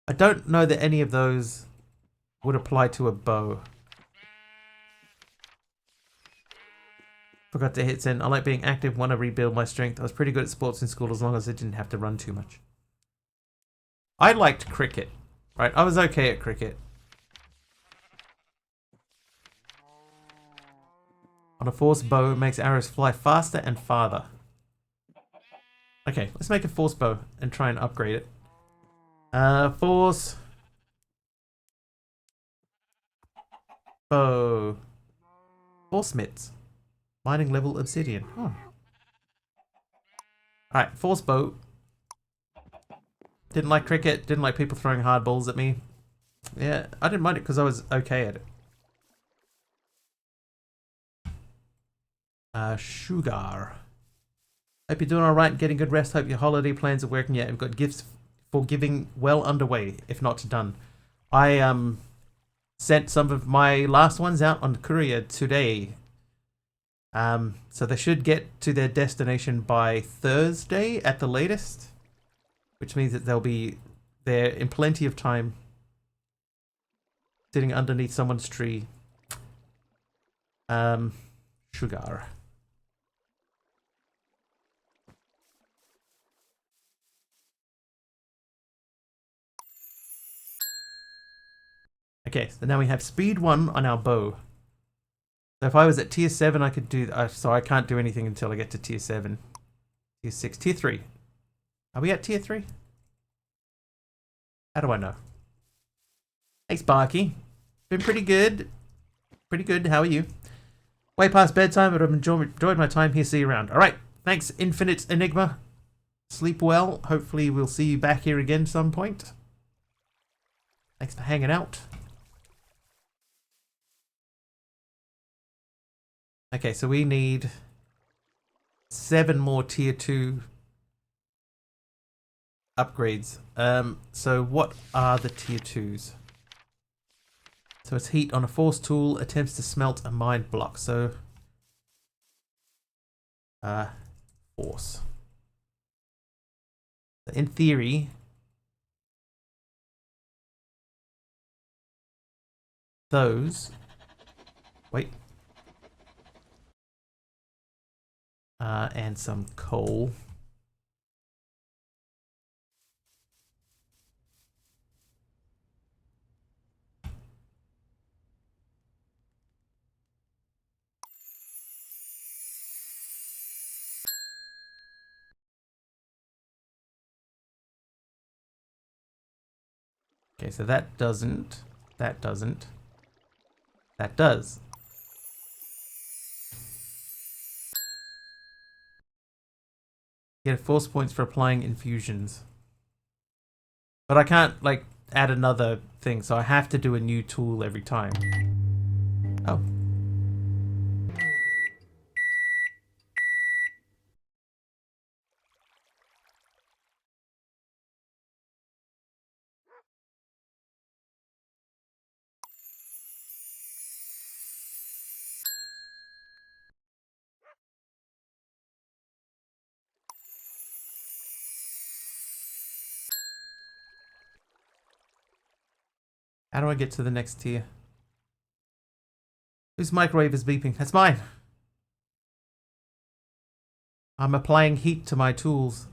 I don't know that any of those would apply to a bow. Forgot to hit send. I like being active. Want to rebuild my strength. I was pretty good at sports in school as long as I didn't have to run too much. I liked cricket, right? I was okay at cricket. On a force bow, it makes arrows fly faster and farther. Okay, let's make a force bow and try and upgrade it. Force. bow. Force mitts. Mining level obsidian. Oh. Alright, force bow. Didn't like cricket. Didn't like people throwing hard balls at me. Yeah, I didn't mind it because I was okay at it. Sugar. Hope you're doing alright, getting good rest. Hope your holiday plans are working out. We've got gifts for giving well underway, if not done. I sent some of my last ones out on courier today. So they should get to their destination by Thursday at the latest, which means that they'll be there in plenty of time, sitting underneath someone's tree. Sugar. Okay, so now we have speed 1 on our bow. So if I was at tier 7, I could do... so I can't do anything until I get to tier 7. Tier 6. Tier 3. Are we at tier 3? How do I know? Hey, Sparky. Been pretty good. Pretty good. How are you? Way past bedtime, but I've enjoyed my time here. See you around. Alright. Thanks, Infinite Enigma. Sleep well. Hopefully we'll see you back here again some point. Thanks for hanging out. Okay, so we need 7 more tier 2 upgrades. So what are the tier 2s? So it's heat on a force tool, attempts to smelt a mine block. So force. In theory, those... Wait. And some coal. Okay, so that doesn't, that doesn't, that does. Get force points for applying infusions. But I can't, like, add another thing, so I have to do a new tool every time. Oh. How do I get to the next tier? Whose microwave is beeping? That's mine! I'm applying heat to my tools.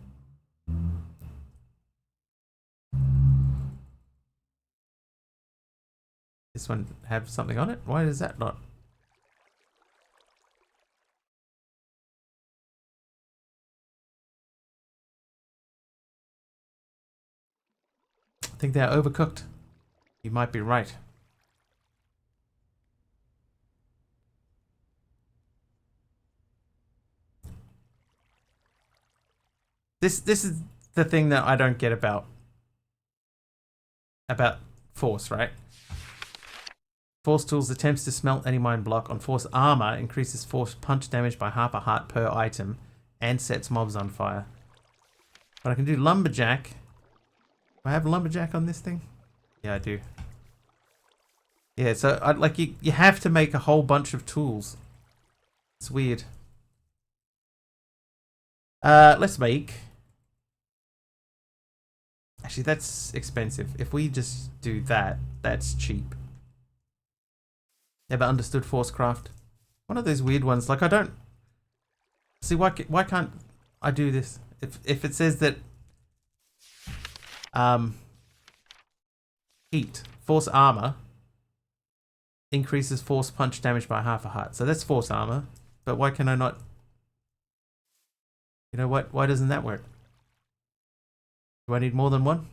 This one have something on it? Why does that not? I think they're overcooked. You might be right. This is the thing that I don't get about force, right? Force tools attempts to smelt any mine block. On force armor increases force punch damage by half a heart per item and sets mobs on fire. But I can do lumberjack. Do I have lumberjack on this thing? Yeah, I do. Yeah, so like you have to make a whole bunch of tools. It's weird. Let's make... Actually, that's expensive. If we just do that, that's cheap. Never understood Forcecraft. One of those weird ones. Like, I don't... See, why can't I do this? If it says that... Heat. Force armor. Increases force punch damage by half a heart. So that's force armor. But why can I not... You know what? Why doesn't that work? Do I need more than one?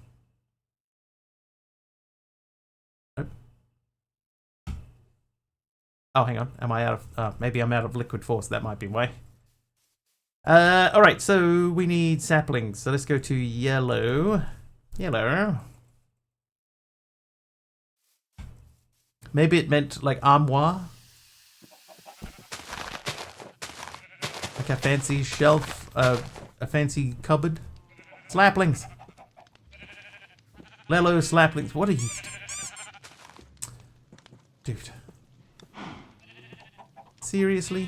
Nope. Oh, hang on. Am I out of... maybe I'm out of liquid force. That might be why. Alright, so we need saplings. So let's go to yellow. Yellow. Maybe it meant like armoire. Like a fancy shelf, a fancy cupboard. Slaplings. Lello slaplings. What are you... Dude. Seriously?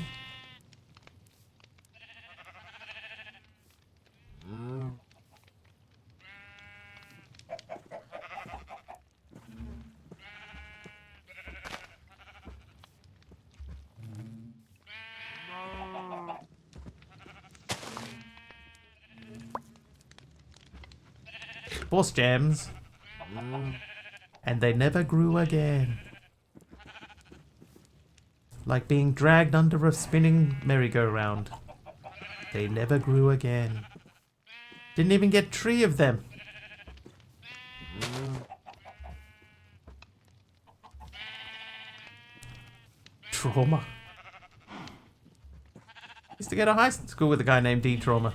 Force gems. And they never grew again. Like being dragged under a spinning merry-go-round. They never grew again. Didn't even get 3 of them. Trauma. Used to go to high school with a guy named D. Trauma.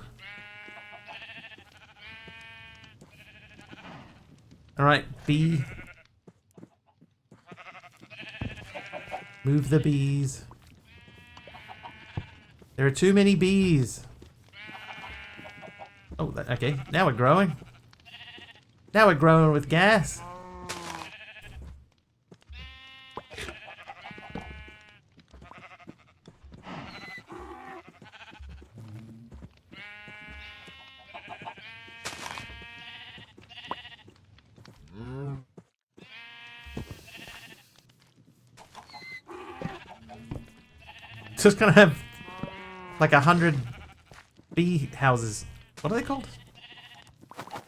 Alright, B. Move the bees. There are too many bees. Oh, okay. Now we're growing. Now we're growing with gas. Just gonna have like 100 bee houses. What are they called?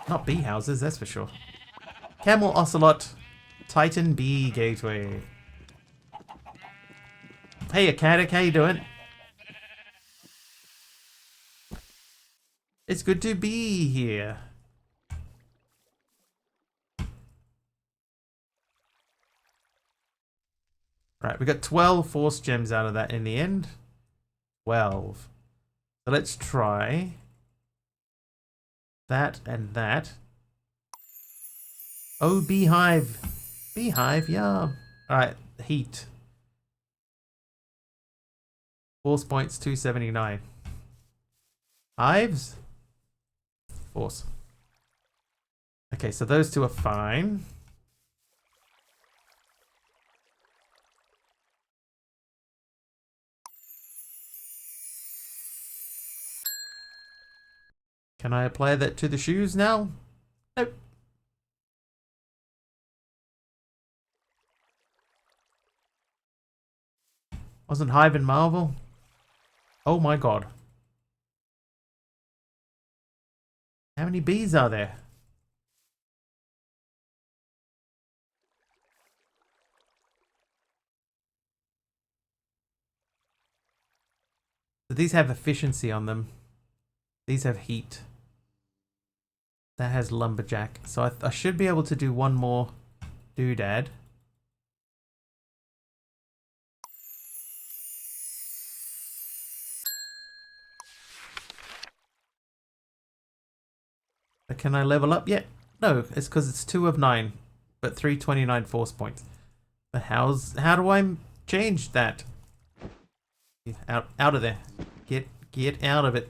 Not bee houses, that's for sure. Camel Ocelot Titan Bee Gateway. Hey, Akatic, how you doing? It's good to be here. Right, we got 12 force gems out of that in the end. 12. So let's try that and that. Oh, beehive. Beehive, yeah. Alright, heat. Force points 279. Hives? Force. Okay, so those two are fine. Can I apply that to the shoes now? Nope. Wasn't Hive in Marvel? Oh my god. How many bees are there? So these have efficiency on them. These have heat. That has lumberjack. So I should be able to do one more doodad. But can I level up yet? No, it's because it's 2 of 9, but 329 force points. But how do I change that? Out of there. Get out of it.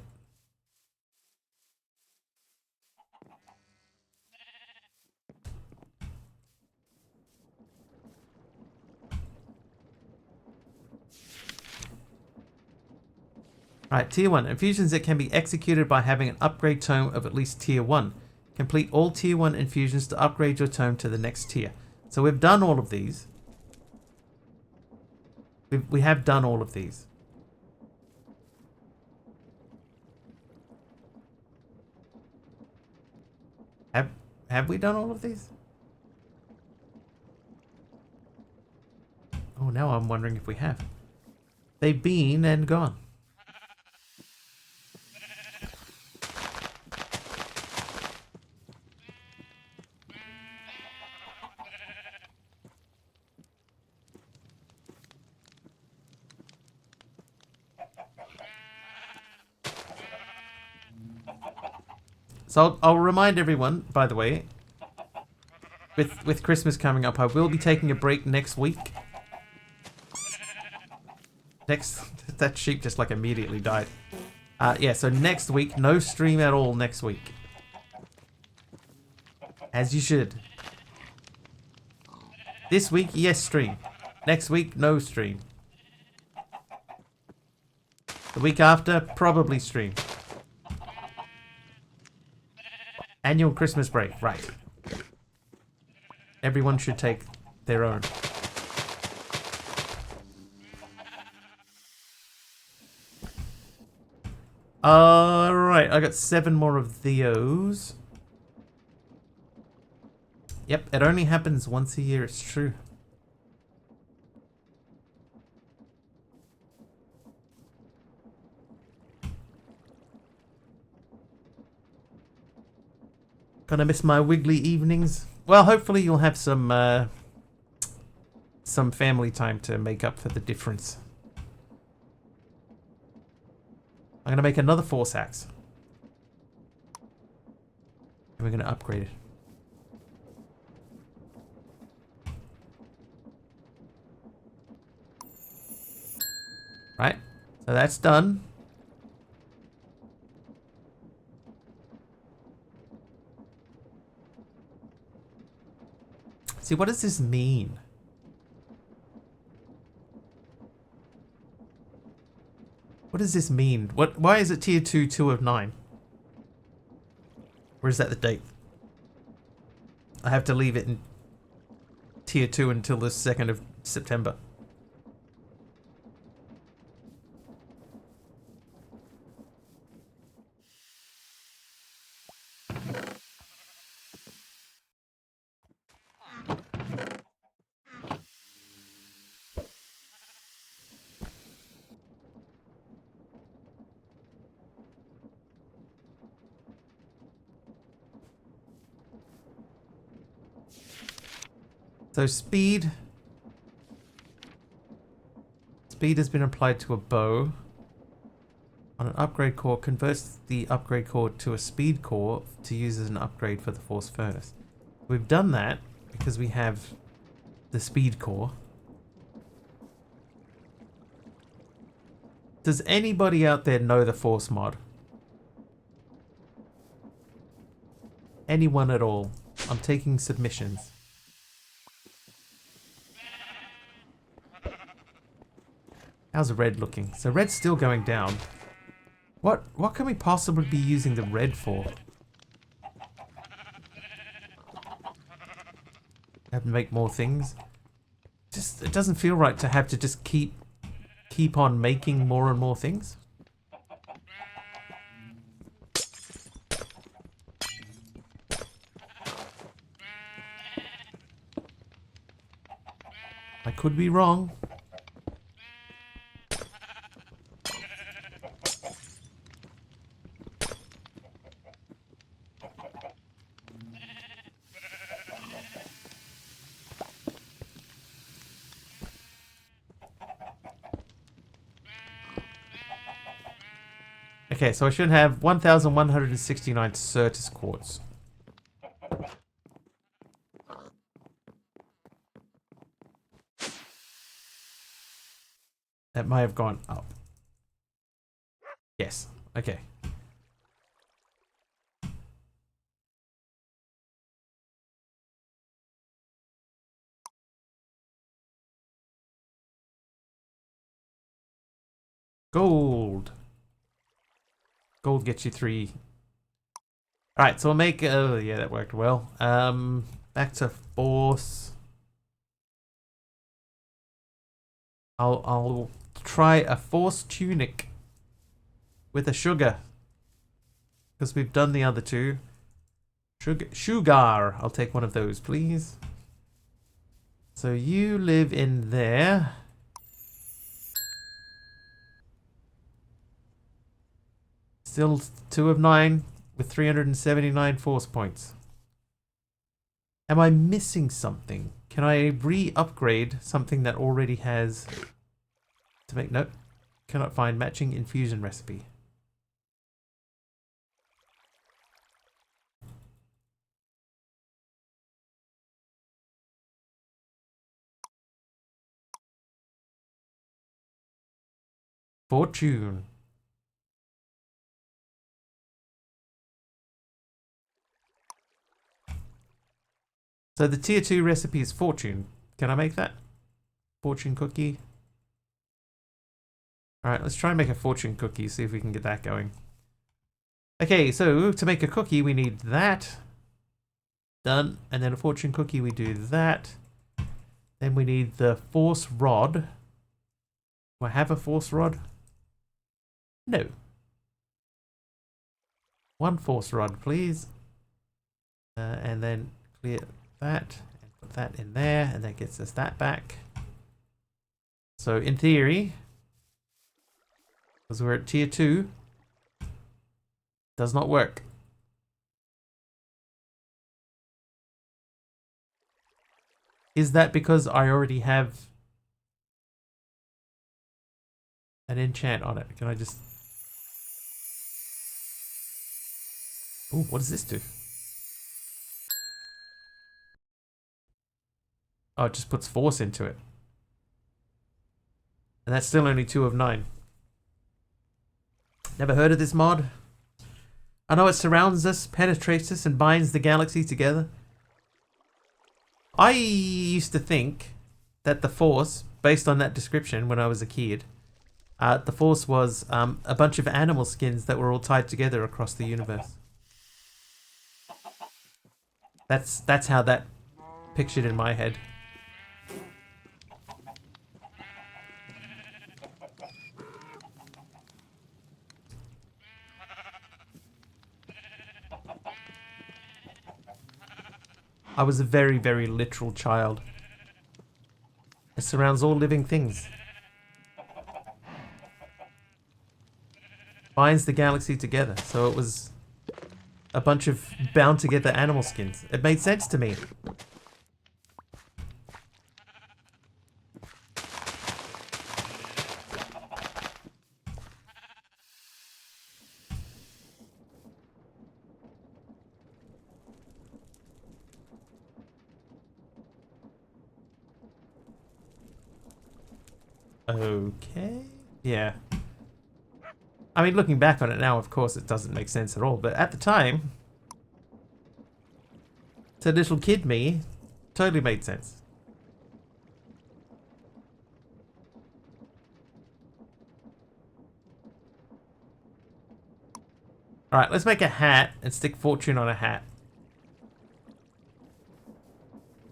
Alright, tier 1. Infusions that can be executed by having an upgrade tome of at least tier 1. Complete all tier 1 infusions to upgrade your tome to the next tier. So we've done all of these. We have done all of these. Have we done all of these? Oh, now I'm wondering if we have. They've been and gone. So I'll remind everyone, by the way, with Christmas coming up, I will be taking a break next week. That sheep just like immediately died. Yeah, so next week, no stream at all next week. As you should. This week, yes, stream. Next week, no stream. The week after, probably stream. Annual Christmas break, right. Everyone should take their own. Alright, I got 7 more of those. Yep, it only happens once a year, it's true. Gonna miss my wiggly evenings. Well, hopefully you'll have some family time to make up for the difference. I'm gonna make another force axe. And we're gonna upgrade it. Right, so that's done. See, what does this mean? What does this mean? Why is it tier 2, 2 of 9? Or is that the date? I have to leave it in tier 2 until the 2nd of September. So speed has been applied to a bow. On an upgrade core, converts the upgrade core to a speed core to use as an upgrade for the force furnace. We've done that because we have the speed core. Does anybody out there know the force mod? Anyone at all? I'm taking submissions. How's red looking? So red's still going down. What can we possibly be using the red for? Have to make more things. Just it doesn't feel right to have to just keep on making more and more things. I could be wrong. Okay, so I should have 1,169 Certus quartz. That may have gone up. Yes, okay. Gold. Gold gets you 3. Alright, so we'll make... Oh, yeah, that worked well. Back to force. I'll try a force tunic with a sugar. Because we've done the other 2. Sugar. I'll take one of those, please. So you live in there. Still 2 of 9 with 379 force points. Am I missing something? Can I re-upgrade something that already has... To make note, cannot find matching infusion recipe. Fortune. So the tier 2 recipe is fortune. Can I make that? Fortune cookie. Alright, let's try and make a fortune cookie, see if we can get that going. Okay, so to make a cookie, we need that. Done. And then a fortune cookie, we do that. Then we need the force rod. Do I have a force rod? No. One force rod, please. And then clear that. And put that in there. And that gets us that back. So in theory, because we're at tier 2, does not work. Is that because I already have an enchant on it? Can I just... Ooh, what does this do? Oh, it just puts force into it. And that's still only 2 of 9. Never heard of this mod? I know it surrounds us, penetrates us, and binds the galaxy together. I used to think that the Force, based on that description when I was a kid, the Force was a bunch of animal skins that were all tied together across the universe. That's how that pictured in my head. I was a very, very literal child. It surrounds all living things. Binds the galaxy together. So it was a bunch of bound together animal skins. It made sense to me. Okay. Yeah. I mean, looking back on it now, of course, it doesn't make sense at all. But at the time, to little kid me, totally made sense. Alright, let's make a hat and stick fortune on a hat.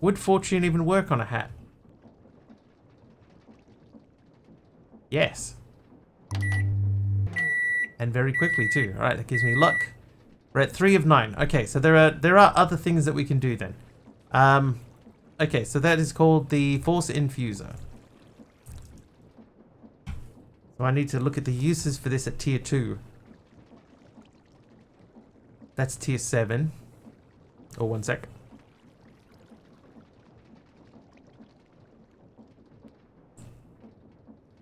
Would fortune even work on a hat? Yes. And very quickly too. Alright, that gives me luck. We're at 3 of 9. Okay, so there are other things that we can do then. Okay, so that is called the Force Infuser. So I need to look at the uses for this at tier 2. That's tier 7. Oh, one sec.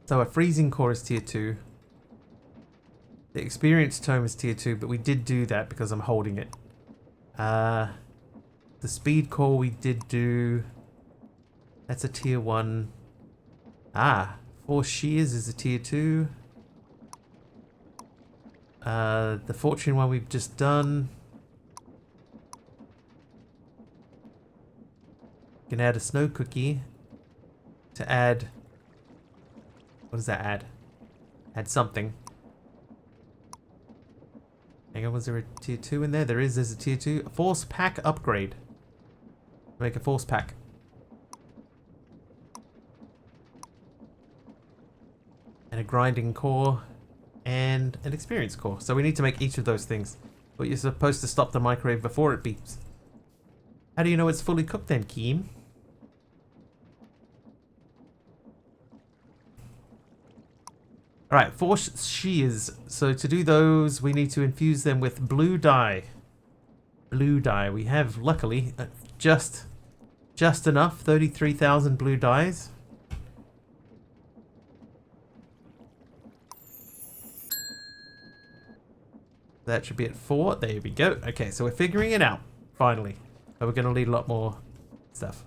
So a freezing core is tier 2. The experience tome is tier 2, but we did do that because I'm holding it. The speed core we did do. That's a tier 1. Ah, force shears is a tier 2. The fortune one we've just done. Can add a snow cookie to add. What does that add? Add something. Hang on, was there a tier 2 in there? There's a tier 2. A force pack upgrade. Make a force pack. And a grinding core. And an experience core. So we need to make each of those things. But you're supposed to stop the microwave before it beeps. How do you know it's fully cooked then, Keem? Alright, force shears. So to do those, we need to infuse them with blue dye. Blue dye. We have, luckily, just enough. 33,000 blue dyes. That should be at 4. There we go. Okay, so we're figuring it out. Finally. But we're going to need a lot more stuff.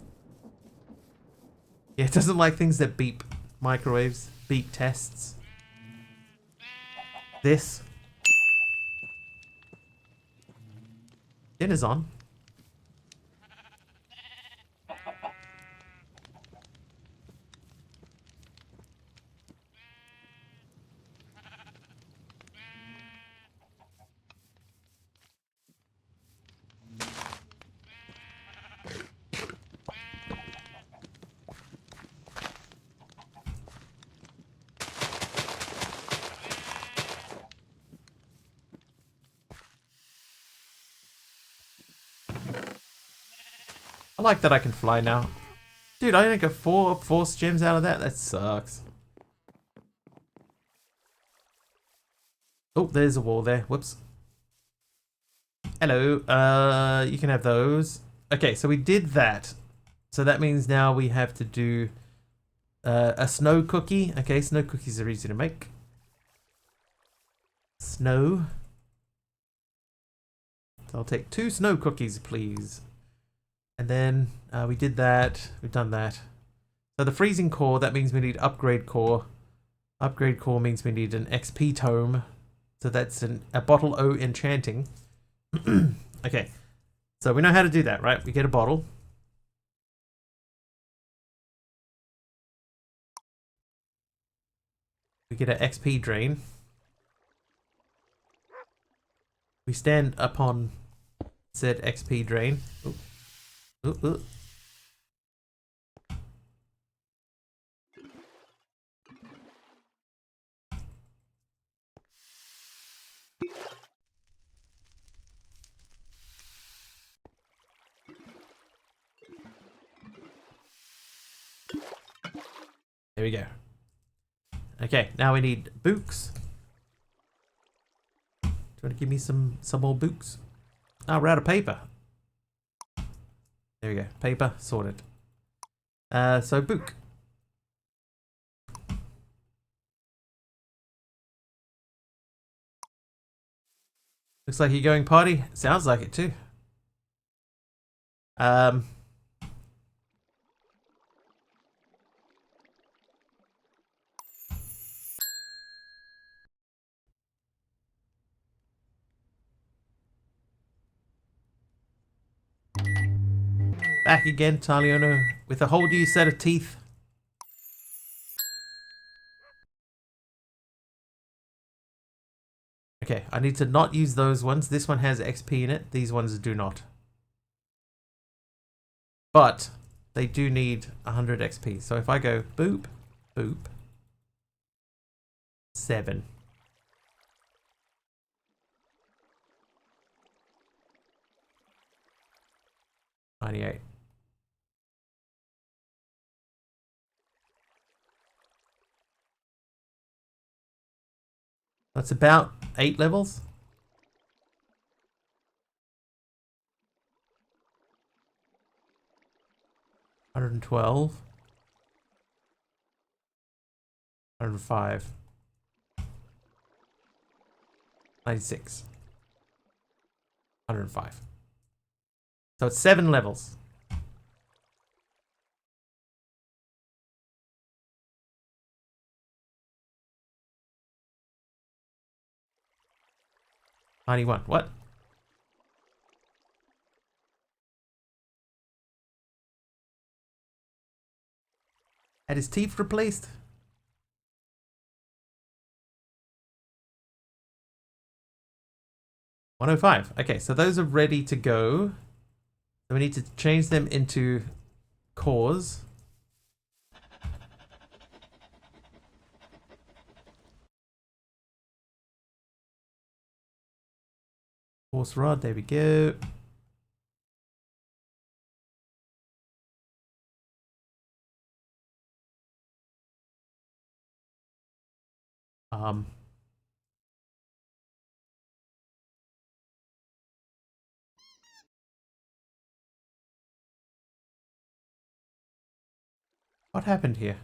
Yeah, it doesn't like things that beep. Microwaves. Beep tests. this. Dinner's on. I like that I can fly now. Dude, I only got 4 force gems out of that. That sucks. Oh, there's a wall there. Whoops. Hello. You can have those. Okay, so we did that. So that means now we have to do a snow cookie. Okay, snow cookies are easy to make. Snow. So I'll take 2 snow cookies, please. And then we did that. We've done that. So the freezing core, that means we need upgrade core. Upgrade core means we need an XP tome. So that's a bottle O enchanting. Okay. So we know how to do that, right? We get a bottle. We get an XP drain. We stand upon said XP drain. Ooh. Ooh, ooh. There we go. Okay, now we need books. Do you want to give me some more books? Oh, we're out of paper. There we go. Paper sorted. So book. Looks like you're going party. Sounds like it too. Back again, Taliono, with a whole new set of teeth. Okay, I need to not use those ones. This one has XP in it. These ones do not. But they do need 100 XP. So if I go boop, boop, 7. $98. That's about 8 levels. $112. $105. $96. $105. So it's 7 levels. $91. What? Had his teeth replaced? $105. Okay, so those are ready to go. So we need to change them into cores. Force rod, there we go. What happened here?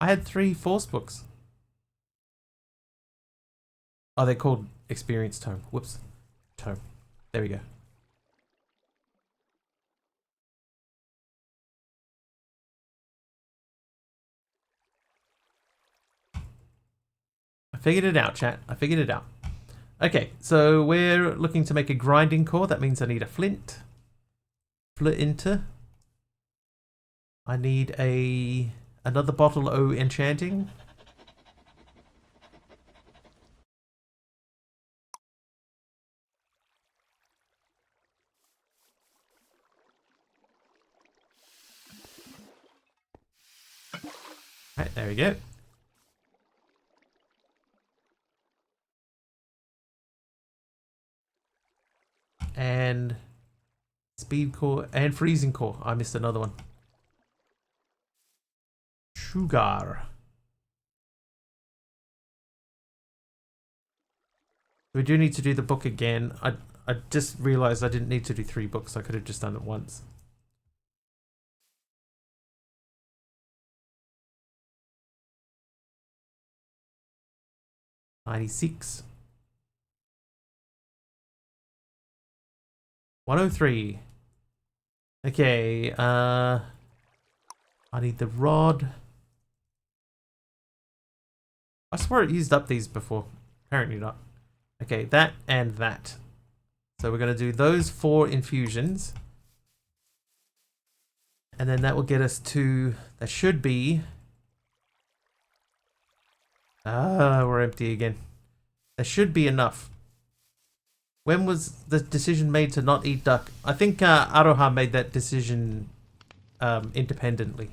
I had 3 force books. Oh, they're called experience tome. Whoops. Tome. There we go. figured it out, chat. I figured it out. Okay, so we're looking to make a grinding core. That means I need a flint. Flinter. I need another bottle of enchanting. Right, there we go. And speed core and freezing core. I missed another one. Sugar. We do need to do the book again. I just realized I didn't need to do 3 books. I could have just done it once. $96. 103. Okay, I need the rod. I swear it used up these before. Apparently not. Okay, that and that. So we're going to do those 4 infusions. And then that will get us to... That should be... we're empty again. There should be enough. When was the decision made to not eat duck? I think Aroha made that decision independently.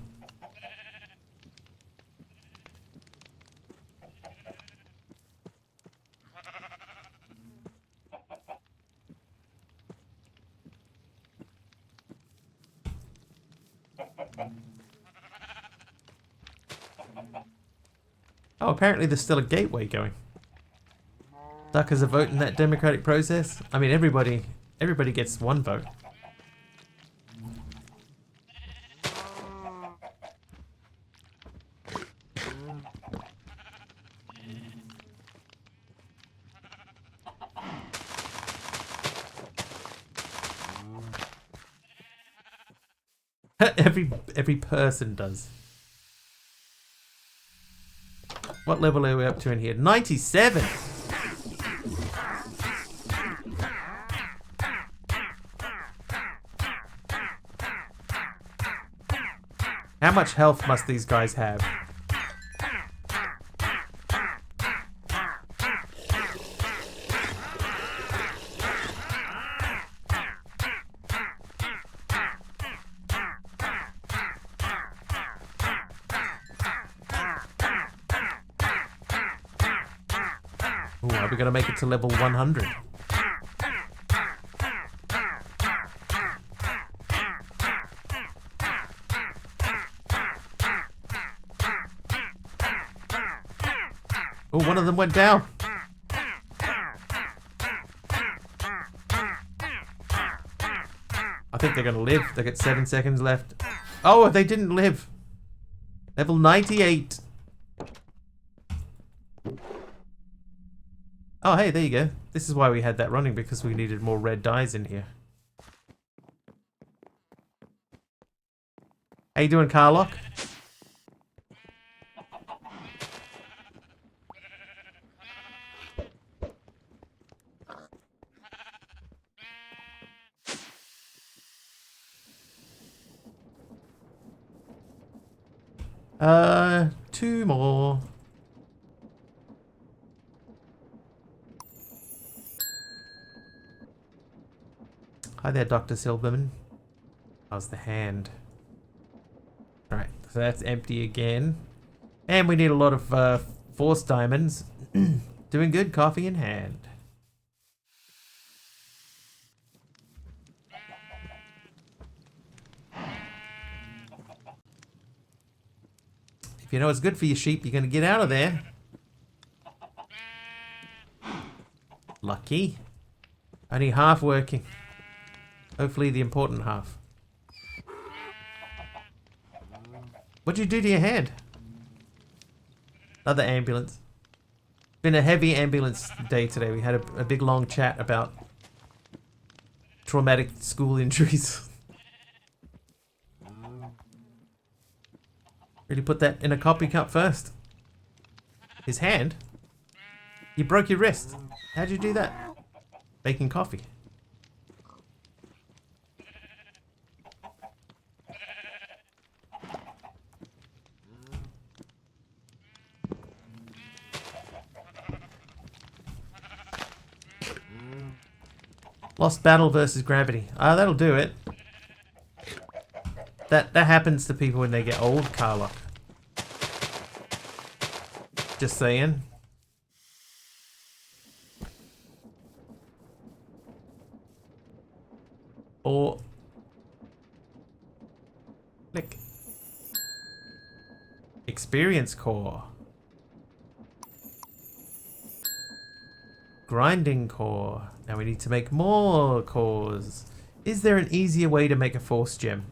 Oh, apparently there's still a gateway going. Duck has a vote in that democratic process. I mean, everybody gets 1 vote. every person does. What level are we up to in here? 97. How much health must these guys have? Ooh, are we gonna make it to level 100? Oh, one of them went down. I think they're gonna live. They got 7 seconds left. Oh, they didn't live. Level 98. Oh, hey, there you go. This is why we had that running, because we needed more red dyes in here. How you doing, Carlock? Two more. Hi there, Dr. Silberman. How's the hand? Alright, so that's empty again. And we need a lot of force diamonds. Doing good, coffee in hand. If you know it's good for your sheep, you're going to get out of there. Lucky. Only half working. Hopefully the important half. What'd you do to your hand? Another ambulance. Been a heavy ambulance day today. We had a big long chat about traumatic school injuries. Really put that in a coffee cup first. His hand? You broke your wrist. How'd you do that? Making coffee. Lost battle versus gravity. Ah, that'll do it. That happens to people when they get old, Carla. Just saying. Or click. Experience core. Grinding core. Now we need to make more cores. Is there an easier way to make a force gem?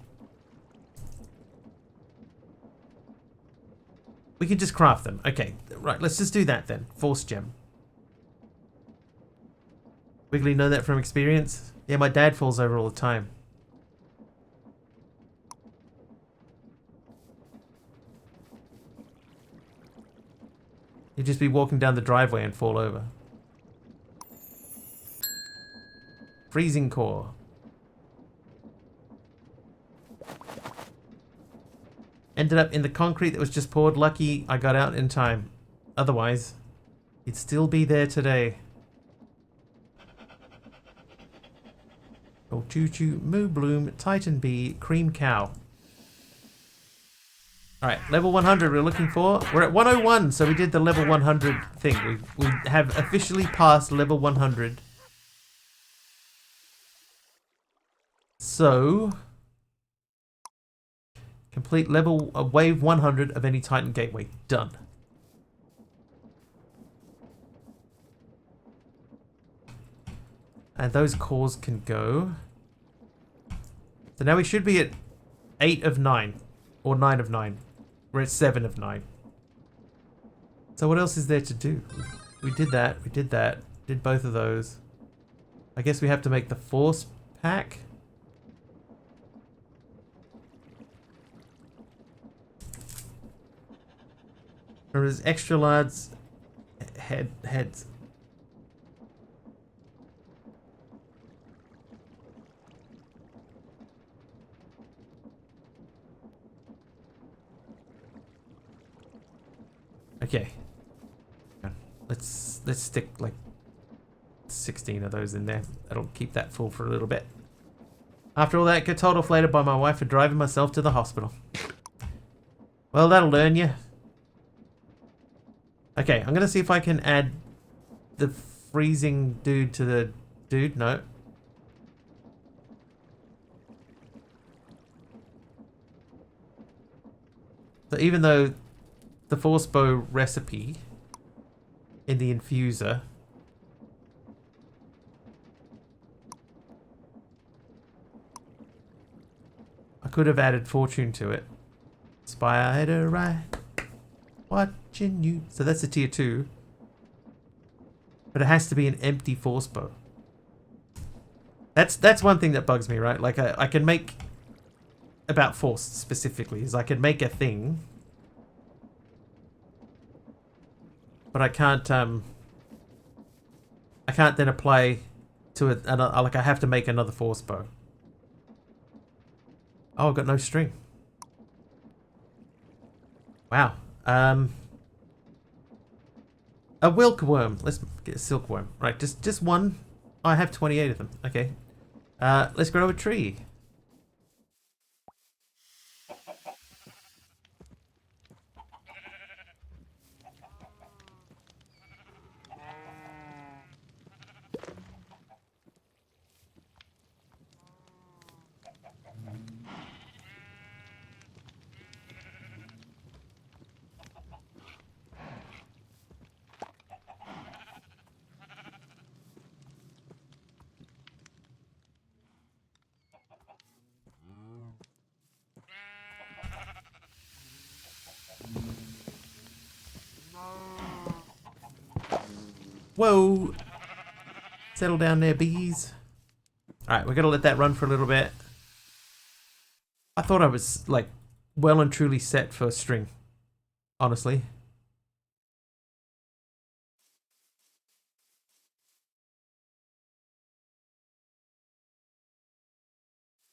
We can just craft them. Okay, right, let's just do that then. Force gem. Wiggly know that from experience? Yeah, my dad falls over all the time. He'd just be walking down the driveway and fall over. Freezing core. Ended up in the concrete that was just poured. Lucky I got out in time. Otherwise, he'd still be there today. Oh, Choo Choo, Moo Bloom, Titan Bee, Cream Cow. Alright, level 100 we're looking for. We're at 101, so we did the level 100 thing. We have officially passed level 100. So, complete level wave 100 of any Titan gateway. Done. And those cores can go. So now we should be at 8 of 9. Or 9 of 9. We're at 7 of 9. So what else is there to do? We did that. We did that. Did both of those. I guess we have to make the force pack. Remember, there's extra large heads. Okay. Let's stick like 16 of those in there. That'll keep that full for a little bit. After all that, get told off later by my wife for driving myself to the hospital. Well, that'll learn you. Okay, I'm gonna see if I can add the freezing dude to the dude. No. So even though the force bow recipe in the infuser I could have added fortune to it. Spider right watching you. So that's a tier 2. But it has to be an empty force bow. That's one thing that bugs me, right? Like I can make about force specifically is I can make a thing, but I can't then apply to it. Like I have to make another force bow. Oh, I've got no string. Wow. A wilkworm. Let's get a silkworm. Right, just one. I have 28 of them. Okay. Let's grow a tree. Whoa! Settle down there, bees. Alright, we're gonna let that run for a little bit. I thought I was, like, well and truly set for string. Honestly.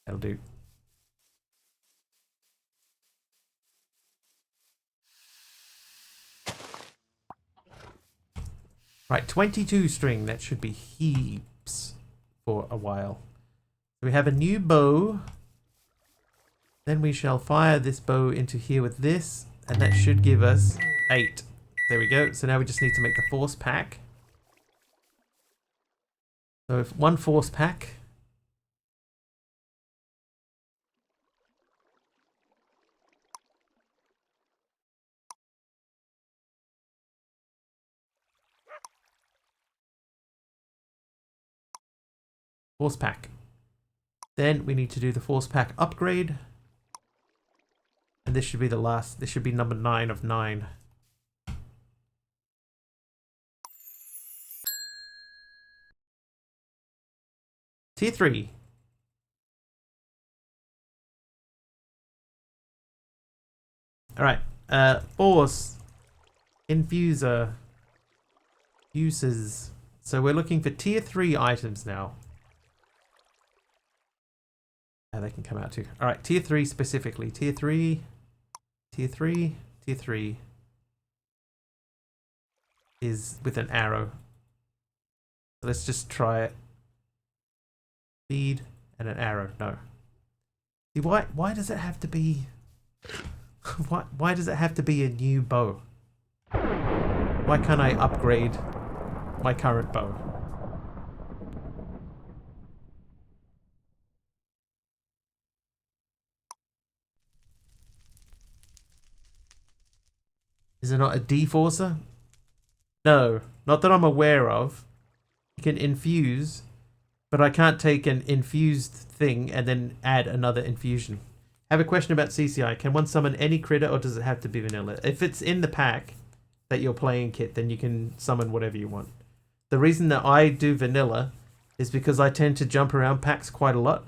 That'll do. Right, 22 string. That should be heaps for a while. So we have a new bow. Then we shall fire this bow into here with this, and that should give us 8. There we go. So now we just need to make the force pack. So if one force pack. Force pack. Then we need to do the force pack upgrade. And this should be the last. This should be number 9 of 9. Tier 3. Alright. Force. Infuser. Uses. So we're looking for tier 3 items now. Yeah, they can come out too. Alright, tier 3 specifically. Tier 3. Tier 3. Tier 3. Is with an arrow. So let's just try it. Speed and an arrow. No. See, why does it have to be why does it have to be a new bow? Why can't I upgrade my current bow? Is it not a deforcer? No, not that I'm aware of. You can infuse, but I can't take an infused thing and then add another infusion. I have a question about CCI. Can one summon any critter, or does it have to be vanilla? If it's in the pack that you're playing kit, then you can summon whatever you want. The reason that I do vanilla is because I tend to jump around packs quite a lot,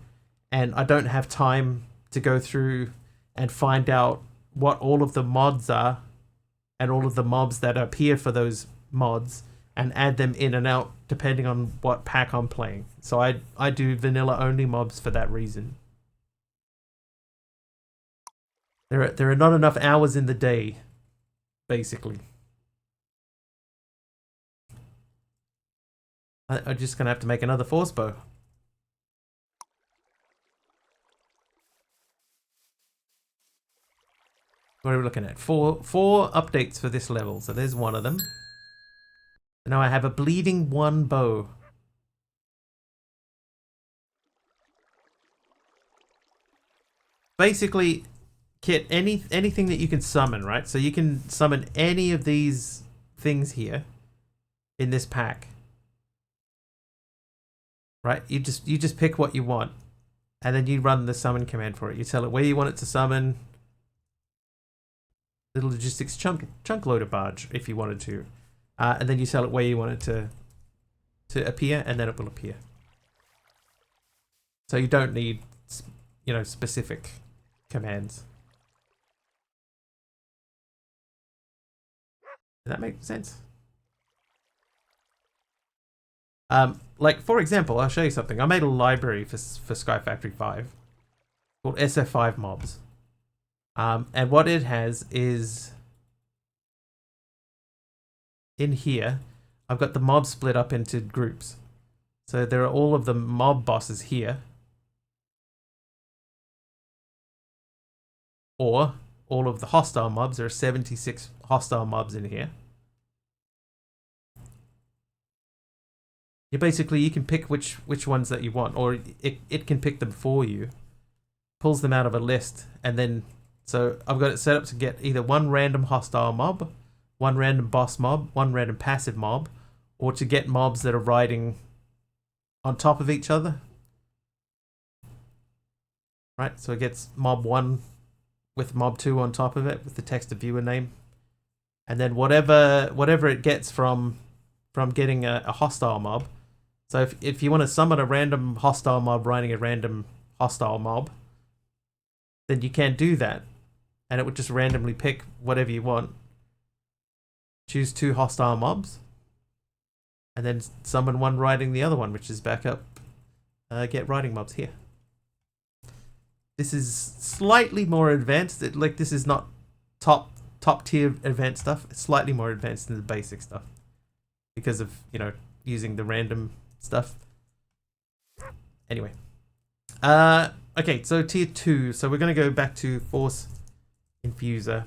and I don't have time to go through and find out what all of the mods are and all of the mobs that appear for those mods and add them in and out depending on what pack I'm playing. So I do vanilla only mobs for that reason. There are not enough hours in the day, basically. I'm just gonna have to make another force bow. What are we looking at? Four updates for this level. So there's one of them. Now I have a bleeding 1 bow. Basically, kit anything that you can summon, right? So you can summon any of these things here in this pack. Right? You just pick what you want, and then you run the summon command for it. You tell it where you want it to summon. Little logistics chunk loader barge if you wanted to, and then you tell it where you want it to appear, and then it will appear. So you don't need, you know, specific commands. Does that make sense? Like for example, I'll show you something. I made a library for SkyFactory 5 called SF5 mobs. And what it has is in here, I've got the mobs split up into groups. So there are all of the mob bosses here. Or all of the hostile mobs. There are 76 hostile mobs in here. You can pick which ones that you want, or it can pick them for you. Pulls them out of a list, and then so I've got it set up to get either one random hostile mob, one random boss mob, one random passive mob, or to get mobs that are riding on top of each other. Right, so it gets mob 1 with mob 2 on top of it with the text of viewer name. And then whatever it gets from getting a hostile mob. So if you want to summon a random hostile mob riding a random hostile mob, then you can do that. And it would just randomly pick whatever you want. Choose 2 hostile mobs. And then summon one riding the other one, which is back up. Get riding mobs here. This is slightly more advanced. Like this is not top tier advanced stuff. It's slightly more advanced than the basic stuff because of, you know, using the random stuff. Anyway, okay, so tier 2. So we're gonna go back to Force Infuser.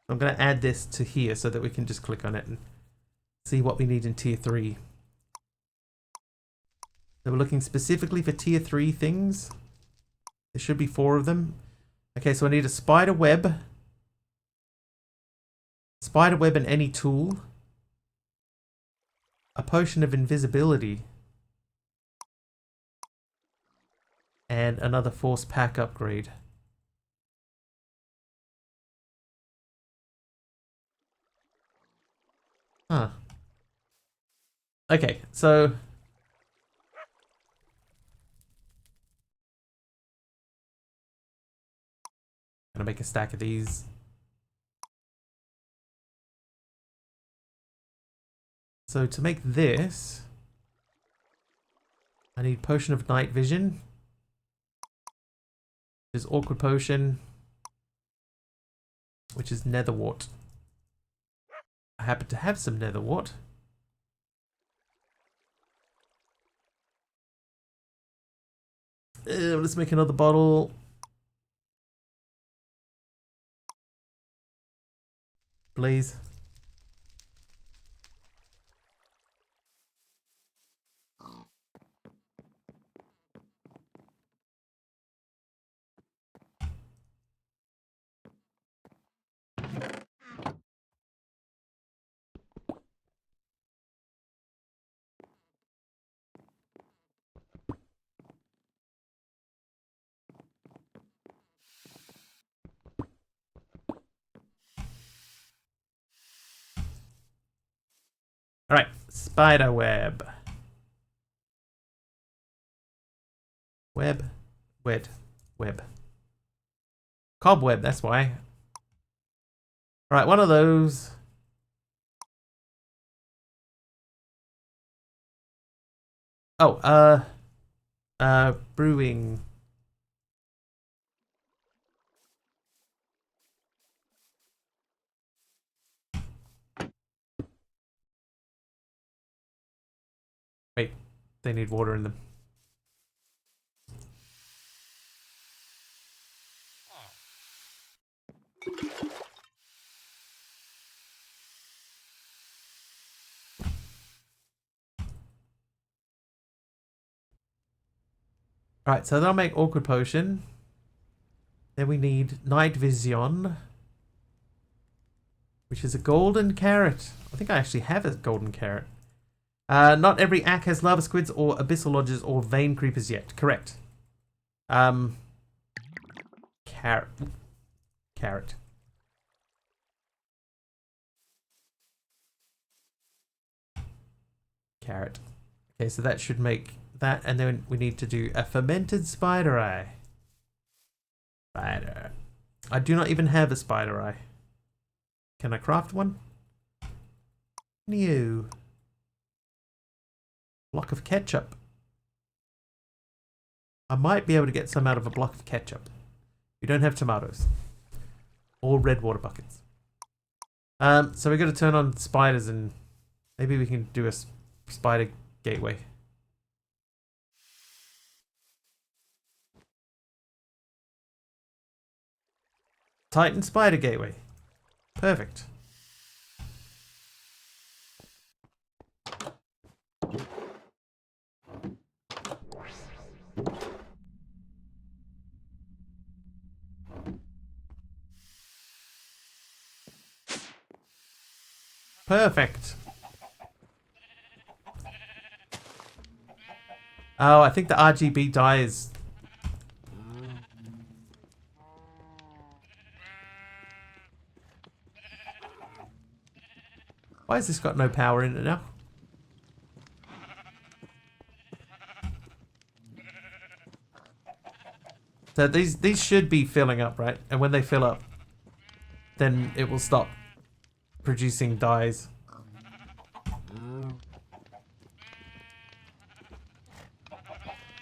I'm gonna add this to here so that we can just click on it and see what we need in tier 3. So we're looking specifically for tier 3 things. There should be 4 of them. Okay, so I need a spider web. Spider web and any tool. A potion of invisibility. And another force pack upgrade. Huh. Okay, so gonna make a stack of these. So to make this, I need potion of night vision. There's awkward potion, which is netherwort. I happen to have some netherwort. Let's make another bottle. Please. Alright, spider web. Web. Cobweb, that's why. Alright, one of those. Oh, brewing. Wait, they need water in them. Alright, so that'll make awkward potion. Then we need night vision, which is a golden carrot. I think I actually have a golden carrot. Not every ack has lava squids or abyssal lodges or vein creepers yet. Correct. Carrot. Okay, so that should make that, and then we need to do a fermented spider eye. Spider. I do not even have a spider eye. Can I craft one? New. Block of ketchup. I might be able to get some out of a block of ketchup. We don't have tomatoes. Or red water buckets. So we got to turn on spiders and maybe we can do a spider gateway. Titan spider gateway. Perfect. Perfect. Oh, I think the RGB dye is... Why has this got no power in it now? So these should be filling up, right? And when they fill up, then it will stop producing dyes.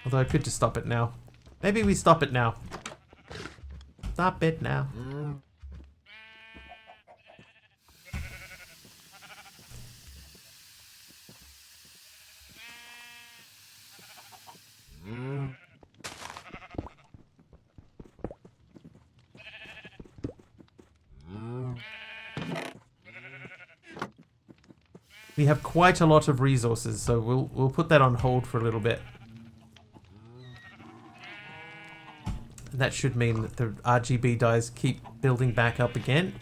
Although I could just stop it now. Maybe we stop it now. Stop it now. We have quite a lot of resources, so we'll put that on hold for a little bit. And that should mean that the RGB dyes keep building back up again.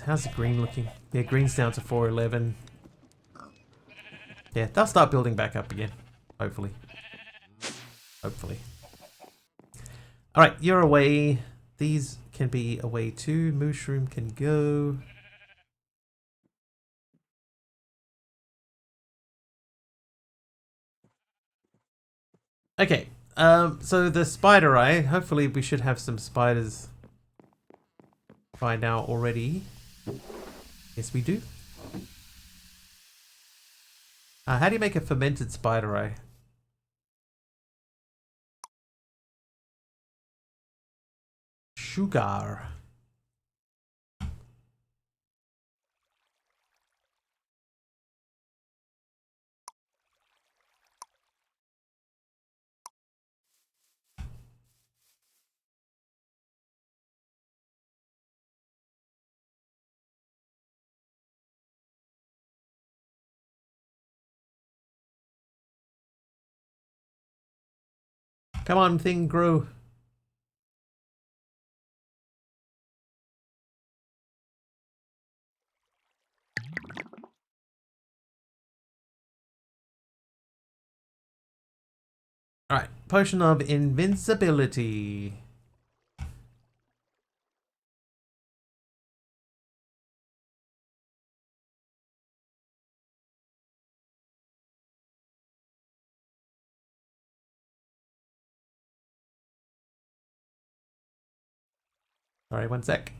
How's the green looking? Yeah, green's down to 411. Yeah, they'll start building back up again. Hopefully. Hopefully. Alright, you're away. These can be away too. Mushroom can go. Okay, so the spider eye, hopefully we should have some spiders by now already. Yes, we do. How do you make a fermented spider eye? Sugar. Come on, thing, grow. Alright, potion of invincibility. Sorry, one sec.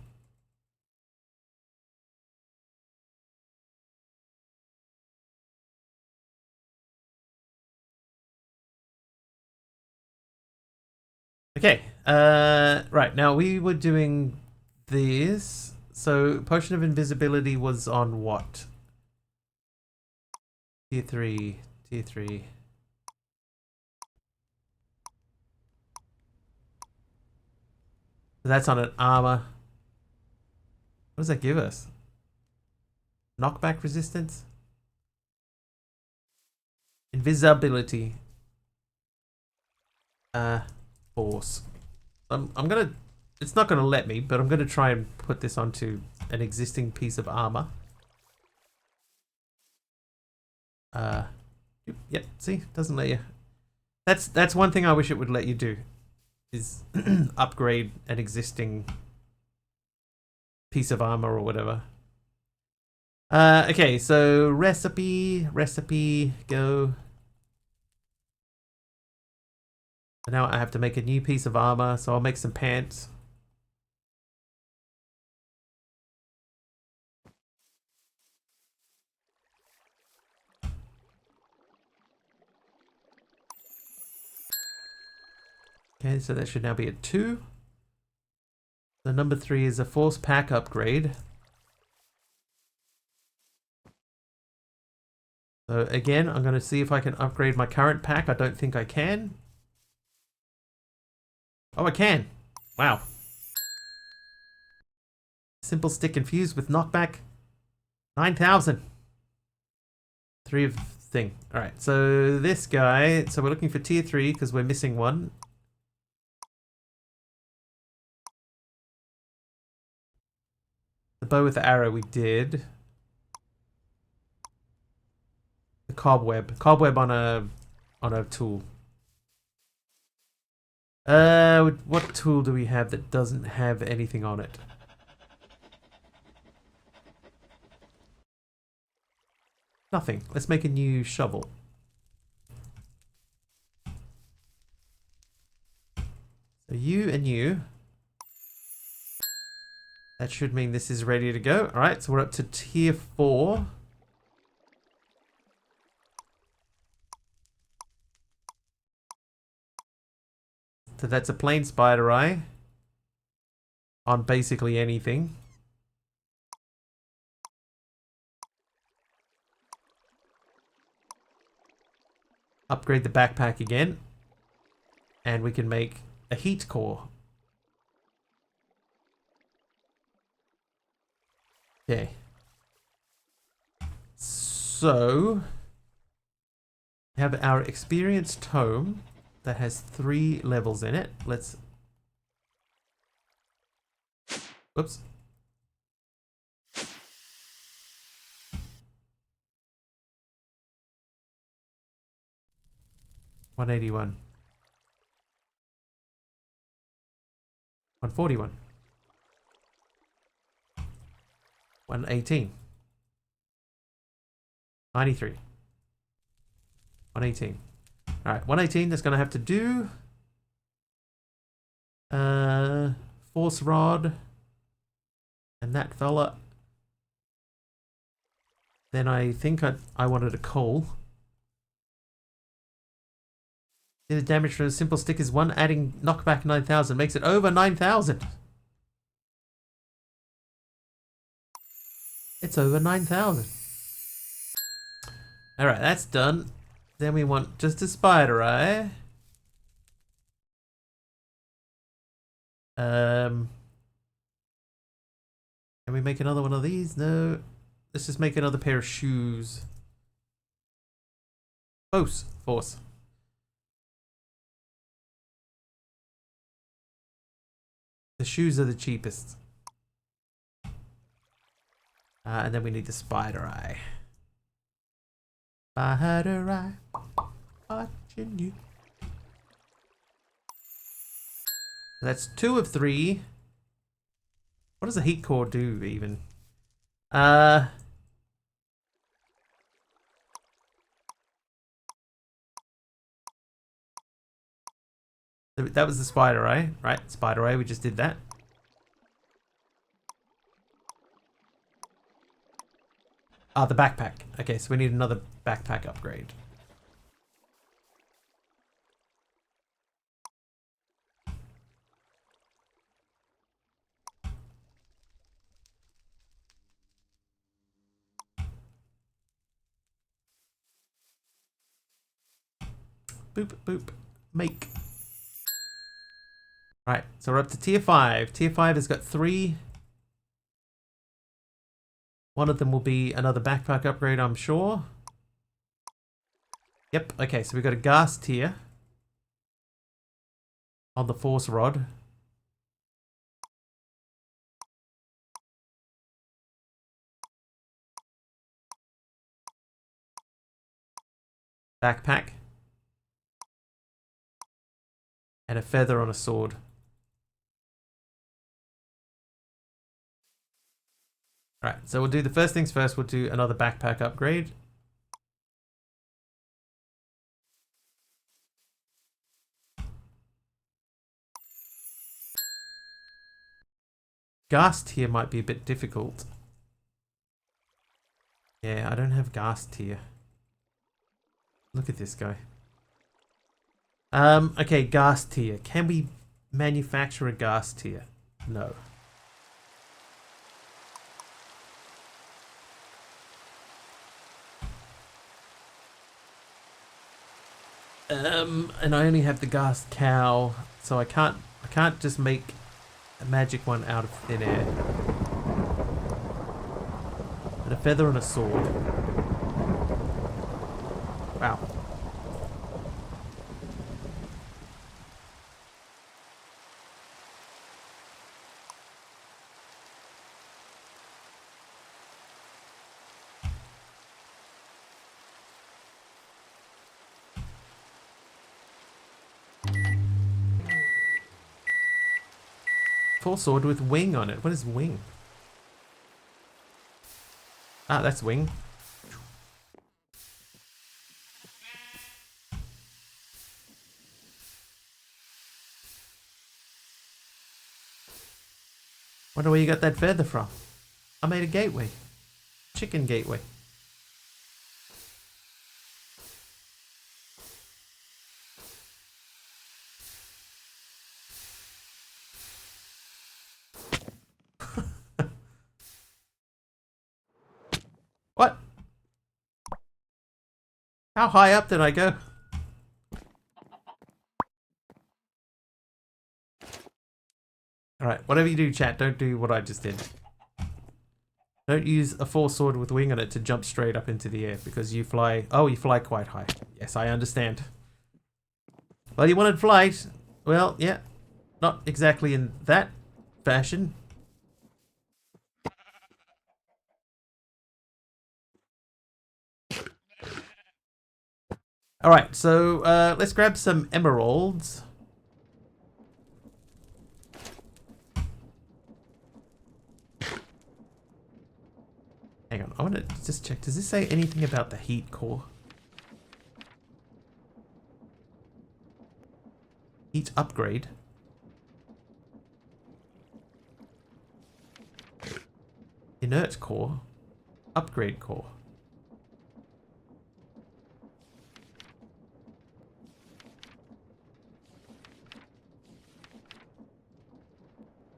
Okay, right, now we were doing this. So, potion of invisibility was on what? Tier 3, tier 3. That's on an armor. What does that give us? Knockback resistance? Invisibility. Force. I'm gonna... It's not gonna let me, but I'm gonna try and put this onto an existing piece of armor. Yep, see? Doesn't let you. That's one thing I wish it would let you do. Is upgrade an existing piece of armor or whatever. Okay, so recipe, go. Now I have to make a new piece of armor, so I'll make some pants. Okay, so that should now be a 2. The number 3 is a force pack upgrade. So again, I'm going to see if I can upgrade my current pack. I don't think I can. Oh, I can. Wow. Simple stick infused with knockback. 9,000. 3 of thing. Alright, so this guy. So we're looking for tier 3 because we're missing one. The bow with the arrow we did. The cobweb. Cobweb on a tool. What tool do we have that doesn't have anything on it? Nothing. Let's make a new shovel. So you and you. That should mean this is ready to go. Alright, so we're up to tier 4. So that's a plain spider eye. on basically anything. Upgrade the backpack again. And we can make a heat core. Okay. So, we have our experienced tome that has 3 levels in it. Let's... Whoops. $181. $141. $118. $93. $118. Alright, $118, that's gonna have to do force rod and that fella. Then I think I wanted a coal. The damage from a simple stick is 1, adding knockback 9,000 makes it over 9,000. It's over 9,000. Alright, that's done. Then we want just a spider eye. Can we make another one of these? No. Let's just make another pair of shoes. Force. The shoes are the cheapest. And then we need the spider eye. Spider eye, watching you. That's 2 of 3. What does a heat core do even? That was the spider eye, right? Spider eye, we just did that. Ah, the backpack. Okay, so we need another backpack upgrade. Boop, boop. Make. Right, so we're up to tier 5. Tier 5 has got 3. One of them will be another backpack upgrade, I'm sure. Yep, okay, so we've got a gas tier on the force rod. Backpack. And a feather on a sword. Alright, so we'll do the first things first. We'll do another backpack upgrade. Gas tier might be a bit difficult. Yeah, I don't have gas tier. Look at this guy. Okay, gas tier. Can we manufacture a gas tier? No. And I only have the gas cow, so I can't just make a magic one out of thin air. And a feather and a sword. Wow. Full sword with wing on it. What is wing? Ah, that's wing. Wonder where you got that feather from. I made a gateway. Chicken gateway. How high up did I go? Alright, whatever you do, chat, don't do what I just did. Don't use a force sword with wing on it to jump straight up into the air because you fly... Oh, you fly quite high. Yes, I understand. Well, you wanted flight. Well, yeah. Not exactly in that fashion. Alright, so let's grab some emeralds. Hang on, I want to just check. Does this say anything about the heat core? Heat upgrade. Inert core. Upgrade core.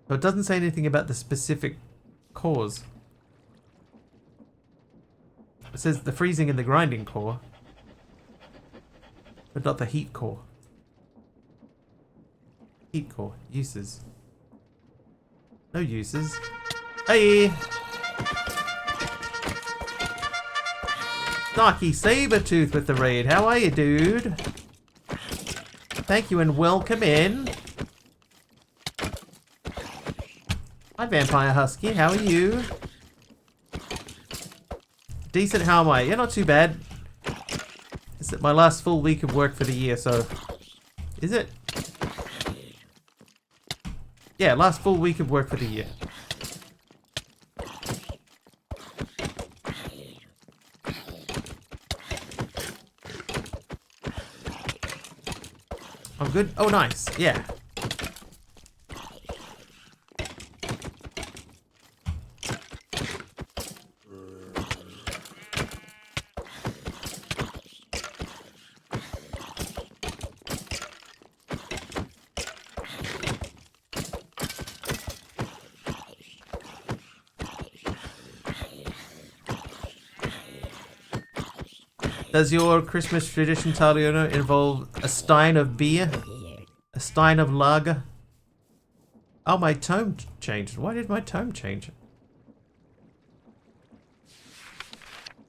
So it doesn't say anything about the specific cores. It says the freezing and the grinding core, but not the heat core. Heat core. Uses. No uses. Hey! Snarky Sabertooth with the raid. How are you, dude? Thank you and welcome in. Hi, Vampire Husky. How are you? Decent, how am I? Yeah, not too bad. Is it my last full week of work for the year, so... Is it? Yeah, last full week of work for the year. I'm good? Oh, nice. Yeah. Does your Christmas tradition, Taliona, involve a stein of beer? A stein of lager? Oh, my tome changed. Why did my tome change?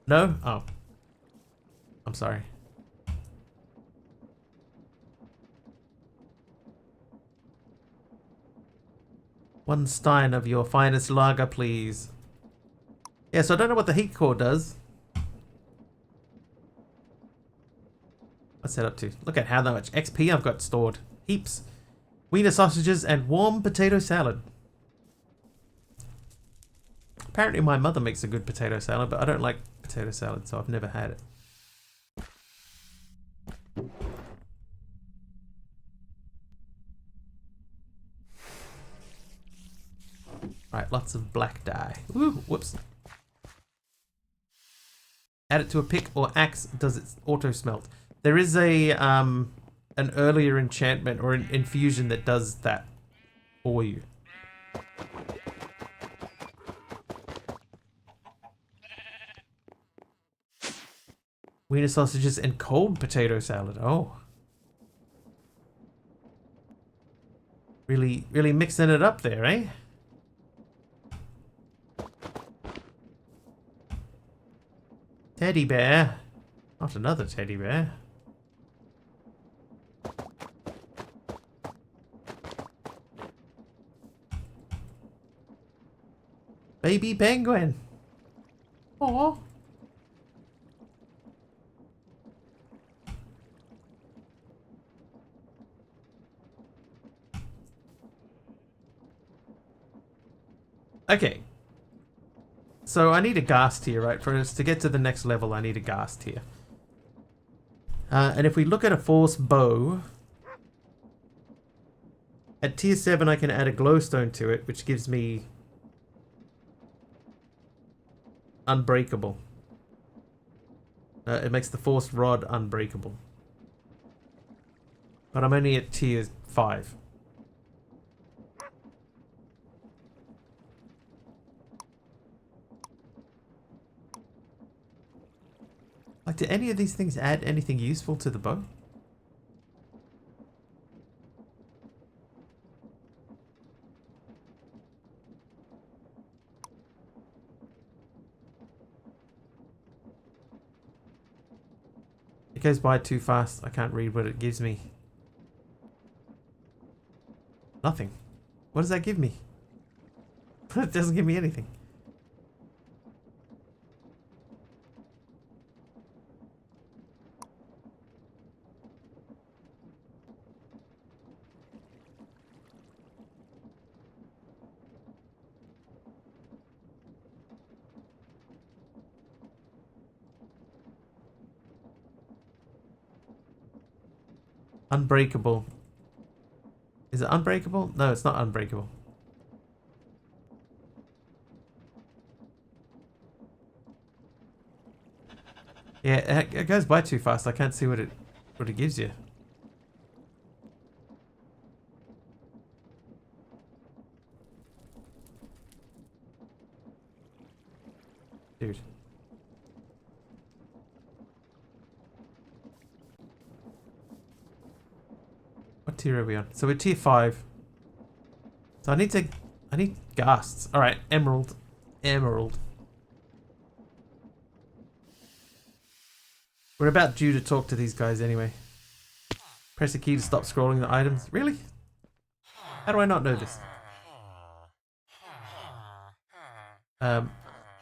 No? Oh. I'm sorry. One stein of your finest lager, please. Yeah, so I don't know what the heat core does. What's that up to? Look at how much XP I've got stored. Heaps. Wiener sausages and warm potato salad. Apparently my mother makes a good potato salad, but I don't like potato salad, so I've never had it. Alright, lots of black dye. Ooh, whoops. Add it to a pick or axe, does it auto smelt? There is a an earlier enchantment or an infusion that does that for you. Wiener sausages and cold potato salad. Oh. Really mixing it up there, eh? Teddy bear. Not another teddy bear. Baby penguin. Aww. Okay. So I need a ghast here, right? For us to get to the next level, I need a ghast here. And if we look at a force bow, at tier 7 I can add a glowstone to it, which gives me unbreakable. It makes the force rod unbreakable. But I'm only at tier 5. Like, do any of these things add anything useful to the bow? It goes by too fast. I can't read what it gives me. Nothing. What does that give me? It doesn't give me anything. Unbreakable. Is it unbreakable? No, it's not unbreakable. Yeah, it goes by too fast. I can't see what it gives you. Dude. What tier are we on? So we're tier 5. So I need ghasts. Alright, emerald. Emerald. We're about due to talk to these guys anyway. Press a key to stop scrolling the items. Really? How do I not know this?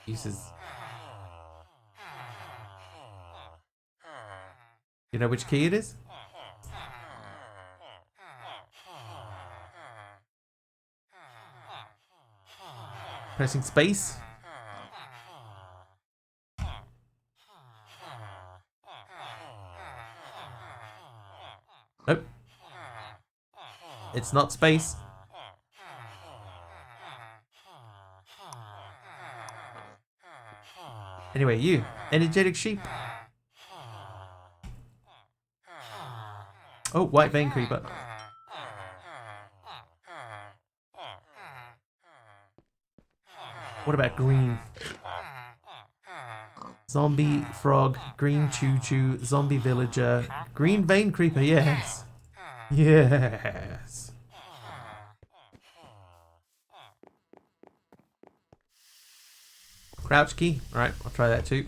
Uses. You know which key it is? Pressing space. Nope. It's not space. Anyway, you. Energetic sheep. Oh, white vein creeper. What about green? Zombie frog, green choo-choo, zombie villager, green vein creeper, yes. Yes. Crouch key. Alright, I'll try that too.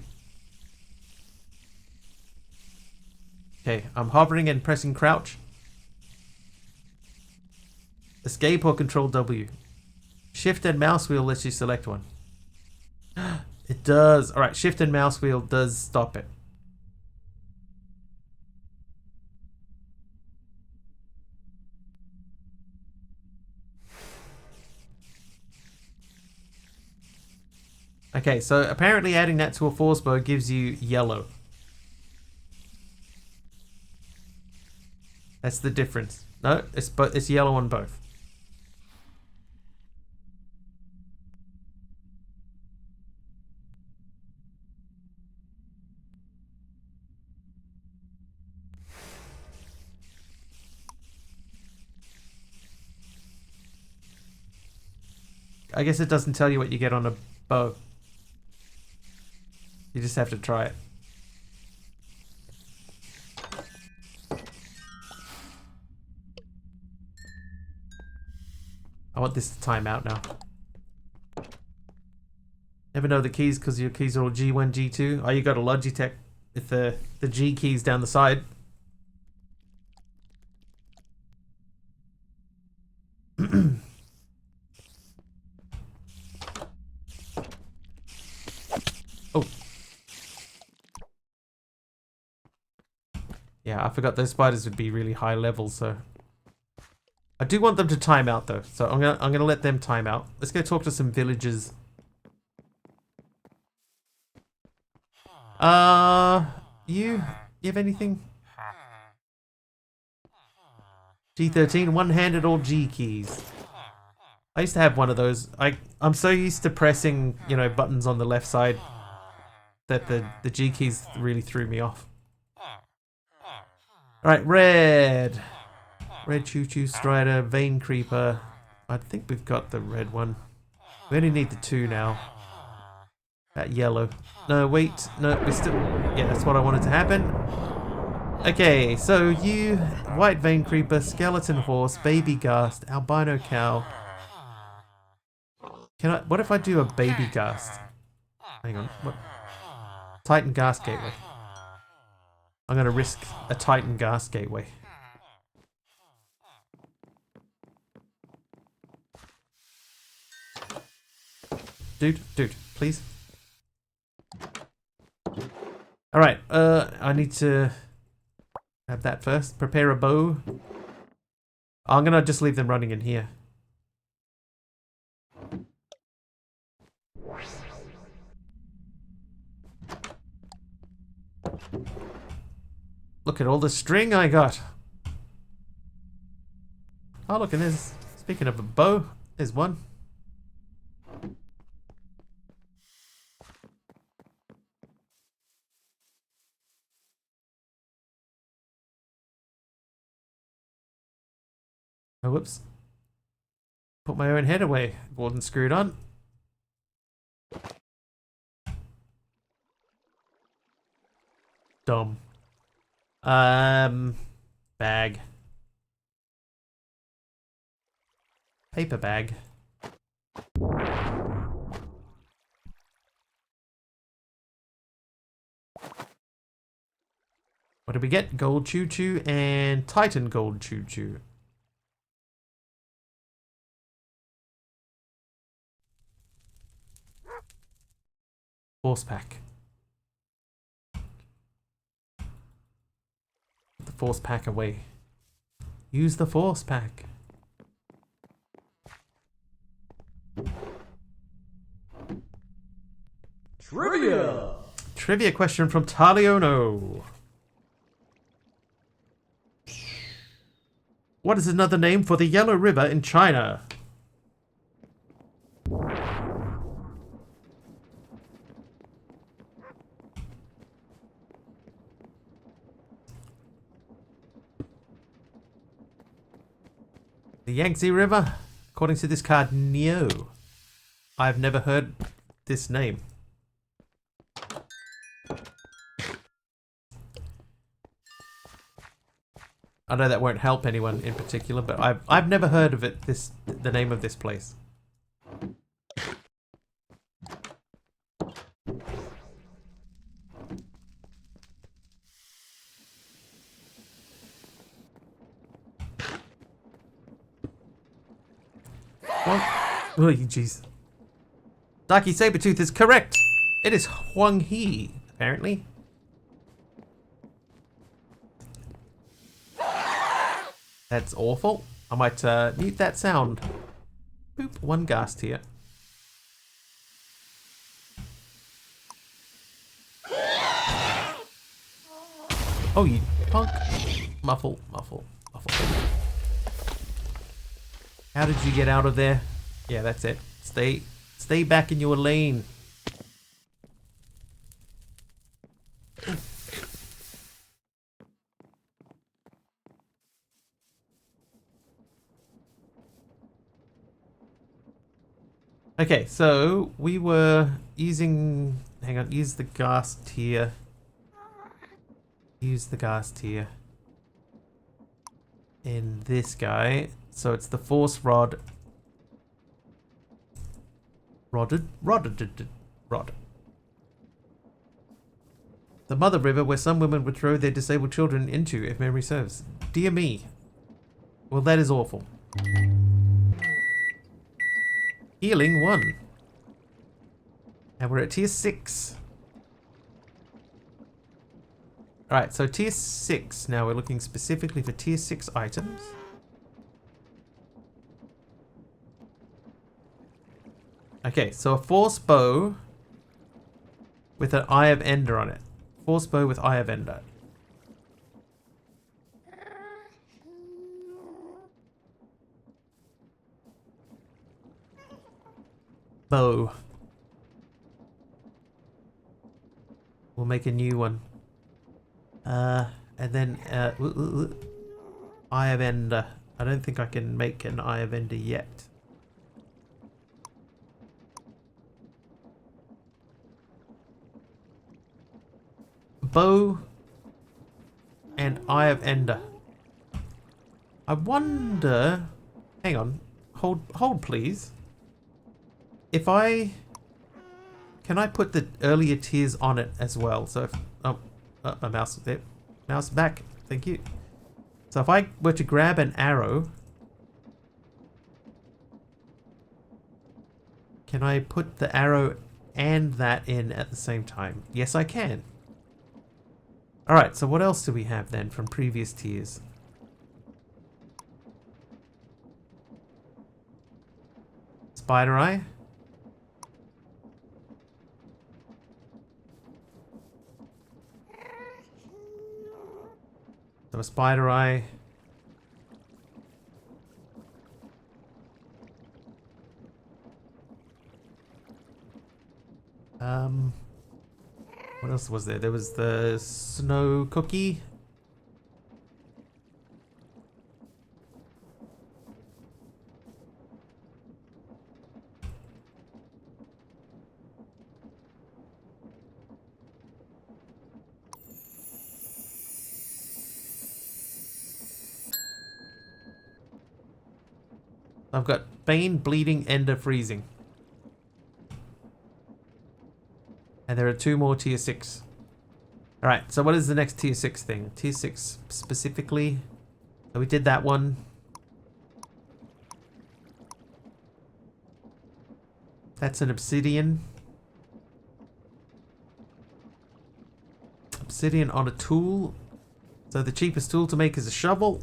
Okay, I'm hovering and pressing crouch. Escape or control W. Shift and mouse wheel lets you select one. It does. Alright, shift and mouse wheel does stop it. Okay, so apparently adding that to a force bow gives you yellow. That's the difference. No, it's yellow on both. I guess it doesn't tell you what you get on a bow. You just have to try it. I want this to time out now. Never know the keys because your keys are all G1, G2. Oh, you got a Logitech with the G keys down the side. Oh. Yeah, I forgot those spiders would be really high level, so I do want them to time out though. So I'm gonna let them time out. Let's go talk to some villagers. You have anything? G13, one-handed or G keys. I used to have one of those. I'm so used to pressing, you know, buttons on the left side that the G keys really threw me off. Alright, red. Red choo-choo strider, vein creeper. I think we've got the red one. We only need the 2 now. That yellow. No, wait. No, we still... Yeah, that's what I wanted to happen. Okay, so you... White vein creeper, skeleton horse, baby ghast, albino cow. Can I... What if I do a baby ghast? Hang on. What? Titan ghast gateway. I'm going to risk a Titan ghast gateway. Dude, please. Alright, I need to have that first. Prepare a bow. I'm gonna just leave them running in here. Look at all the string I got. Oh, look, and there's... Speaking of a bow, there's one. Oh, whoops. Put my own head away. Wasn't screwed on. Dumb. Bag. Paper bag. What did we get? Gold Choo Choo and Titan Gold Choo Choo. Force pack. Put the force pack away. Use the force pack. Trivia! Trivia question from Taliono. What is another name for the Yellow River in China? The Yangtze River? According to this card, no. I've never heard this name. I know that won't help anyone in particular, but I've never heard of it. The name of this place. Oh, jeez. Darky Sabretooth is correct. It is Huang He, apparently. That's awful. I might mute that sound. Boop, one ghast here. Oh, you punk. Muffle, muffle, muffle. How did you get out of there? Yeah, that's it. Stay back in your lane. Okay, so we were using... Hang on, use the ghast here. Use the ghast here. In this guy. So it's the force rod. Rod. The mother river where some women would throw their disabled children into, if memory serves. Dear me. Well, that is awful. Healing 1. And we're at tier 6. Alright, so tier 6. Now we're looking specifically for tier 6 items. Okay, so a force bow with an Eye of Ender on it. Force bow with Eye of Ender. Bow. We'll make a new one. And then Eye of Ender. I don't think I can make an Eye of Ender yet. bow and Eye of Ender. I wonder... Hang on. Hold please. If I... Can I put the earlier tiers on it as well? So if... Oh, my mouse there. Mouse back. Thank you. So if I were to grab an arrow... Can I put the arrow and that in at the same time? Yes, I can. Alright, so what else do we have then from previous tiers? Spider Eye. So a Spider Eye. What else was there? There was the snow cookie. I've got Bane, Bleeding, Ender, Freezing. And there are 2 more tier 6. Alright, so what is the next tier 6 thing? Tier 6 specifically. So we did that one. That's an obsidian. Obsidian on a tool. So the cheapest tool to make is a shovel.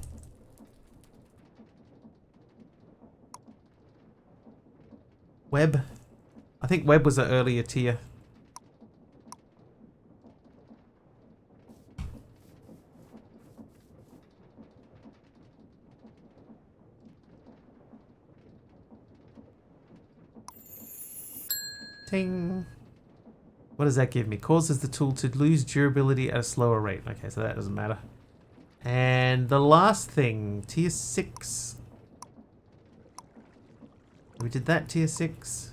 Web. I think web was an earlier tier. Ting. What does that give me? Causes the tool to lose durability at a slower rate. Okay, so that doesn't matter. And the last thing, tier 6. We did that tier 6.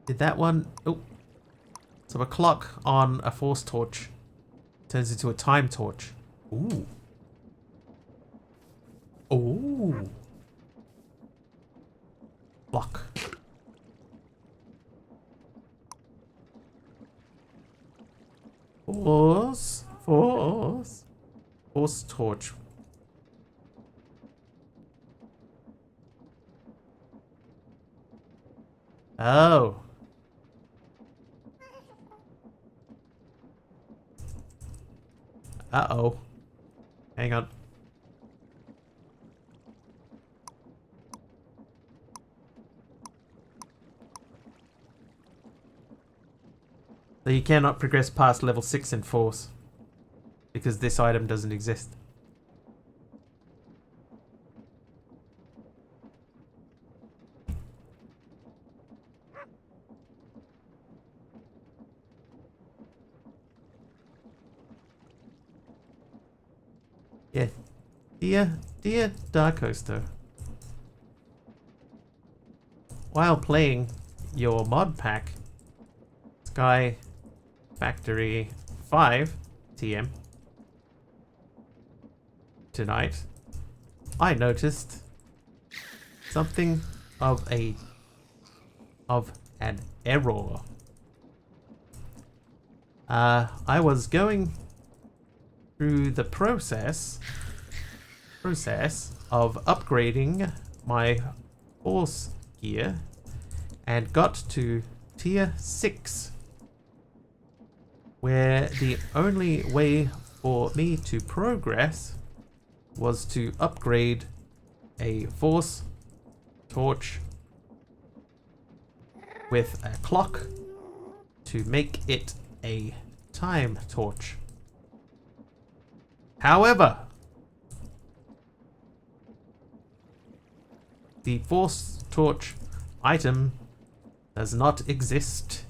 Did that one. Oh. So a clock on a force torch turns into a time torch. Ooh. Ooh. Block. Force torch. Oh. Uh-oh. Hang on. So you cannot progress past level 6 in Force because this item doesn't exist. Yeah, dear Dark Hoster. While playing your mod pack, SkyFactory 5 TM tonight, I noticed something of an error. I was going through the process of upgrading my force gear and got to tier 6, where the only way for me to progress was to upgrade a force torch with a clock to make it a time torch. However, the force torch item does not exist,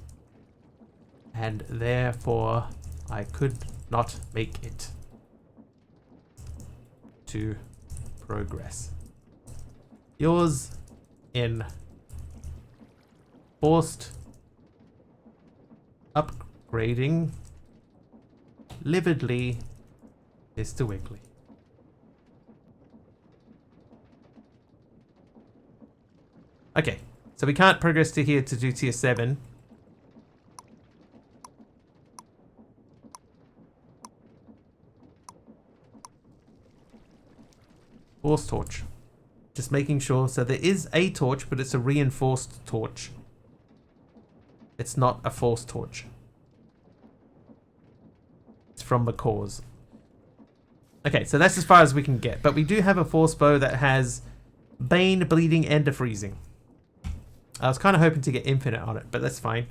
and therefore I could not make it to progress. Yours in forced Grading lividly, Mr. Wiggly. Okay, so we can't progress to here to do tier 7. Force torch. Just making sure. So there is a torch, but it's a reinforced torch. It's not a force torch. It's from the cause. Okay, so that's as far as we can get. But we do have a force bow that has Bane, Bleeding, Ender Freezing. I was kind of hoping to get Infinite on it, but that's fine.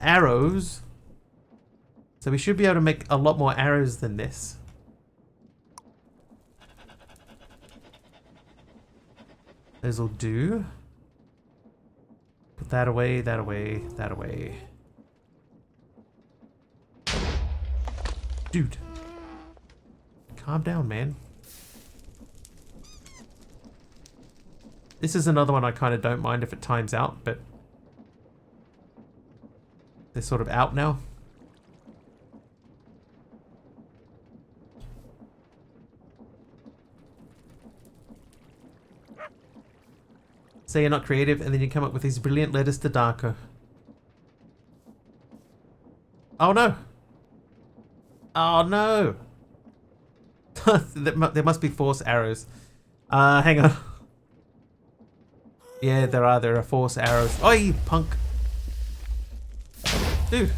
Arrows. So we should be able to make a lot more arrows than this. Those will do. Put that away, that away, that away. Dude. Calm down, man. This is another one I kind of don't mind if it times out, but they're sort of out now. Say you're not creative, and then you come up with these brilliant letters to Darko. Oh no! Oh no! There must be force arrows. Hang on. Yeah, there are force arrows. Oh, you punk! Dude!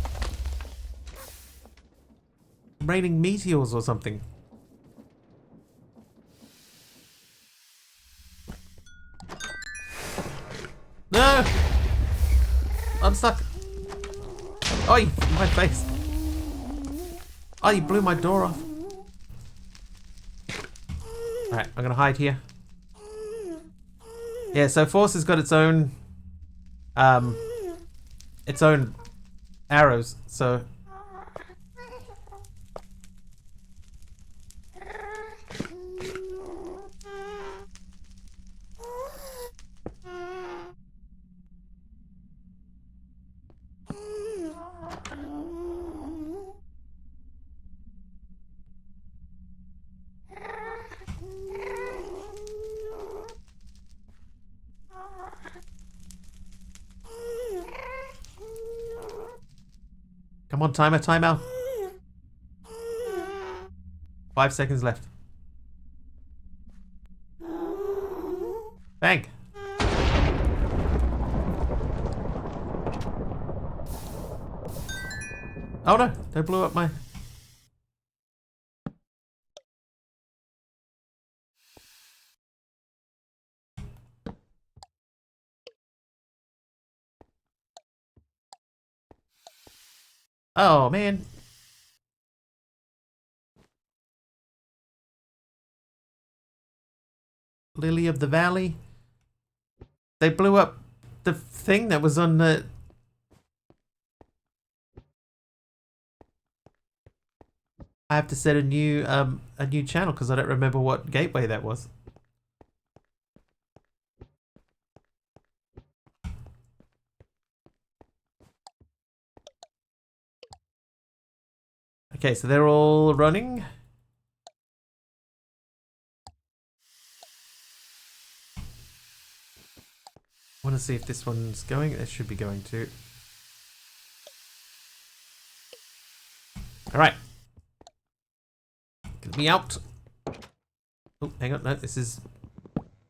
Raining meteors or something. No! I'm stuck. Oh, my face. Oh, you blew my door off. Alright, I'm gonna hide here. Yeah, so Force has got its own arrows, so come on, timer. 5 seconds left. Bang. Oh no, they blew up my... Oh man. Lily of the Valley. They blew up the thing that was on the... I have to set a new channel because I don't remember what gateway that was. Okay, so they're all running. I want to see if this one's going. It should be going to. All right. Get me out. Oh, hang on. No, this is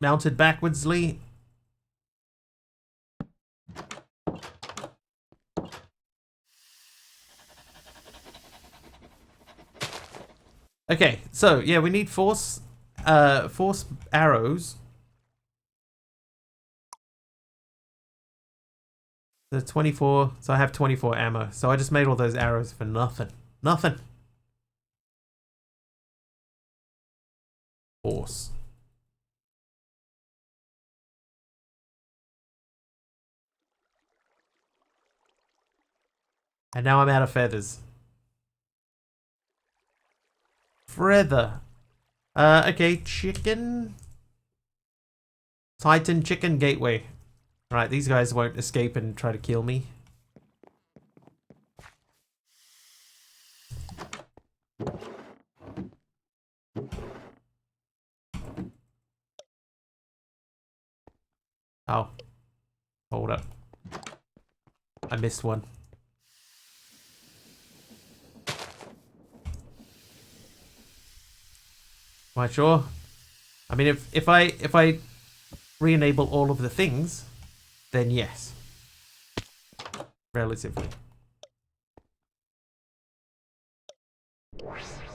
mounted backwardsly. Okay, so yeah, we need force arrows. The 24, so I have 24 ammo. So I just made all those arrows for nothing. Nothing. Force. And now I'm out of feathers. Feather. Okay, chicken. Titan chicken gateway. Right, these guys won't escape and try to kill me. Oh. Hold up. I missed one. Am I sure? I mean, if I re-enable all of the things, then yes. Relatively.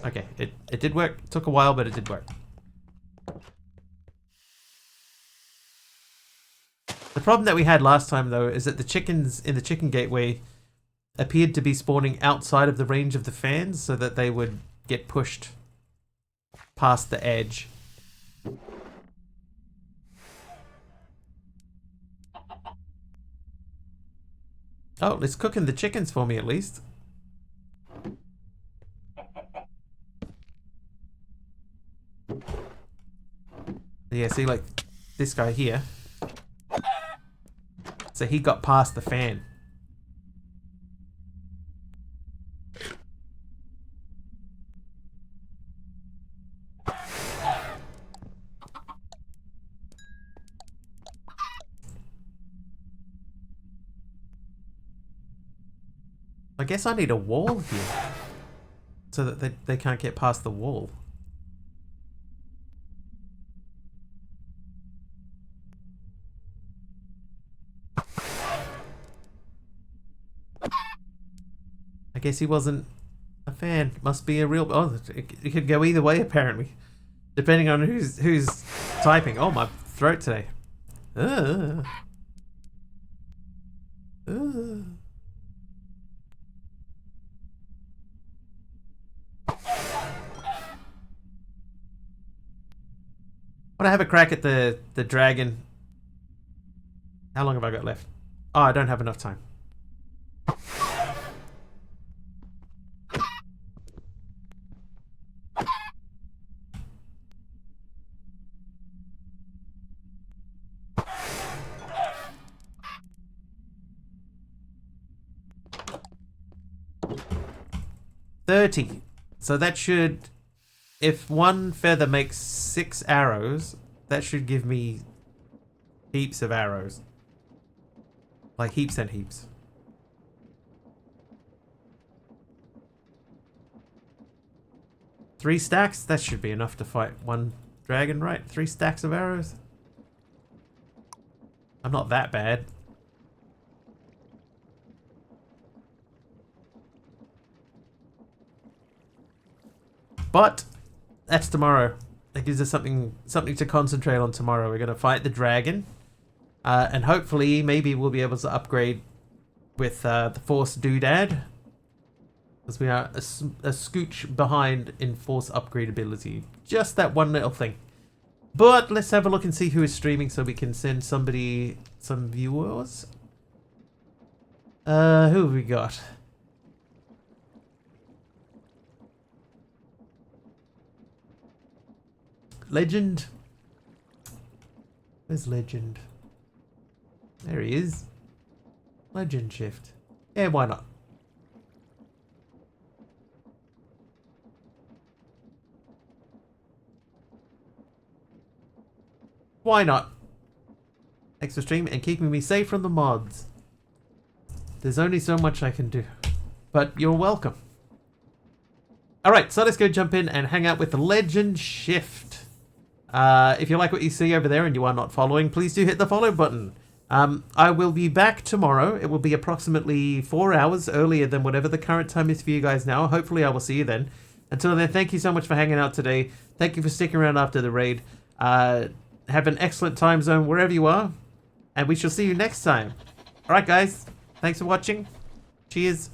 Okay, it did work. It took a while, but it did work. The problem that we had last time, though, is that the chickens in the chicken gateway appeared to be spawning outside of the range of the fans so that they would get pushed past the edge. Oh, it's cooking the chickens for me at least. Yeah, see, like this guy here. So he got past the fan. I guess I need a wall here. So that they can't get past the wall. I guess he wasn't a fan. Must be a real... Oh, it could go either way, apparently. Depending on who's typing. Oh, my throat today. What I have a crack at the dragon. How long have I got left? Oh, I don't have enough time. $30. So that should, if one feather makes 6 arrows, that should give me heaps of arrows. Like heaps and heaps. Three stacks? That should be enough to fight one dragon, right? 3 stacks of arrows? I'm not that bad. But that's tomorrow. That gives us something to concentrate on tomorrow. We're gonna fight the dragon, and hopefully, maybe we'll be able to upgrade with the Force Doodad, because we are a scooch behind in Force upgradability. Just that one little thing. But let's have a look and see who is streaming, so we can send somebody some viewers. Who have we got? Legend. Where's Legend? There he is. Legend shift. Yeah, why not? Why not? Thanks for streaming and keeping me safe from the mods. There's only so much I can do. But you're welcome. Alright, so let's go jump in and hang out with the Legend shift. If you like what you see over there and you are not following, please do hit the follow button. I will be back tomorrow. It will be approximately 4 hours earlier than whatever the current time is for you guys now. Hopefully I will see you then. Until then, thank you so much for hanging out today. Thank you for sticking around after the raid. Have an excellent time zone wherever you are. And we shall see you next time. Alright guys, thanks for watching. Cheers.